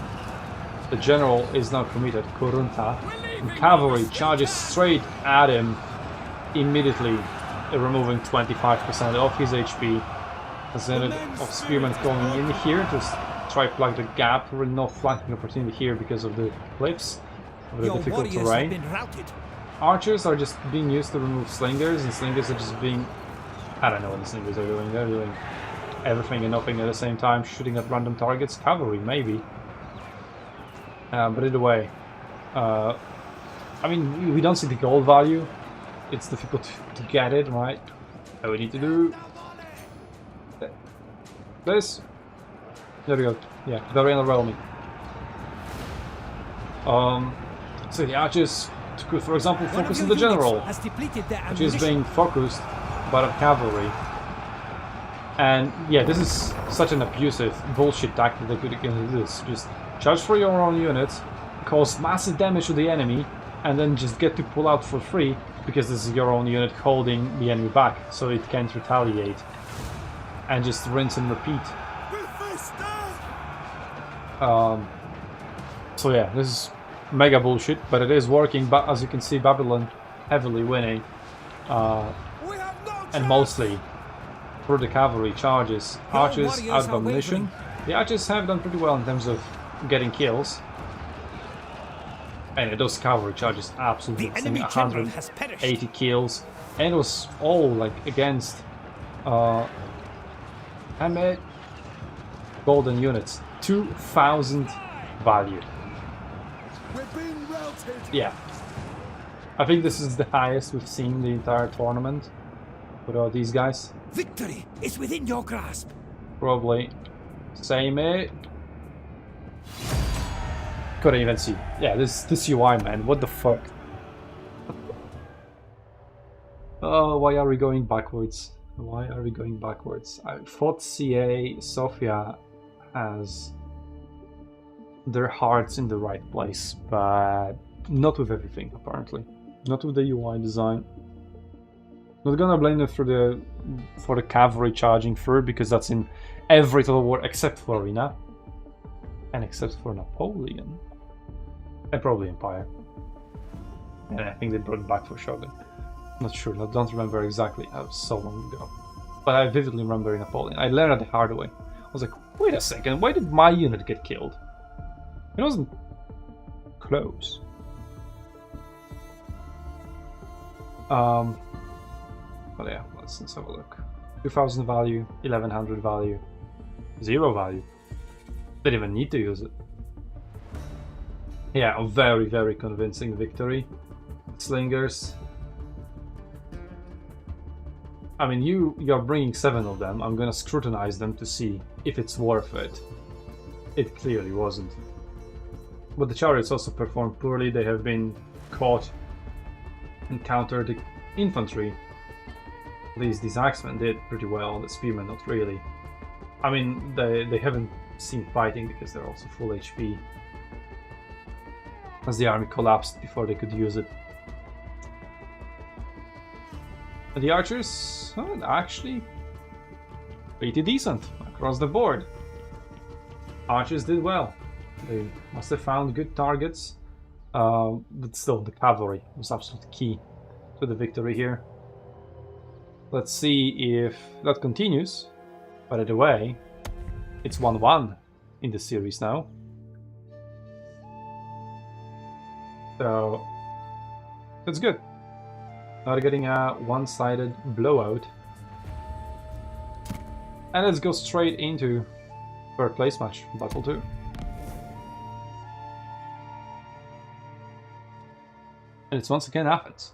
S1: The general is now committed, Kurunta, and cavalry charges straight at him, immediately removing 25% of his HP. There's a unit of spearmen going in here to try to plug the gap. Really no flanking opportunity here because of the cliffs, of the difficult terrain. Archers are just being used to remove slingers, and slingers are just being... I don't know what the slingers are doing. They're doing everything and nothing at the same time, shooting at random targets. Cavalry, maybe. But either way, I mean, we don't see the gold value. It's difficult to get it, right? What we need to do... this. There we go. Yeah, they're in a realm. So the archers could, for example, focus on the general, which is being focused by the cavalry. And yeah, this is such an abusive bullshit tactic that could do this. Just charge for your own units, cause massive damage to the enemy, and then just get to pull out for free because this is your own unit holding the enemy back, so it can't retaliate. And just rinse and repeat. So yeah, this is mega bullshit, but it is working. But as you can see, Babylon heavily winning, and mostly through the cavalry charges. Archers out of ammunition. The archers have done pretty well in terms of getting kills. And those cavalry charges absolutely 180 kills, and it was all like against golden units, 2,000 value. Yeah, I think this is the highest we've seen the entire tournament with all these guys.
S3: Victory is within your grasp.
S1: Probably same it. Couldn't even see. Yeah, this UI, man, what the fuck? Oh, why are we going backwards? Why are we going backwards? I thought CA Sofia has their hearts in the right place, but not with everything, apparently. Not with the UI design. Not gonna blame them for the cavalry charging through, because that's in every Total War except Florina. And except for Napoleon. And probably Empire. And I think they brought it back for Shogun. Not sure, I don't remember exactly, that was so long ago. But I vividly remember Napoleon. I learned it the hard way. I was like, wait a second, why did my unit get killed? It wasn't close. But yeah, let's have a look. 2000 value, 1100 value, 0 value. Didn't even need to use it. Yeah, a very, very convincing victory. Slingers. I mean, you're bringing 7 of them. I'm gonna scrutinize them to see if it's worth it. It clearly wasn't. But the chariots also performed poorly. They have been caught and countered the infantry. At least these axemen did pretty well, the spearmen not really. I mean, they haven't seen fighting because they're also full HP. As the army collapsed before they could use it. And the archers, actually pretty decent across the board. Archers did well. They must have found good targets. But still, the cavalry was absolutely key to the victory here. Let's see if that continues. By the way, it's 1-1 in the series now. So that's good. Not getting a one-sided blowout. And let's go straight into third place match, Battle 2. And it's once again Athens.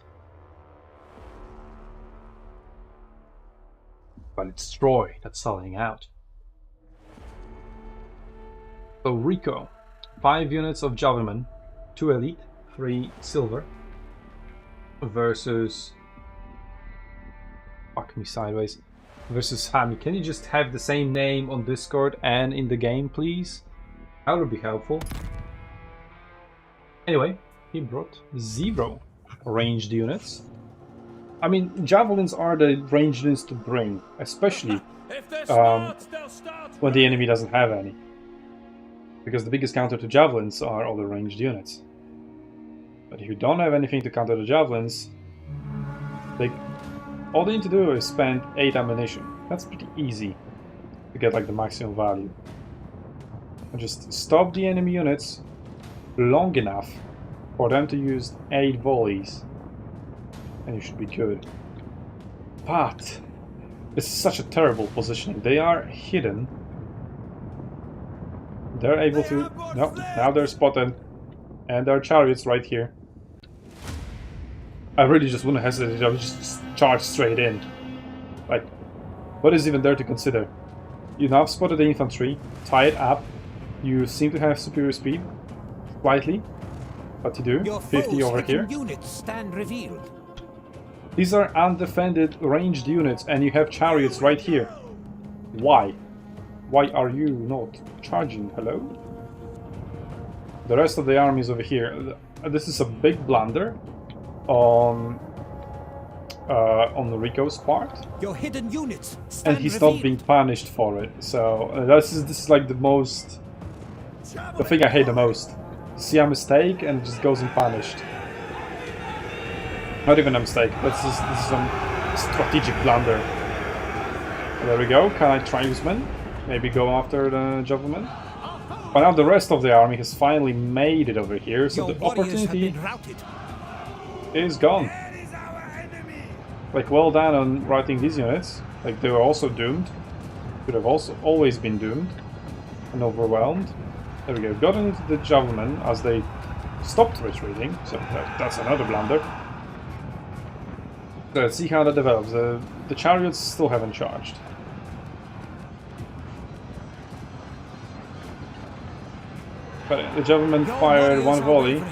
S1: But it's Troy that's selling out. So Rico, 5 units of Javelin, 2 elite, 3 silver, versus... Fuck me sideways. Versus Hami. Can you just have the same name on Discord and in the game, please? That would be helpful. Anyway, he brought 0 ranged units. I mean, javelins are the ranged units to bring, especially when the enemy doesn't have any. Because the biggest counter to javelins are all the ranged units. But if you don't have anything to counter the javelins, all they need to do is spend 8 ammunition. That's pretty easy to get like the maximum value. And just stop the enemy units long enough for them to use 8 volleys. And you should be good. But this is such a terrible positioning. They are hidden. They're able to... No, now they're spotted. And there are chariots right here. I really just wouldn't hesitate. I would just charge straight in. Like, what is even there to consider? You now have spotted the infantry, tie it up. You seem to have superior speed, slightly. What to do? 50 over here.
S3: Units stand revealed.
S1: These are undefended ranged units, and you have chariots right here. Why? Why are you not charging? Hello? The rest of the army is over here. This is a big blunder on Rico's part.
S3: Your hidden units
S1: and he's not being punished for it. So this is like the thing I hate the most. See a mistake and it just goes unpunished. Not even a mistake. This is some strategic blunder. There we go. Can I tribesmen? Maybe go after the Javelin. But now the rest of the army has finally made it over here, so the opportunity is gone. Like, well done on routing these units. Like, they were also doomed. Could have also always been doomed and overwhelmed. There we go. Gotten into the Javelin as they stopped retreating, so that's another blunder. So let's see how that develops. The chariots still haven't charged. But the Javelin fired one volley.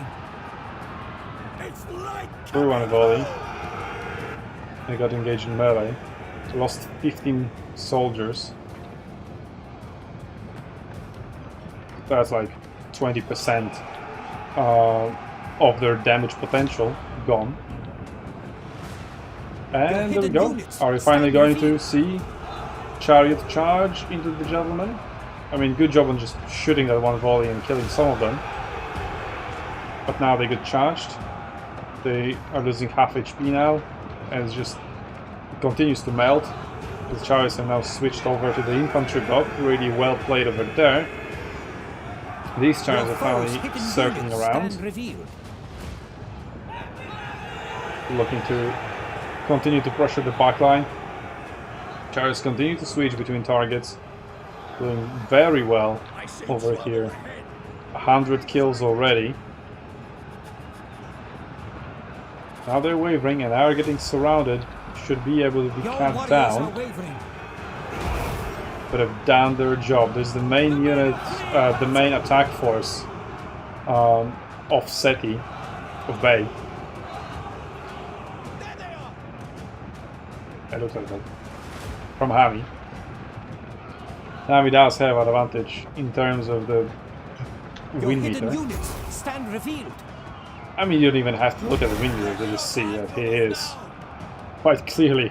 S1: Through one volley. They got engaged in melee. Lost 15 soldiers. That's like 20% of their damage potential gone. And there we go. Are we finally going to see Chariot charge into the Javelin? I mean, good job on just shooting that one volley and killing some of them. But now they get charged. They are losing half HP now, and it continues to melt. The Chariots have now switched over to the infantry block. Really well played over there. These Chariots are finally circling around, looking to continue to pressure the backline. Chariots continue to switch between targets, doing very well over here. 100 kills already. Now they're wavering and are getting surrounded. Should be able to be cut down. But have done their job. There's the main unit, the main attack force of Seti, of Bay. It looks like that. From Hami. Hami does have an advantage in terms of the wind meter.
S3: Stand revealed.
S1: I mean, you don't even have to look at the wind meter to just see that he is quite clearly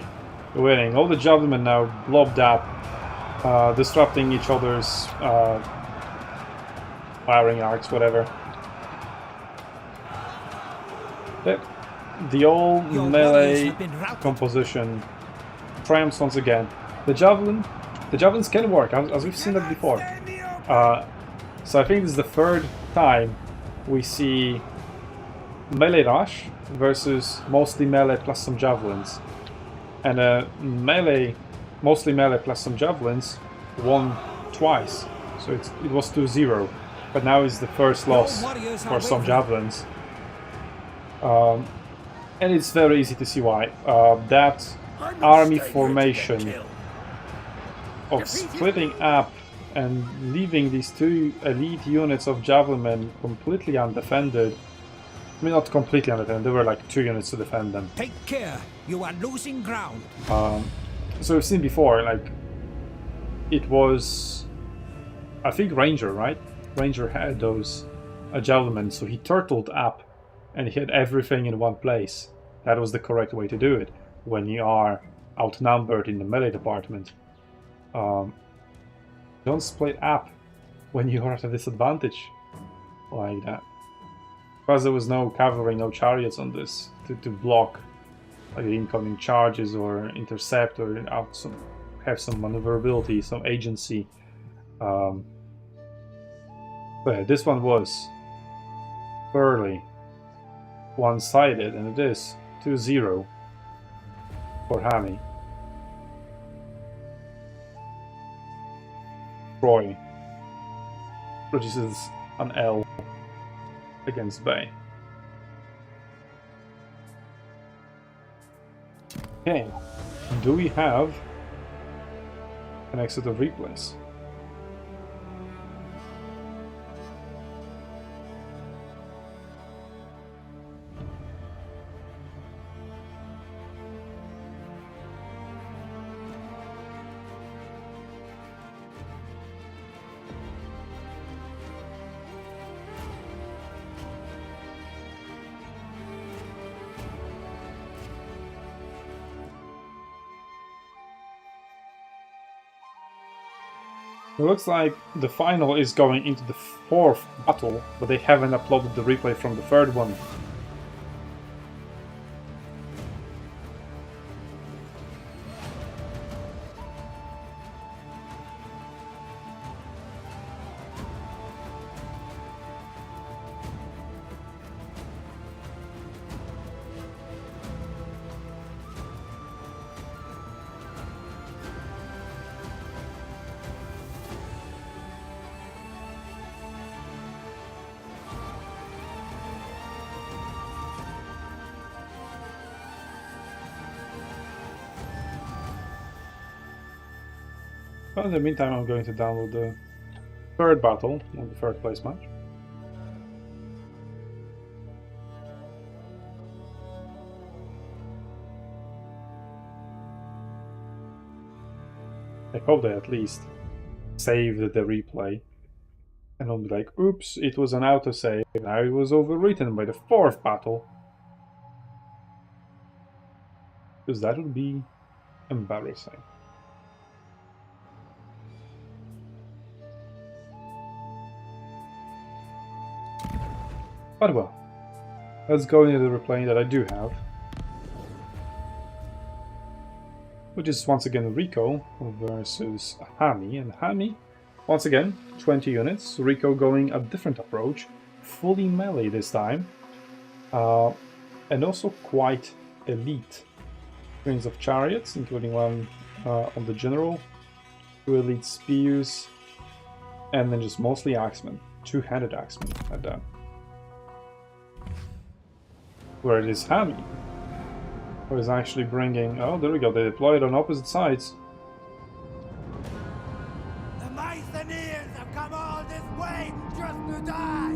S1: winning. All the Javelin now blobbed up, disrupting each other's firing arcs, whatever. The old melee composition triumphs once again. The Javelins can work, as we've seen that before. So I think this is the third time we see melee rush versus mostly melee plus some Javelins. And mostly melee plus some Javelins won twice. So it was 2-0. But now is the first loss for some Javelins. And it's very easy to see why. That army formation of splitting up and leaving these two elite units of Javelin completely undefended. I mean, not completely undefended, there were like 2 units to defend them.
S3: Take care, you are losing ground.
S1: So we've seen before, like, it was, I think Ranger, right? Ranger had those Javelin, so he turtled up and he had everything in one place. That was the correct way to do it when you are outnumbered in the melee department. Don't split up when you are at a disadvantage like that. Because there was no cavalry, no chariots on this to block like the incoming charges or intercept or have some maneuverability, some agency. But yeah, this one was fairly one-sided, and it is 2-0 for Hami. Troy produces an L against Bay. Okay, do we have an exit of replays? It looks like the final is going into the 4th battle, but they haven't uploaded the replay from the 3rd one. Well, in the meantime, I'm going to download the 3rd battle, not the 3rd place match. I hope they at least saved the replay. And I'll be like, oops, it was an autosave. Now it was overwritten by the 4th battle. Because that would be embarrassing. But well, let's go into the replay that I do have. Which is once again Rico versus Hami. And Hami, once again, 20 units. Rico going a different approach, fully melee this time. And also quite elite. Trains of chariots, including one on the general, 2 elite spears, and then just mostly axemen. 2-handed axemen at that. Where it is Hami, who is actually bringing... Oh, there we go, they deployed on opposite sides.
S3: The Mycenaeans have come all this way just to die!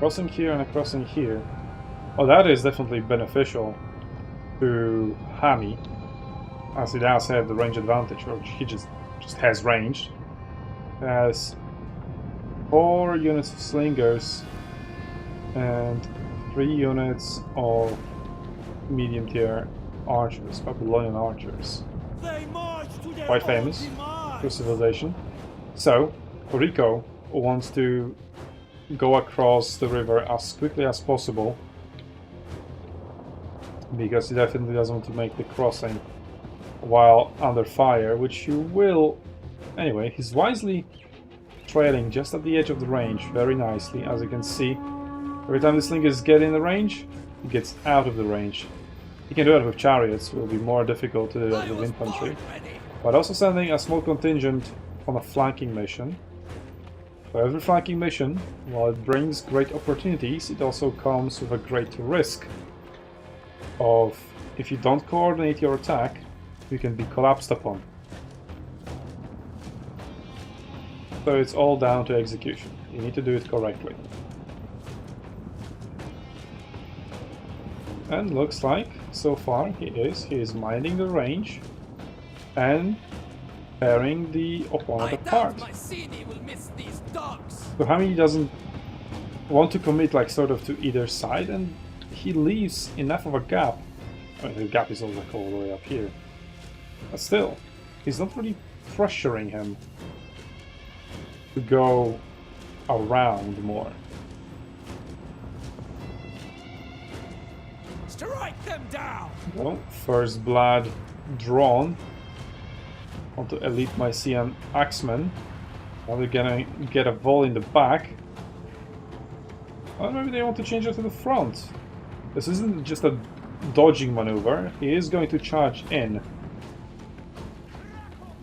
S1: Crossing here and a crossing here. Oh, that is definitely beneficial to Hami, as he does have the range advantage, or he just has range. Has 4 units of slingers and 3 units of medium tier archers, Babylonian archers.
S3: They march to their
S1: Quite
S3: own
S1: famous
S3: demise.
S1: for civilization. So, Rico wants to go across the river as quickly as possible, because he definitely doesn't want to make the crossing while under fire, which he will. Anyway, he's wisely trailing just at the edge of the range very nicely, as you can see. Every time the slingers get in the range, he gets out of the range. He can do that with chariots, it will be more difficult to do that with infantry. But also sending a small contingent on a flanking mission. For every flanking mission, while it brings great opportunities, it also comes with a great risk of, if you don't coordinate your attack, you can be collapsed upon. So it's all down to execution. You need to do it correctly. And looks like, so far, he is minding the range and tearing the opponent apart. So Hami doesn't want to commit like sort of to either side, and he leaves enough of a gap. I mean, the gap is all the way up here. But still, he's not really pressuring him to go around more.
S3: Strike them down!
S1: Well, first blood drawn onto elite Mycenaean axemen. Now they're gonna get a volley in the back. Well, maybe they want to change it to the front. This isn't just a dodging maneuver. He is going to charge in.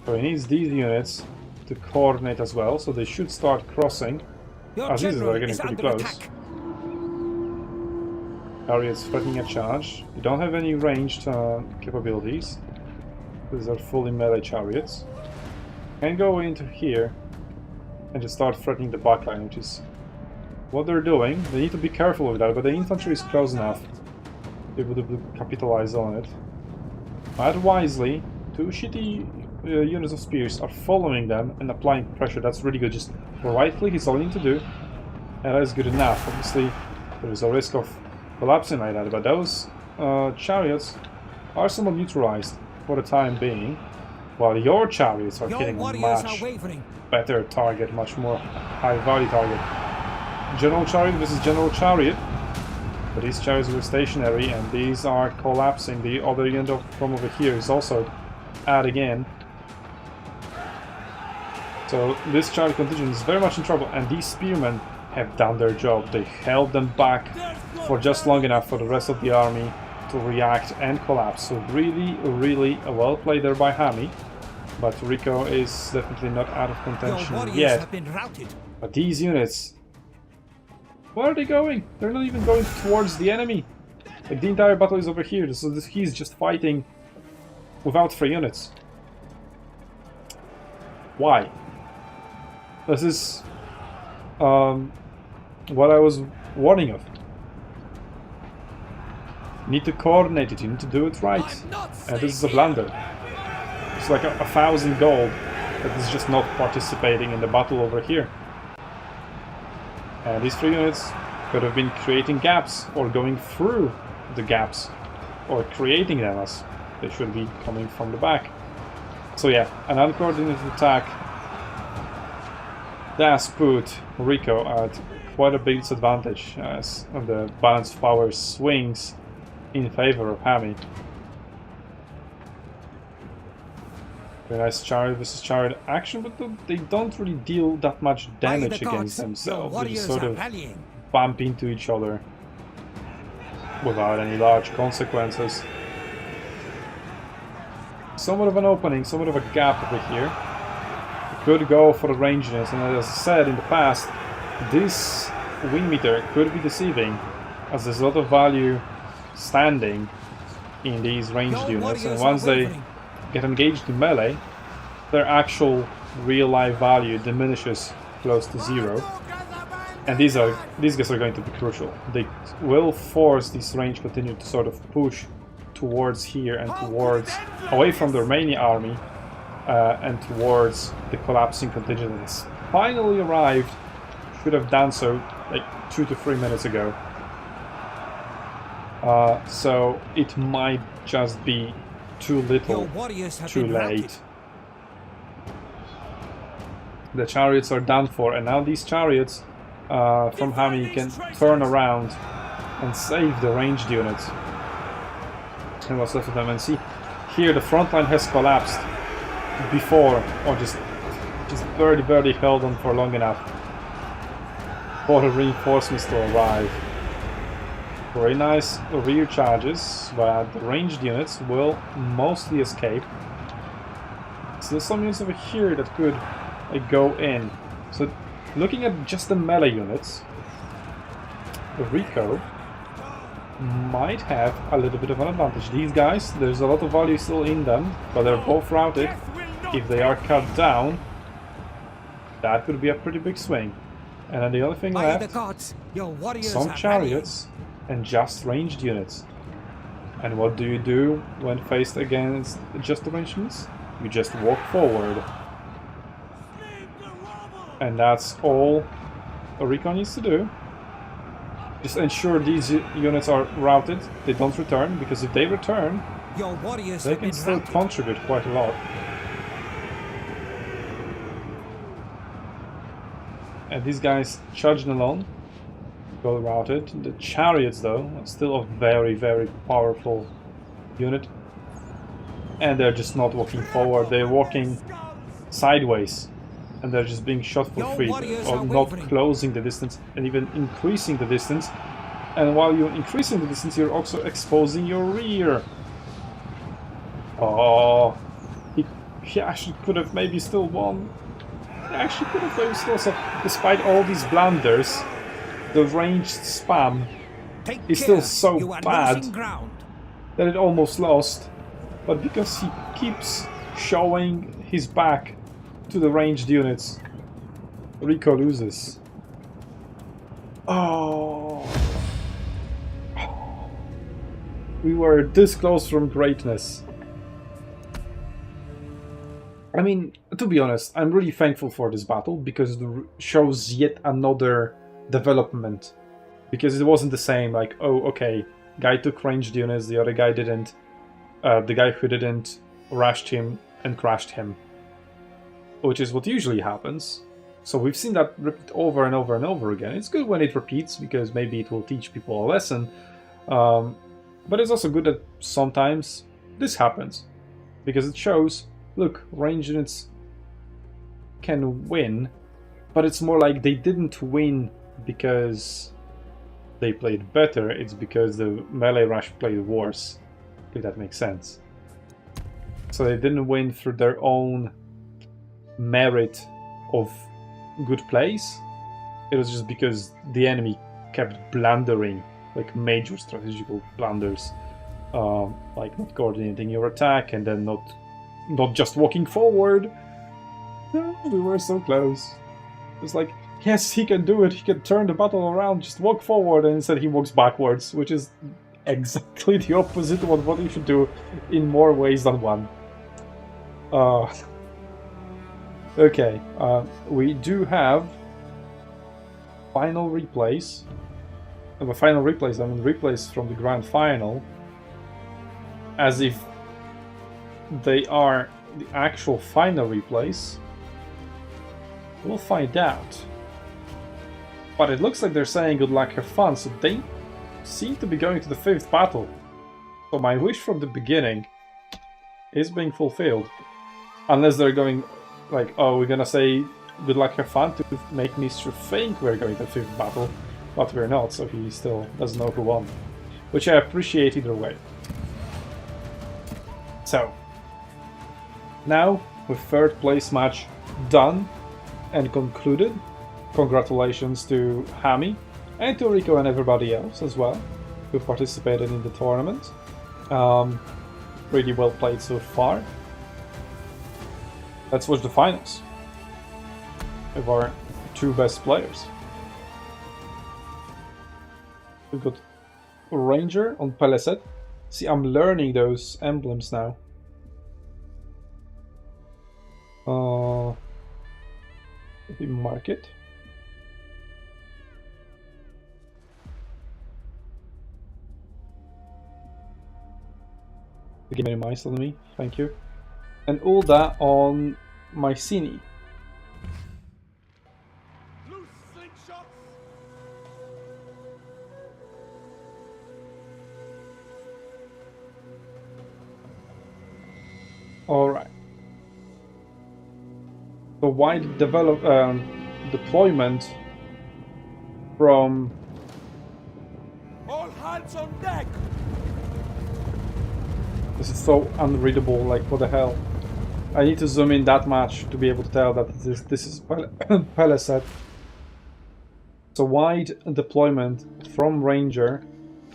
S1: So he needs these units to coordinate as well, so they should start crossing. As these are getting pretty close. Chariots threatening a charge. You don't have any ranged capabilities. These are fully melee chariots. Can go into here and just start threatening the backline, which is what they're doing. They need to be careful with that, but the infantry is close enough to be able to capitalize on it. But wisely, 2 shitty units of spears are following them and applying pressure. That's really good. Just right click is all you need to do, and that is good enough. Obviously, there is a risk of collapsing like that, but those chariots are somewhat neutralized for the time being, while your chariots are hitting a much better target, much more high value target. General chariot versus general chariot, but these chariots were stationary and these are collapsing. The other unit from over here is also adding in. So this chariot contingent is very much in trouble, and these spearmen have done their job. They held them back for just long enough for the rest of the army to react and collapse. So really, really well played there by Hami. But Rico is definitely not out of contention yet. But these units, where are they going? They're not even going towards the enemy. Like, the entire battle is over here, so he's just fighting without 3 units. Why? This is what I was warning of. You need to coordinate it, you need to do it right. And this is a blunder. It's like 1,000 gold that is just not participating in the battle over here. And these 3 units could have been creating gaps, or going through the gaps, or creating them, as they should be coming from the back. So yeah, an uncoordinated attack does put Rico at quite a big disadvantage, as the balance of power swings in favor of Hammy. Very nice chariot versus chariot action, but they don't really deal that much damage against themselves. They just sort of bump into each other without any large consequences. Somewhat of an opening, somewhat of a gap over here. Could go for the range units, and as I said in the past, this wing meter could be deceiving, as there's a lot of value standing in these ranged units, and once they get engaged in melee, their actual real-life value diminishes close to 0. And these guys are going to be crucial. They will force this range continue to sort of push towards here and towards, away from the Romania army, and towards the collapsing contingent that's finally arrived. Should have done so like 2 to 3 minutes ago. So it might just be too little, too late. The chariots are done for, and now these chariots from Hammy can turn around and save the ranged units and what's left of them. And see, here the front line has collapsed before, or just barely held on for long enough for the reinforcements to arrive. Very nice rear charges, but the ranged units will mostly escape. So there's some units over here that could go in. So looking at just the melee units, Rico might have a little bit of an advantage. These guys, there's a lot of value still in them, but they're both routed. If they are cut down, that could be a pretty big swing. And then the only thing left, some chariots and just ranged units. And what do you do when faced against just the ranged units? You just walk forward. And that's all Rico needs to do. Just ensure these units are routed, they don't return, because if they return, they can still contribute quite a lot. And these guys charging alone go routed. The chariots, though, are still a very, very powerful unit. And they're just not walking forward, they're walking sideways. And they're just being shot for free, or not closing the distance, and even increasing the distance. And while you're increasing the distance, you're also exposing your rear. Oh, he actually could have maybe still won. He actually could have maybe still. So, despite all these blunders, the ranged spam is still so bad that it almost lost. But because he keeps showing his back to the ranged units, Rico loses. Oh. We were this close from greatness. I mean, to be honest, I'm really thankful for this battle, because it shows yet another development. Because it wasn't the same, like, oh, okay, guy took ranged units, the other guy didn't. The guy who didn't rushed him and crashed him. Which is what usually happens. So we've seen that repeat over and over and over again. It's good when it repeats, because maybe it will teach people a lesson. But it's also good that sometimes this happens, because it shows, look, ranged units can win, but it's more like they didn't win because they played better, it's because the melee rush played worse, if that makes sense. So they didn't win through their own merit of good plays. It was just because the enemy kept blundering, like major strategical blunders, like not coordinating your attack, and then not just walking forward. We were so close. It was like, yes, he can do it, he can turn the battle around, just walk forward, and instead he walks backwards, which is exactly the opposite of what you should do in more ways than one. Okay, we do have final replays. And by final replays, I mean replays from the grand final, as if they are the actual final replays. We'll find out. But it looks like they're saying good luck, have fun, so they seem to be going to the 5th battle. So my wish from the beginning is being fulfilled. Unless they're going like, oh, we're gonna say good luck, have fun to make Mr. think we're going to the 5th battle, but we're not, so he still doesn't know who won. Which I appreciate either way. So, now with 3rd place match done and concluded, congratulations to Hami and to Rico and everybody else as well who participated in the tournament. Really well played so far. Let's watch the finals of our 2 best players. We've got Ranger on Peleset. See, I'm learning those emblems now. Let me mark it. Give me mice on me, thank you. And all that on Mycene.
S3: Loose slingshots.
S1: Alright. So wide deployment from...
S3: All hands on deck.
S1: This is so unreadable, like what the hell. I need to zoom in that much to be able to tell that this is Peleset. So wide deployment from Ranger,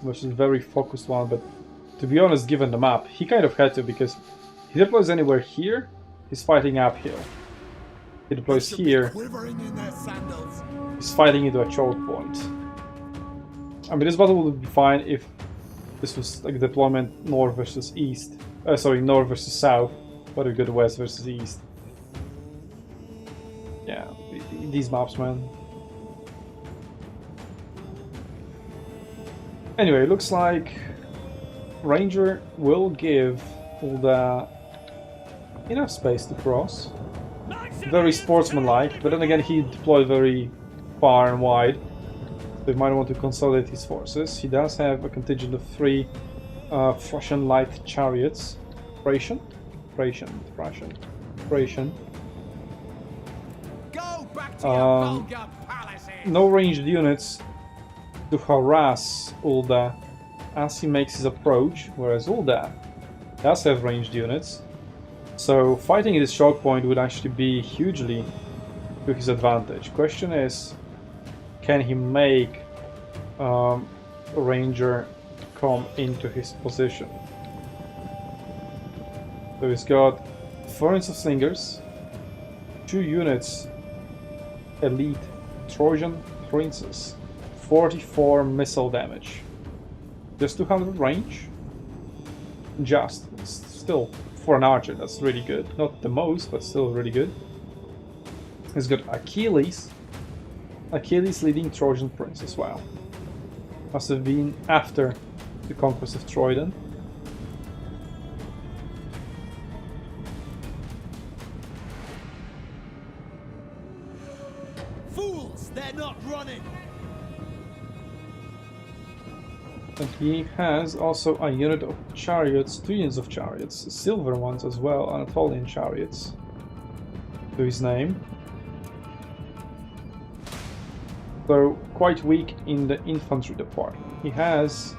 S1: which is a very focused one, but to be honest, given the map, he kind of had to, because he deploys anywhere here, he's fighting uphill. He deploys here,
S3: Quivering in their sandals.
S1: he's fighting into a choke point. I mean, this battle would be fine if this was like deployment north versus east. Sorry, north versus south, but we go to west versus east. Yeah, these maps, man. Anyway, it looks like Ranger will give all the enough space to cross. Very sportsmanlike, but then again he deployed very far and wide. So he might want to consolidate his forces. He does have a contingent of 3 Prussian light chariots. Prussian.
S3: Go back to your vulgar palaces.
S1: No ranged units to harass Ulda as he makes his approach, whereas Ulda does have ranged units. So fighting this choke point would actually be hugely to his advantage. Question is, can he make Ranger come into his position? So he's got 4 units of slingers, 2 units elite Trojan Princes, 44 missile damage, just 200 range. Just still for an archer, that's really good. Not the most, but still really good. He's got Achilles leading Trojan Prince as well. Must have been after the conquest of Troy then.
S3: Fools, they're not running.
S1: And he has also a unit of chariots, 2 units of chariots, silver ones as well, Anatolian chariots to his name. So quite weak in the infantry department. He has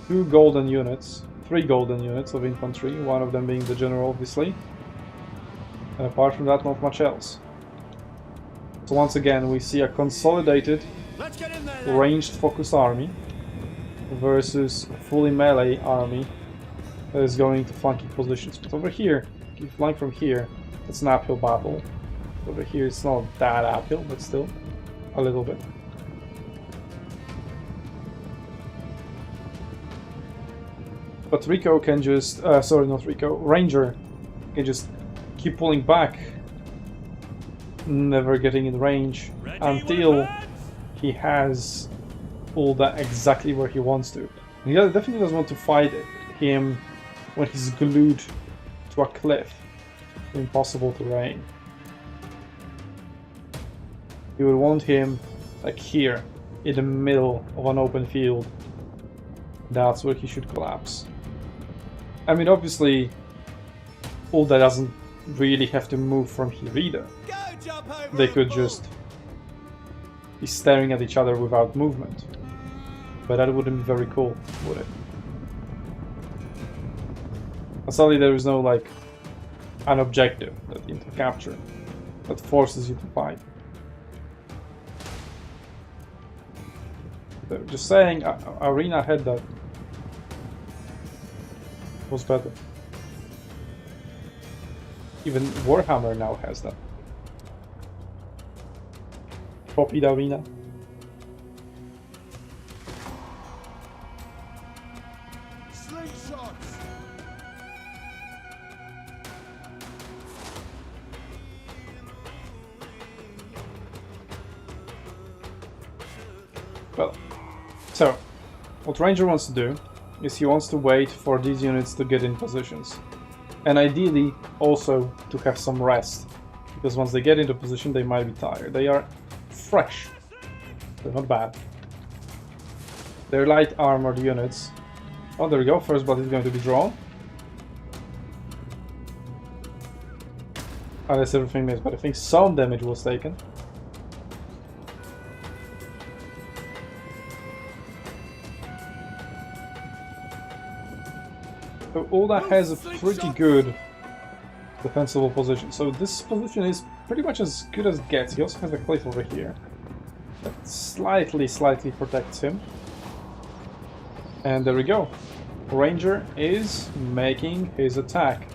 S1: 2 golden units, 3 golden units of infantry, one of them being the general obviously. And apart from that, not much else. So once again we see a consolidated
S3: Let's get in there. Then.
S1: ranged focused army versus a fully melee army that is going to flanking positions. But over here, if you flank from here, it's an uphill battle. Over here it's not that uphill, but still a little bit. But Rico can just, sorry, not Rico, Ranger can just keep pulling back never getting in range until he has all that exactly where he wants to. And he definitely doesn't want to fight him when he's glued to a cliff. Impossible terrain. You would want him like here, in the middle of an open field. That's where he should collapse. I mean, obviously, all that doesn't really have to move from here either. They could just be staring at each other without movement. But that wouldn't be very cool, would it? And suddenly there is no, like, an objective that you need to capture that forces you to fight. But just saying, Arena had that. Was better. Even Warhammer now has that. Copied Arena.
S3: Slingshots.
S1: Well, so what Ranger wants to do is he wants to wait for these units to get in positions. And ideally also to have some rest. Because once they get into position they might be tired. They are fresh. They're not bad. They're light armored units. Oh, there we go. First blood is going to be drawn. Unless everything missed, but I think some damage was taken. So Ulda has a pretty good defensible position. So this position is pretty much as good as it gets. He also has a cliff over here that slightly protects him. And there we go. Ranger is making his attack.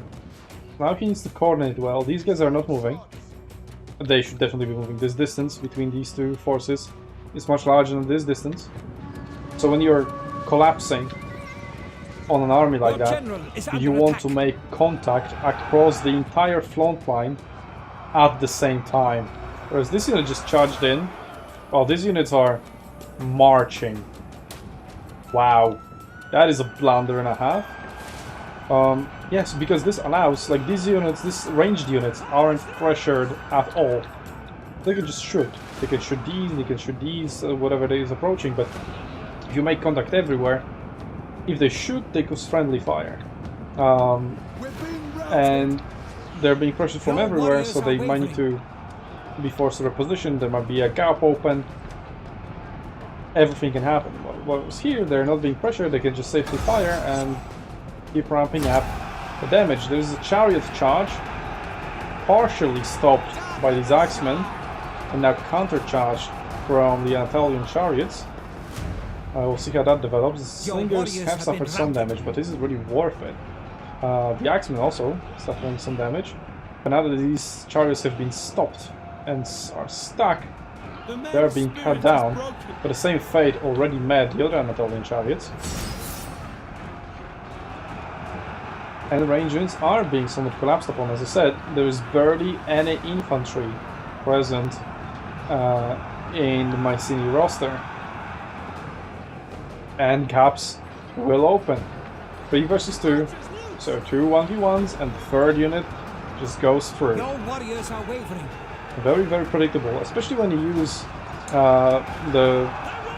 S1: Now he needs to coordinate well. These guys are not moving. They should definitely be moving. This distance between these two forces is much larger than this distance. So when you're collapsing on an army like that, you want to make contact across the entire front line at the same time. Whereas this unit just charged in. Oh, these units are marching. Wow, that is a blunder and a half. Yes, because this allows, like, these units, these ranged units aren't pressured at all. They can just shoot. They can shoot these, whatever they is approaching, but if you make contact everywhere, if they shoot, they cause friendly fire. And they're being pressured from everywhere, so they might need to be forced to reposition. There might be a gap open. Everything can happen. Whereas here, they're not being pressured, they can just safely fire and keep ramping up the damage. There's a chariot charge, partially stopped by these axemen, and now counter-charged from the Anatolian chariots. We'll see how that develops. The slingers have suffered some damage, but this is really worth it. The axemen also suffering some damage. But now that these chariots have been stopped and are stuck, they're being cut down. But the same fate already met the other Anatolian chariots. And the range units are being somewhat collapsed upon. As I said, there is barely any infantry present in the Mycenae roster. And gaps will open. 3 versus 2, so 2 1v1s, and the third unit just goes through.
S3: Your warriors are wavering.
S1: Very predictable, especially when you use the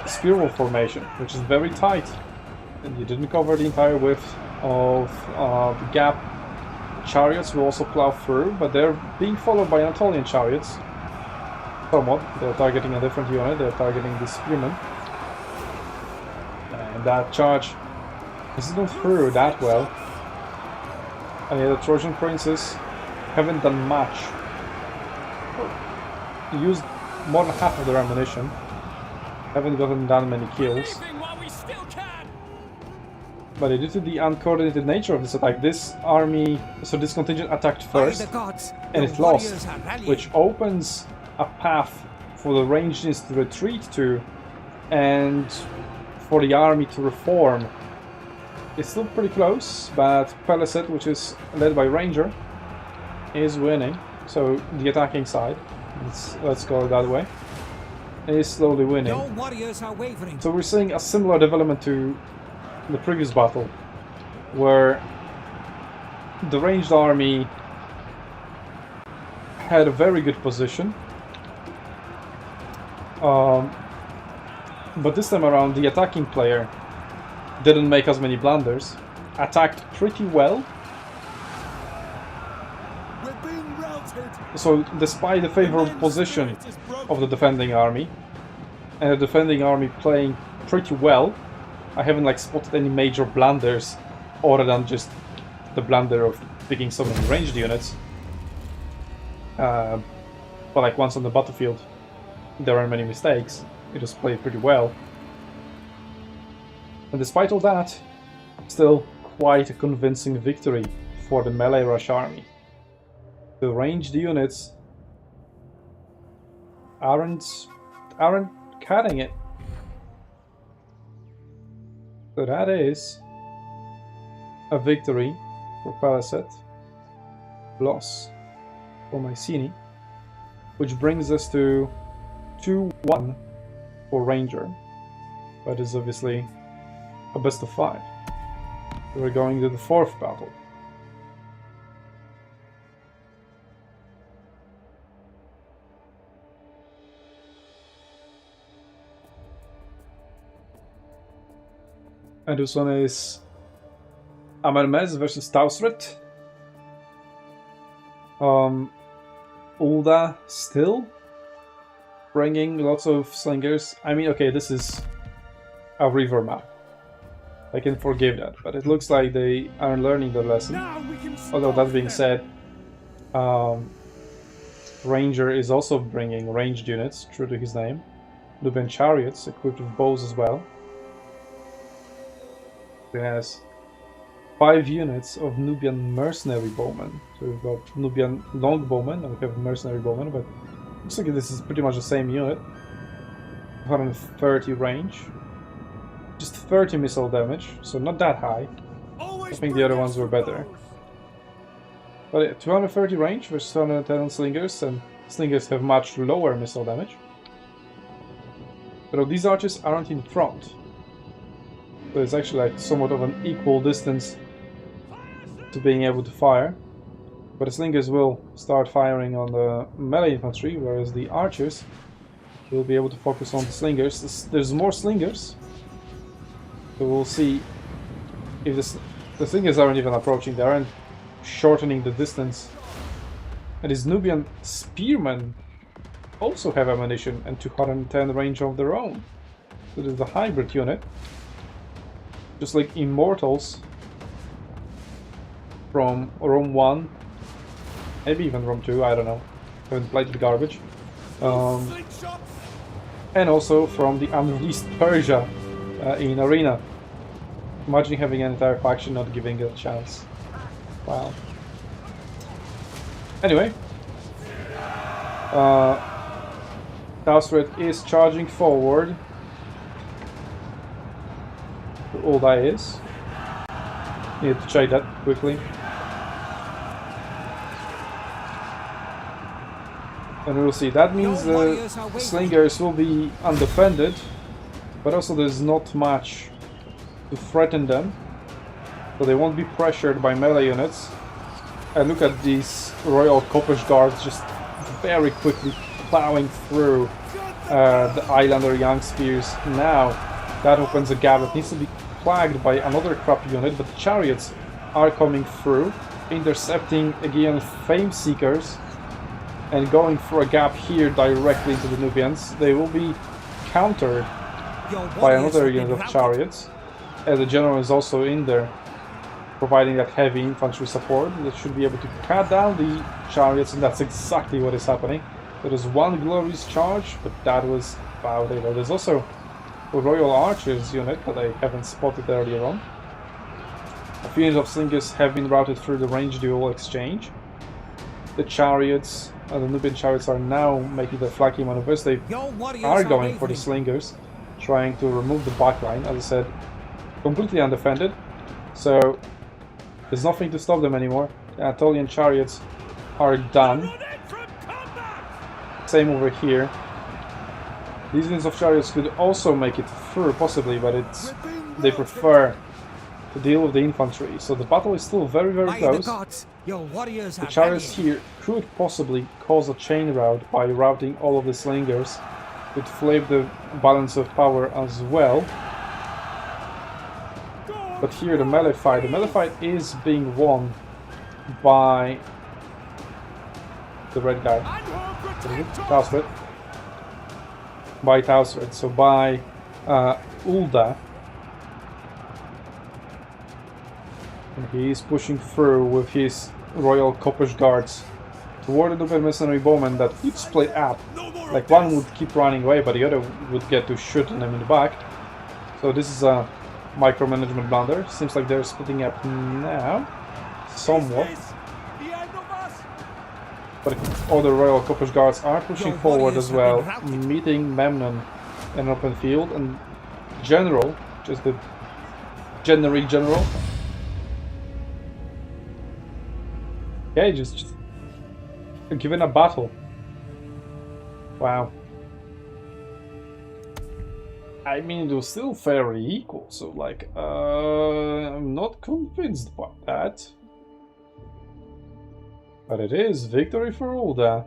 S1: spiral formation, which is very tight. And you didn't cover the entire width of the gap. Chariots will also plow through, but they're being followed by Anatolian chariots. Somewhat. They're targeting a different unit, they're targeting the spearmen. And that charge hasn't gone through that well. And the Trojan princes haven't done much. Used more than half of their ammunition. Haven't gotten that many kills. But due to the uncoordinated nature of this attack, this army, so this contingent attacked first, and it lost, which opens a path for the ranged units to retreat to, and for the army to reform. It's still pretty close, but Palisade, which is led by Ranger, is winning. So the attacking side, let's go that way. Is slowly winning.
S3: Your warriors are wavering.
S1: So we're seeing a similar development to the previous battle, where the ranged army had a very good position, but this time around the attacking player didn't make as many blunders, attacked pretty well.
S3: We're being routed.
S1: So despite the favorable position of the defending army, and the defending army playing pretty well, I haven't like spotted any major blunders other than just the blunder of picking so many ranged units. But like once on the battlefield, there aren't many mistakes. It was played pretty well. And despite all that, still quite a convincing victory for the melee rush army. The ranged units aren't cutting it. So that is a victory for Palisade, loss for Mycenae, which brings us to 2-1 for Ranger. That is obviously a best of 5. We're going to the 4th battle. And this one is Amermes versus Tausret. Ulda still bringing lots of slingers. I mean, okay, this is a river map. I can forgive that, but it looks like they are learning the lesson. Although that being said, Ranger is also bringing ranged units, true to his name. Nubian chariots equipped with bows as well. He has 5 units of Nubian mercenary bowmen. So we've got Nubian longbowmen and we have mercenary bowmen, but looks like this is pretty much the same unit. 130 range. Just 30 missile damage, so not that high. I think the other ones were better. But 230 range versus 210 on slingers, and slingers have much lower missile damage. But these archers aren't in front. So it's actually like somewhat of an equal distance to being able to fire. But the slingers will start firing on the melee infantry, whereas the archers will be able to focus on the slingers. There's more slingers, so we'll see if the slingers aren't even approaching, they aren't shortening the distance. And these Nubian spearmen also have ammunition and 210 range of their own. So there's the hybrid unit. Just like Immortals from Rome 1, maybe even Rome 2, I don't know. Haven't played the garbage. And also from the unreleased Persia in Arena. Imagine having an entire faction not giving it a chance. Wow. Anyway, Tausret is charging forward. All that is. Need to check that quickly. And we'll see. That means the slingers will be undefended, but also there's not much to threaten them, so they won't be pressured by melee units. And look at these Royal Koppish Guards just very quickly plowing through the Islander Young Spears. Now that opens a gap that needs to be flagged by another crap unit, but the chariots are coming through, intercepting again Fame Seekers and going through a gap here directly into the Nubians. They will be countered by another unit of chariots, and the general is also in there providing that heavy infantry support that should be able to cut down the chariots, and that's exactly what is happening. There is one glorious charge, but that was about it. There's also a Royal Archers unit that I haven't spotted earlier on. A few units of slingers have been routed through the range duel exchange. The chariots, the Nubian chariots, are now making the flanking maneuvers. They are going for the slingers, trying to remove the backline. As I said, completely undefended, so there's nothing to stop them anymore. The Anatolian chariots are done. Same over here. These units of chariots could also make it through, possibly, but they prefer to deal with the infantry. So the battle is still very, very close. The chariots here could possibly cause a chain rout by routing all of the slingers. Could flip the balance of power as well. But here the melee fight is being won by the red guy. Tausret. By Tausret, so by Ulda. And he is pushing through with his Royal Koppish Guards toward the Duper Mercenary Bowmen that would split up. Like one would keep running away, but the other would get to shoot them in the back. So this is a micromanagement blunder. Seems like they're splitting up now, somewhat. But other Royal Koppish Guards are pushing forward as well, meeting Memnon in an open field, and General, just the generic General. Yeah, just given a battle. Wow. I mean, it was still fairly equal, so like, I'm not convinced by that. But it is victory for Ulda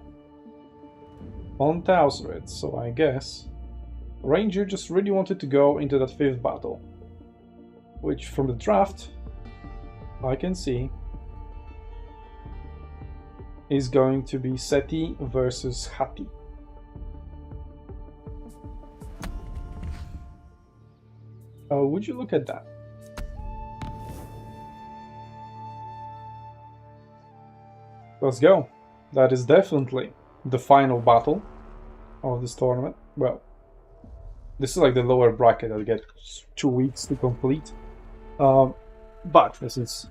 S1: on Tausret, so I guess Ranger just really wanted to go into that 5th battle, which from the draft I can see is going to be Seti versus Hati. Would you look at that? Let's go. That is definitely the final battle of this tournament. Well, this is like the lower bracket. I'll get 2 weeks to complete. But this is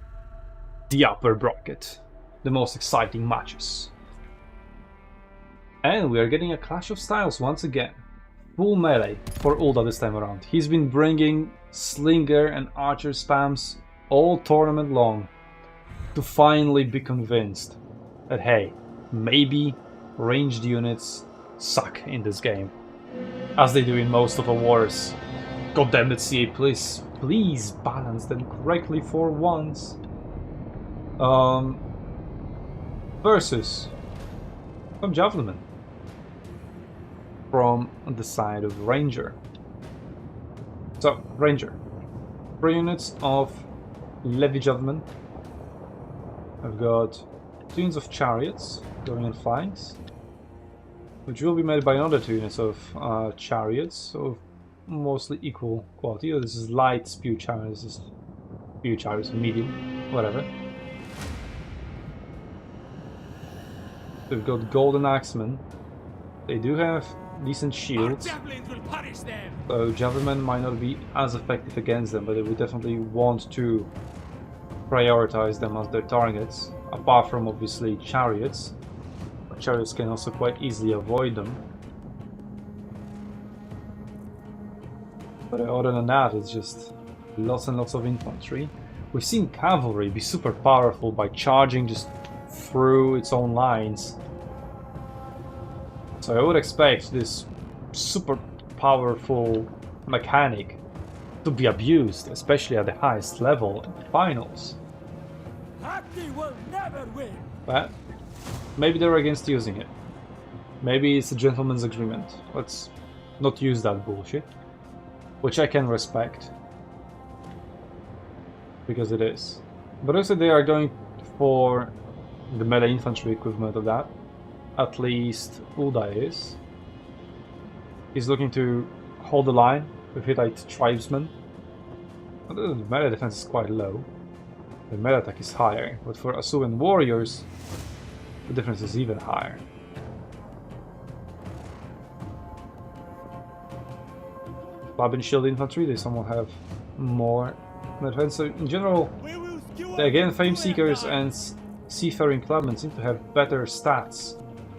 S1: the upper bracket. The most exciting matches. And we are getting a clash of styles once again. Full melee for Ulda this time around. He's been bringing slinger and archer spams all tournament long to finally be convinced that hey, maybe ranged units suck in this game, as they do in most of the wars. God damn it, CA, please balance them correctly for once. Versus some Javelin from the side of Ranger. So, Ranger. 3 units of Levy Javelin. I've got 2 units of Chariots going on flanks, which will be made by another 2 units of Chariots, so mostly equal quality. Oh, this is light spew Chariots, this is spew Chariots, medium, whatever. We've got Golden Axemen. They do have decent shields, so Javelin might not be as effective against them, but they would definitely want to prioritize them as their targets, apart from obviously Chariots. But Chariots can also quite easily avoid them. But other than that, it's just lots and lots of infantry. We've seen cavalry be super powerful by charging just through its own lines. So I would expect this super powerful mechanic to be abused, especially at the highest level in finals.
S3: Will never win.
S1: But maybe they're against using it. Maybe it's a gentleman's agreement. Let's not use that bullshit. Which I can respect, because it is. But also they are going for the melee infantry equivalent of that. At least Ulda is. He's looking to hold the line with Hittite tribesmen. The melee defense is quite low. The melee attack is higher, but for Asuan warriors, the difference is even higher. Club and shield infantry, they somewhat have more defense. So in general, again, Fame Seekers and Seafaring Clubmen seem to have better stats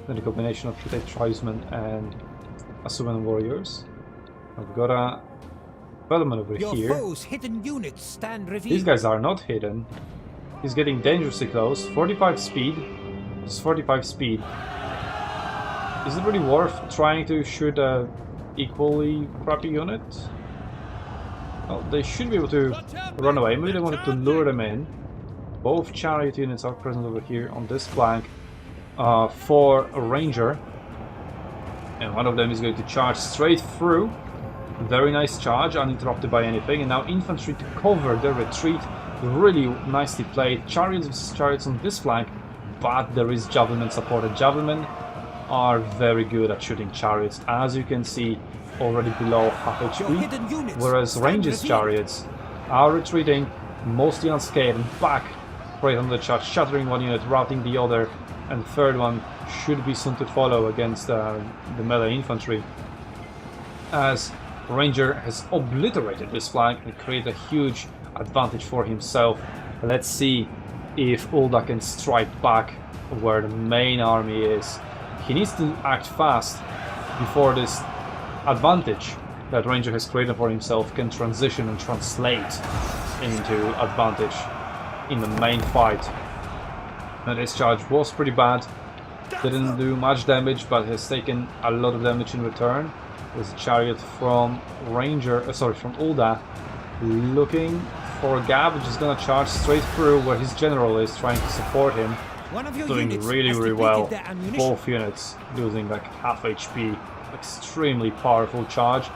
S1: than the combination of Hittite tribesmen and Asuan warriors. I've got a development over here.
S3: Hidden units stand revealed.
S1: These guys are not hidden. He's getting dangerously close. 45 speed. Just 45 speed. Is it really worth trying to shoot a equally crappy unit? Well, they should be able to run away. Maybe they wanted to lure them in. Both chariot units are present over here on this flank for a ranger. And one of them is going to charge straight through. Very nice charge, uninterrupted by anything. And now infantry to cover the retreat. Really nicely played. Chariots versus chariots on this flank. But there is Javelin supported. Javelin are very good at shooting chariots, as you can see, already below half HP, whereas Ranger's chariots are retreating mostly unscathed and back right on the charge, shattering one unit, routing the other, and the third one should be soon to follow against the melee infantry, as Ranger has obliterated this flank and created a huge advantage for himself. Let's see if Ulda can strike back where the main army is. He needs to act fast before this advantage that Ranger has created for himself can transition and translate into advantage in the main fight. Now this charge was pretty bad, didn't do much damage, but has taken a lot of damage in return. There's a chariot from from Ulda looking for a gap, which is gonna charge straight through where his general is, trying to support him. Doing really well. Both units losing like half HP. Extremely powerful charge.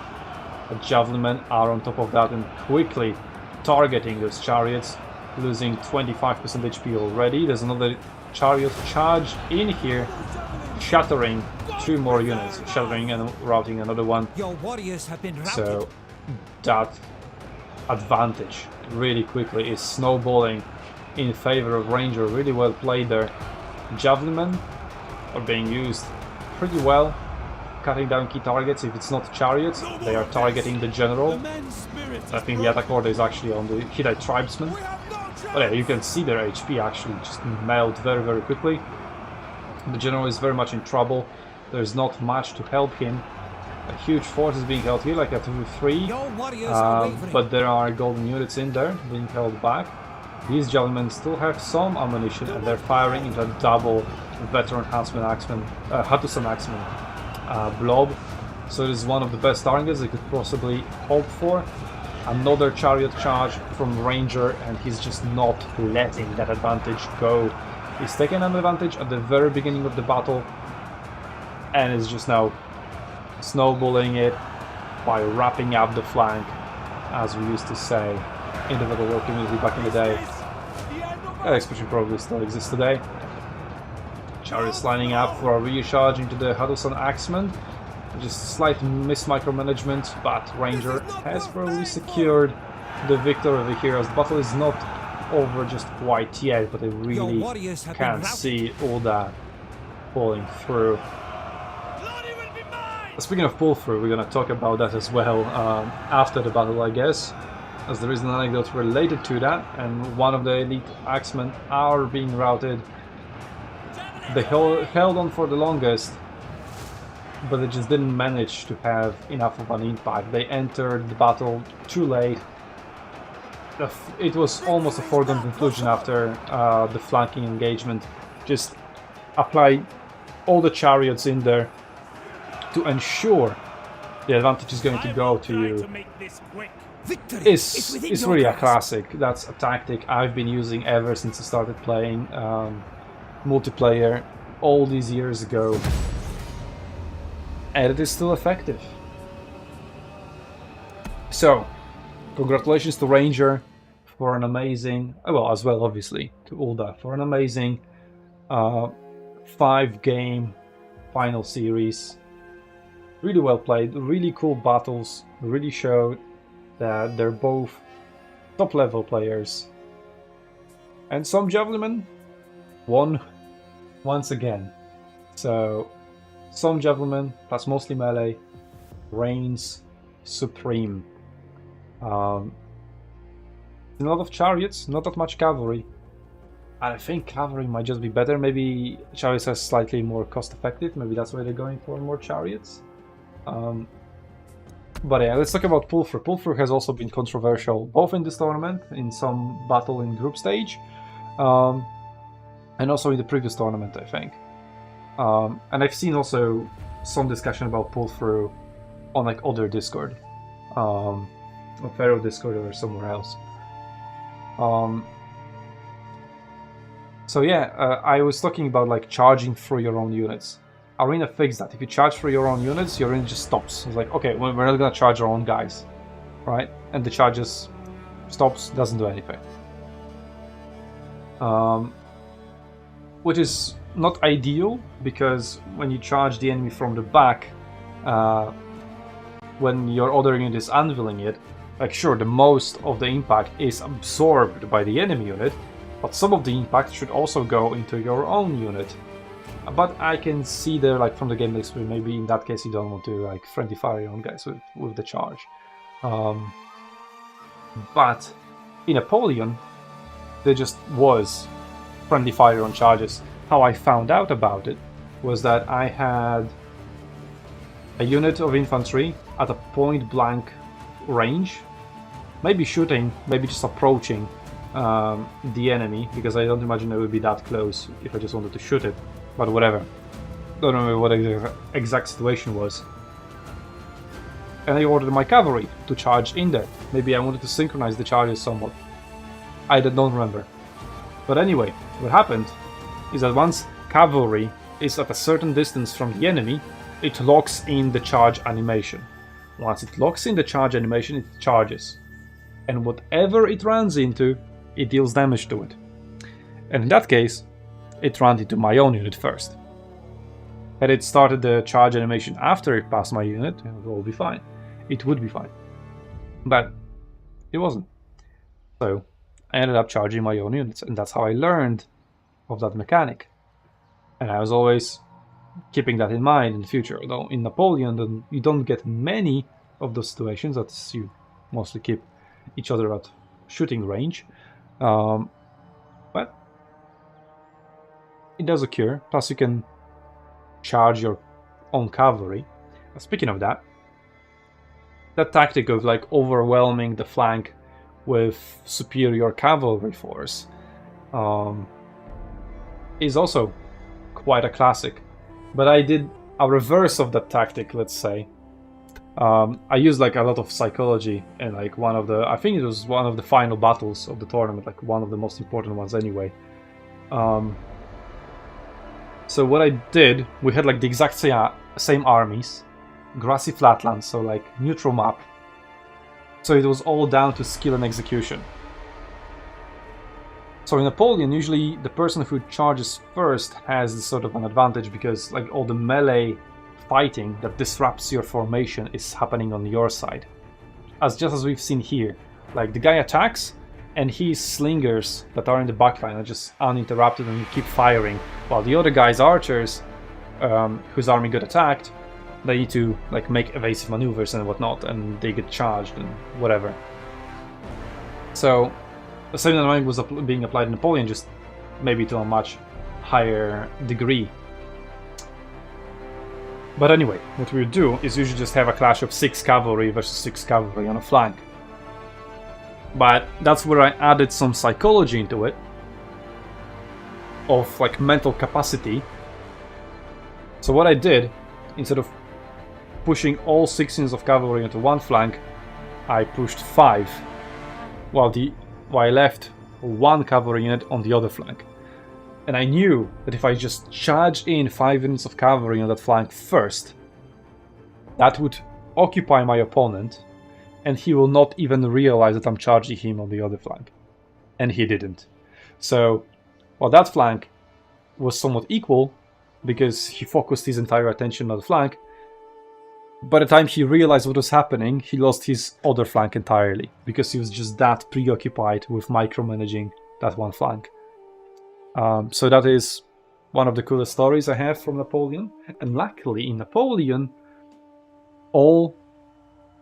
S1: The Javelin men are on top of that and quickly targeting those chariots, losing 25% HP already. There's another chariot charge in here, shattering 2 more units, shattering and routing another one.
S3: Your warriors have been routed.
S1: So that advantage really quickly is snowballing in favor of Ranger. Really well played there. Javelin men are being used pretty well, cutting down key targets. If it's not chariots, they are targeting the general. I think the attack order is actually on the Hittite tribesmen. But yeah, you can see their HP actually just melt very quickly. The general is very much in trouble. There's not much to help him. A huge force is being held here, like a 2-3. But there are golden units in there being held back. These Javelin still have some ammunition and they're firing into a double veteran Hattusan Axeman blob. So it is one of the best targets they could possibly hope for. Another chariot charge from Ranger, and he's just not letting that advantage go. He's taken an advantage at the very beginning of the battle and is just now snowballing it by wrapping up the flank, as we used to say in the Battle War community back in the day. That expression probably still exists today. Chariots lining up for a recharge into the Hattusan Axeman. Just slight micromanagement, but Ranger has probably secured the victory over here, as the battle is not over just quite yet, but I really can see all that pulling through. Speaking of pull through, we're gonna talk about that as well after the battle, I guess, as there is an anecdote related to that, and one of the elite axemen are being routed. They held on for the longest, but they just didn't manage to have enough of an impact. They entered the battle too late. It was almost a foregone conclusion after the flanking engagement. Just apply all the chariots in there to ensure the advantage is going to go to you. It's really a classic. That's a tactic I've been using ever since I started playing multiplayer all these years ago, and it is still effective. So, congratulations to Ranger for an amazing, well, as well obviously to Ulda for an amazing 5-game final series. Really well played, really cool battles, really showed that they're both top level players. And some Javelin won once again. So some Javelin, plus mostly melee, reigns supreme. A lot of chariots, not that much cavalry. I think cavalry might just be better. Maybe chariots are slightly more cost effective. Maybe that's why they're going for more chariots. But yeah, let's talk about pull-through. Pull-through has also been controversial, both in this tournament, in some battle in group stage, and also in the previous tournament, I think. And I've seen also some discussion about pull-through on like other Discord, on Pharaoh Discord or somewhere else. So yeah, I was talking about like charging through your own units. Arena fixed that. If you charge through your own units, your arena just stops. It's like, okay, well, we're not gonna charge our own guys, right? And the charge just stops, doesn't do anything. Which is not ideal, because when you charge the enemy from the back, when your other unit is anviling it, like sure, the most of the impact is absorbed by the enemy unit, but some of the impact should also go into your own unit. But I can see there, like from the gameplay experience, maybe in that case you don't want to like friendly fire your own guys with the charge. But in Napoleon, there just was friendly fire on charges. How I found out about it was that I had a unit of infantry at a point blank range, maybe shooting, maybe just approaching the enemy, because I don't imagine it would be that close if I just wanted to shoot it, but whatever. Don't remember what the exact situation was. And I ordered my cavalry to charge in there. Maybe I wanted to synchronize the charges somewhat. I don't remember. But anyway, what happened is that once cavalry is at a certain distance from the enemy, it locks in the charge animation. Once it locks in the charge animation, it charges. And whatever it runs into, it deals damage to it. And in that case, it ran into my own unit first. Had it started the charge animation after it passed my unit, it would all be fine. It would be fine. But it wasn't. So I ended up charging my own units, and that's how I learned of that mechanic. And I was always keeping that in mind in the future. Although in Napoleon, you don't get many of those situations, as you mostly keep each other at shooting range. But it does occur. Plus you can charge your own cavalry. Speaking of that, that tactic of like overwhelming the flank with superior cavalry force is also quite a classic. But I did a reverse of that tactic, let's say. I used like a lot of psychology, and like I think it was one of the final battles of the tournament, like one of the most important ones anyway. So what I did, we had like the exact same armies, grassy flatlands, so like neutral map. So it was all down to skill and execution. So in Napoleon, usually the person who charges first has this sort of an advantage, because like all the melee fighting that disrupts your formation is happening on your side. Just as we've seen here. Like the guy attacks, and his slingers that are in the backline are just uninterrupted and you keep firing, while the other guy's archers, whose army got attacked, they need to like make evasive maneuvers and whatnot, and they get charged and whatever. So the same dynamic was being applied in Napoleon, just maybe to a much higher degree. But anyway, what we would do is usually just have a clash of 6 cavalry versus 6 cavalry on a flank. But that's where I added some psychology into it, of like mental capacity. So what I did, instead of pushing all 6 units of cavalry into one flank, I pushed 5, while I left 1 cavalry unit on the other flank. And I knew that if I just charged in 5 units of cavalry on that flank first, that would occupy my opponent, and he will not even realize that I'm charging him on the other flank. And he didn't. So, while that flank was somewhat equal, because he focused his entire attention on the flank, by the time he realized what was happening, he lost his other flank entirely, because he was just that preoccupied with micromanaging that one flank. So that is one of the coolest stories I have from Napoleon. And luckily in Napoleon, all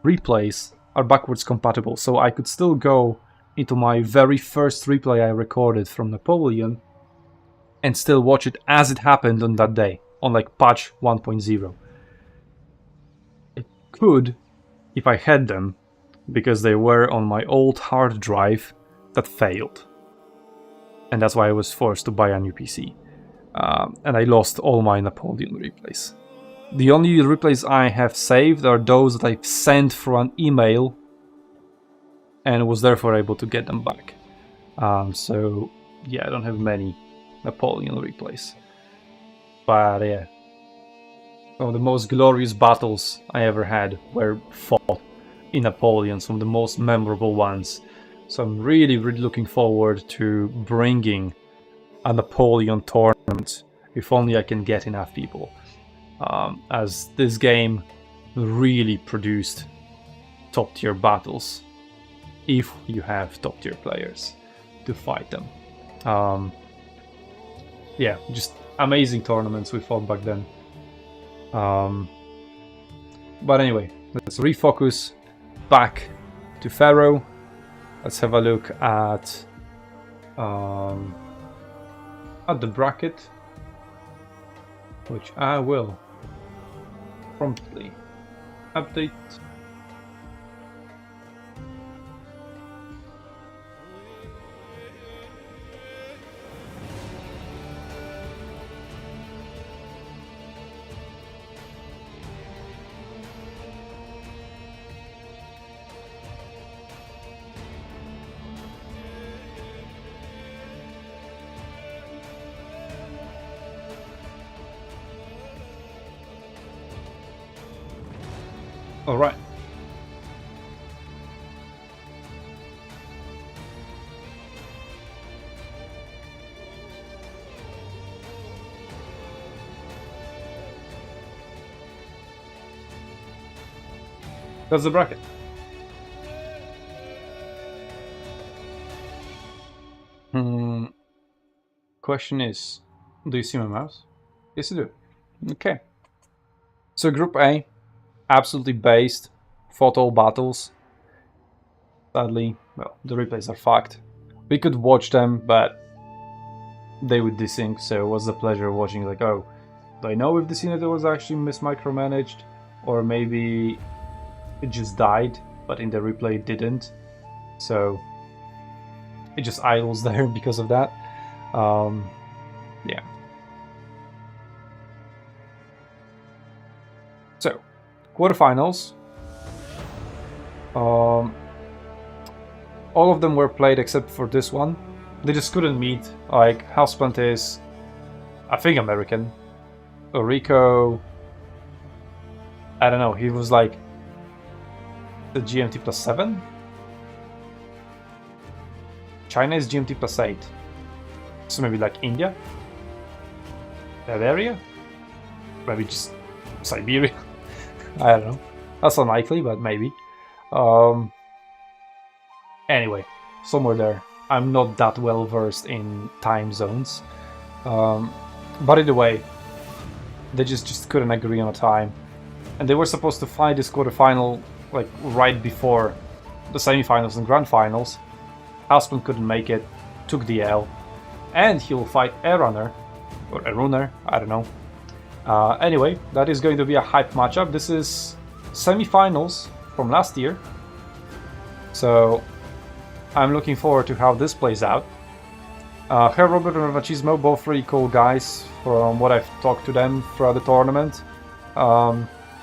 S1: replays are backwards compatible, so I could still go into my very first replay I recorded from Napoleon and still watch it as it happened on that day, on like patch 1.0. I could, if I had them, because they were on my old hard drive that failed. And that's why I was forced to buy a new PC. and I lost all my Napoleon replays. The only replays I have saved are those that I've sent through an email and was therefore able to get them back. So yeah, I don't have many Napoleon replays. But yeah, some of the most glorious battles I ever had were fought in Napoleon, some of the most memorable ones. So I'm really looking forward to bringing a Napoleon tournament, if only I can get enough people. As this game really produced top tier battles, if you have top tier players to fight them. Yeah, just amazing tournaments we fought back then. But anyway, let's refocus back to Pharaoh. Let's have a look at the bracket, which I will promptly update. All right. That's the bracket. Question is, do you see my mouse? Yes, I do. Okay. So Group A, absolutely based, fought all battles. Sadly, well, the replays are fucked. We could watch them, but they would desync, so it was a pleasure watching, like, oh, do I know if the Senator was actually micromanaged? Or maybe it just died, but in the replay it didn't. So it just idles there because of that. Yeah. So, quarterfinals. All of them were played except for this one. They just couldn't meet. Like, Houseplant is, I think, American. Rico, I don't know, he was like the GMT plus 7? China is GMT plus 8. So maybe like India? That area? Maybe just Siberia? I don't know. That's unlikely, but maybe. Anyway, somewhere there. I'm not that well versed in time zones. But either way, they just couldn't agree on a time. And they were supposed to fight this quarterfinal like right before the semifinals and grand finals. Houseplant couldn't make it, took the L, and he'll fight a runner, or a runner, I don't know. Anyway, that is going to be a hype matchup. This is semifinals from last year, so I'm looking forward to how this plays out. Herr Robert and Machismo, both really cool guys from what I've talked to them throughout the tournament.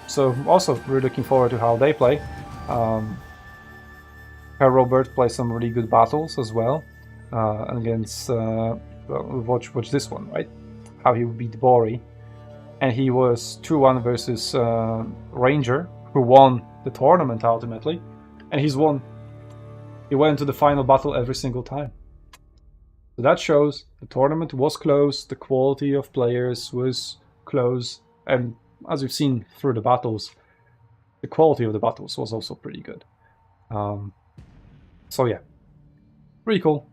S1: So also really looking forward to how they play. Herr Robert plays some really good battles as well. Against, well, watch this one, right? How he beat Bori. And he was 2-1 versus Ranger, who won the tournament ultimately. And he's won. He went to the final battle every single time. So that shows the tournament was close, the quality of players was close, and as we've seen through the battles, the quality of the battles was also pretty good. So yeah, pretty cool.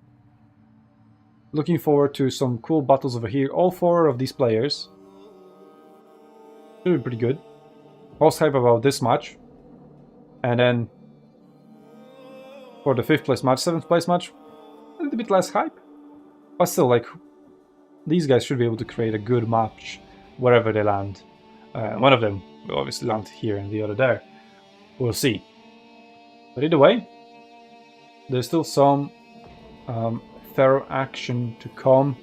S1: Looking forward to some cool battles over here. All 4 of these players should be pretty good. Most hype about this match. And then for the 5th place match, 7th place match, a little bit less hype. But still, like, these guys should be able to create a good match wherever they land. One of them will obviously land here and the other there. We'll see. But either way, there's still some Pharaoh action to come.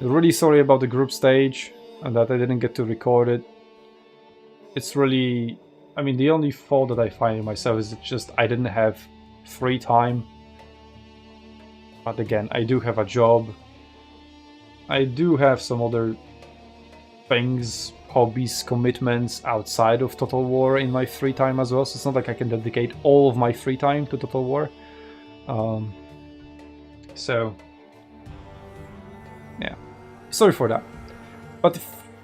S1: Really sorry about the group stage and that I didn't get to record it. It's really... I mean, the only fault that I find in myself is just I didn't have free time. But again, I do have a job. I do have some other things, hobbies, commitments outside of Total War in my free time as well. So it's not like I can dedicate all of my free time to Total War. So, yeah. Sorry for that. But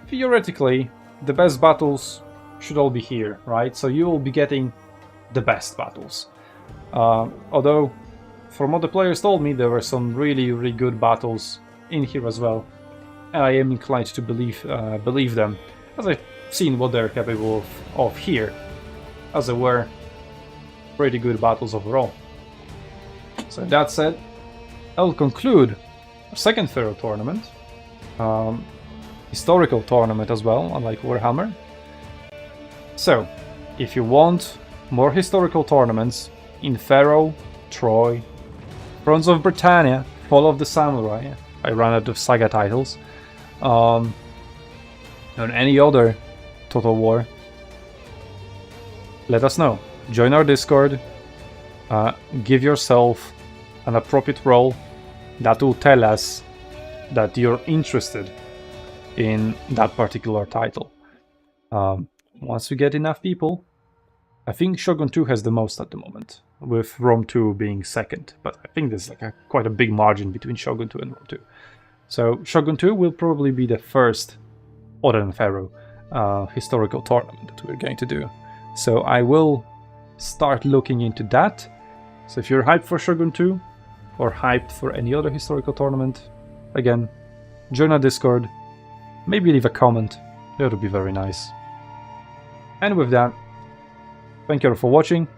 S1: theoretically, the best battles should all be here, right? So you will be getting the best battles. Although, from what the players told me, there were some really, really good battles in here as well. And I am inclined to believe them, as I've seen what they're capable of here, as they were pretty good battles overall. So that said, I will conclude our second Pharaoh tournament. Historical tournament as well, unlike Warhammer. So, if you want more historical tournaments in Pharaoh, Troy, Thrones of Britannia, Fall of the Samurai, I ran out of saga titles, and any other Total War, let us know. Join our Discord, give yourself an appropriate role that will tell us that you're interested in that particular title. Once we get enough people, I think Shogun 2 has the most at the moment, with Rome 2 being second, but I think there's like quite a big margin between Shogun 2 and Rome 2. So Shogun 2 will probably be the first, other than Pharaoh, historical tournament that we're going to do. So I will start looking into that. So if you're hyped for Shogun 2, or hyped for any other historical tournament, again, join our Discord, maybe leave a comment, that would be very nice. And with that, thank you all for watching,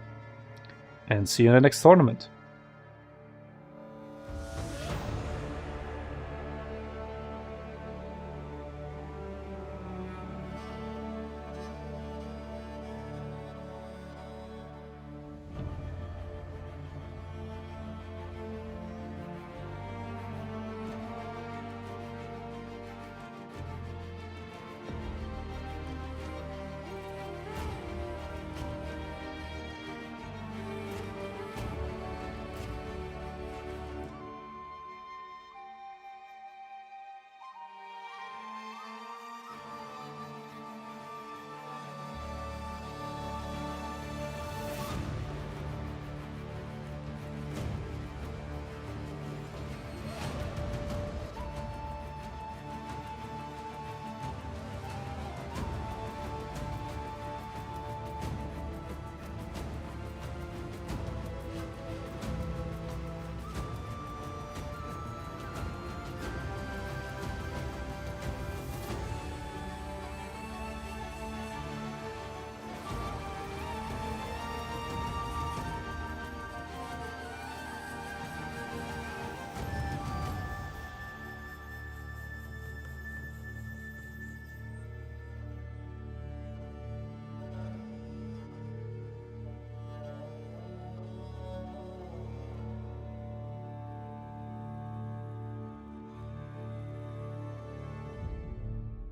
S1: and see you in the next tournament.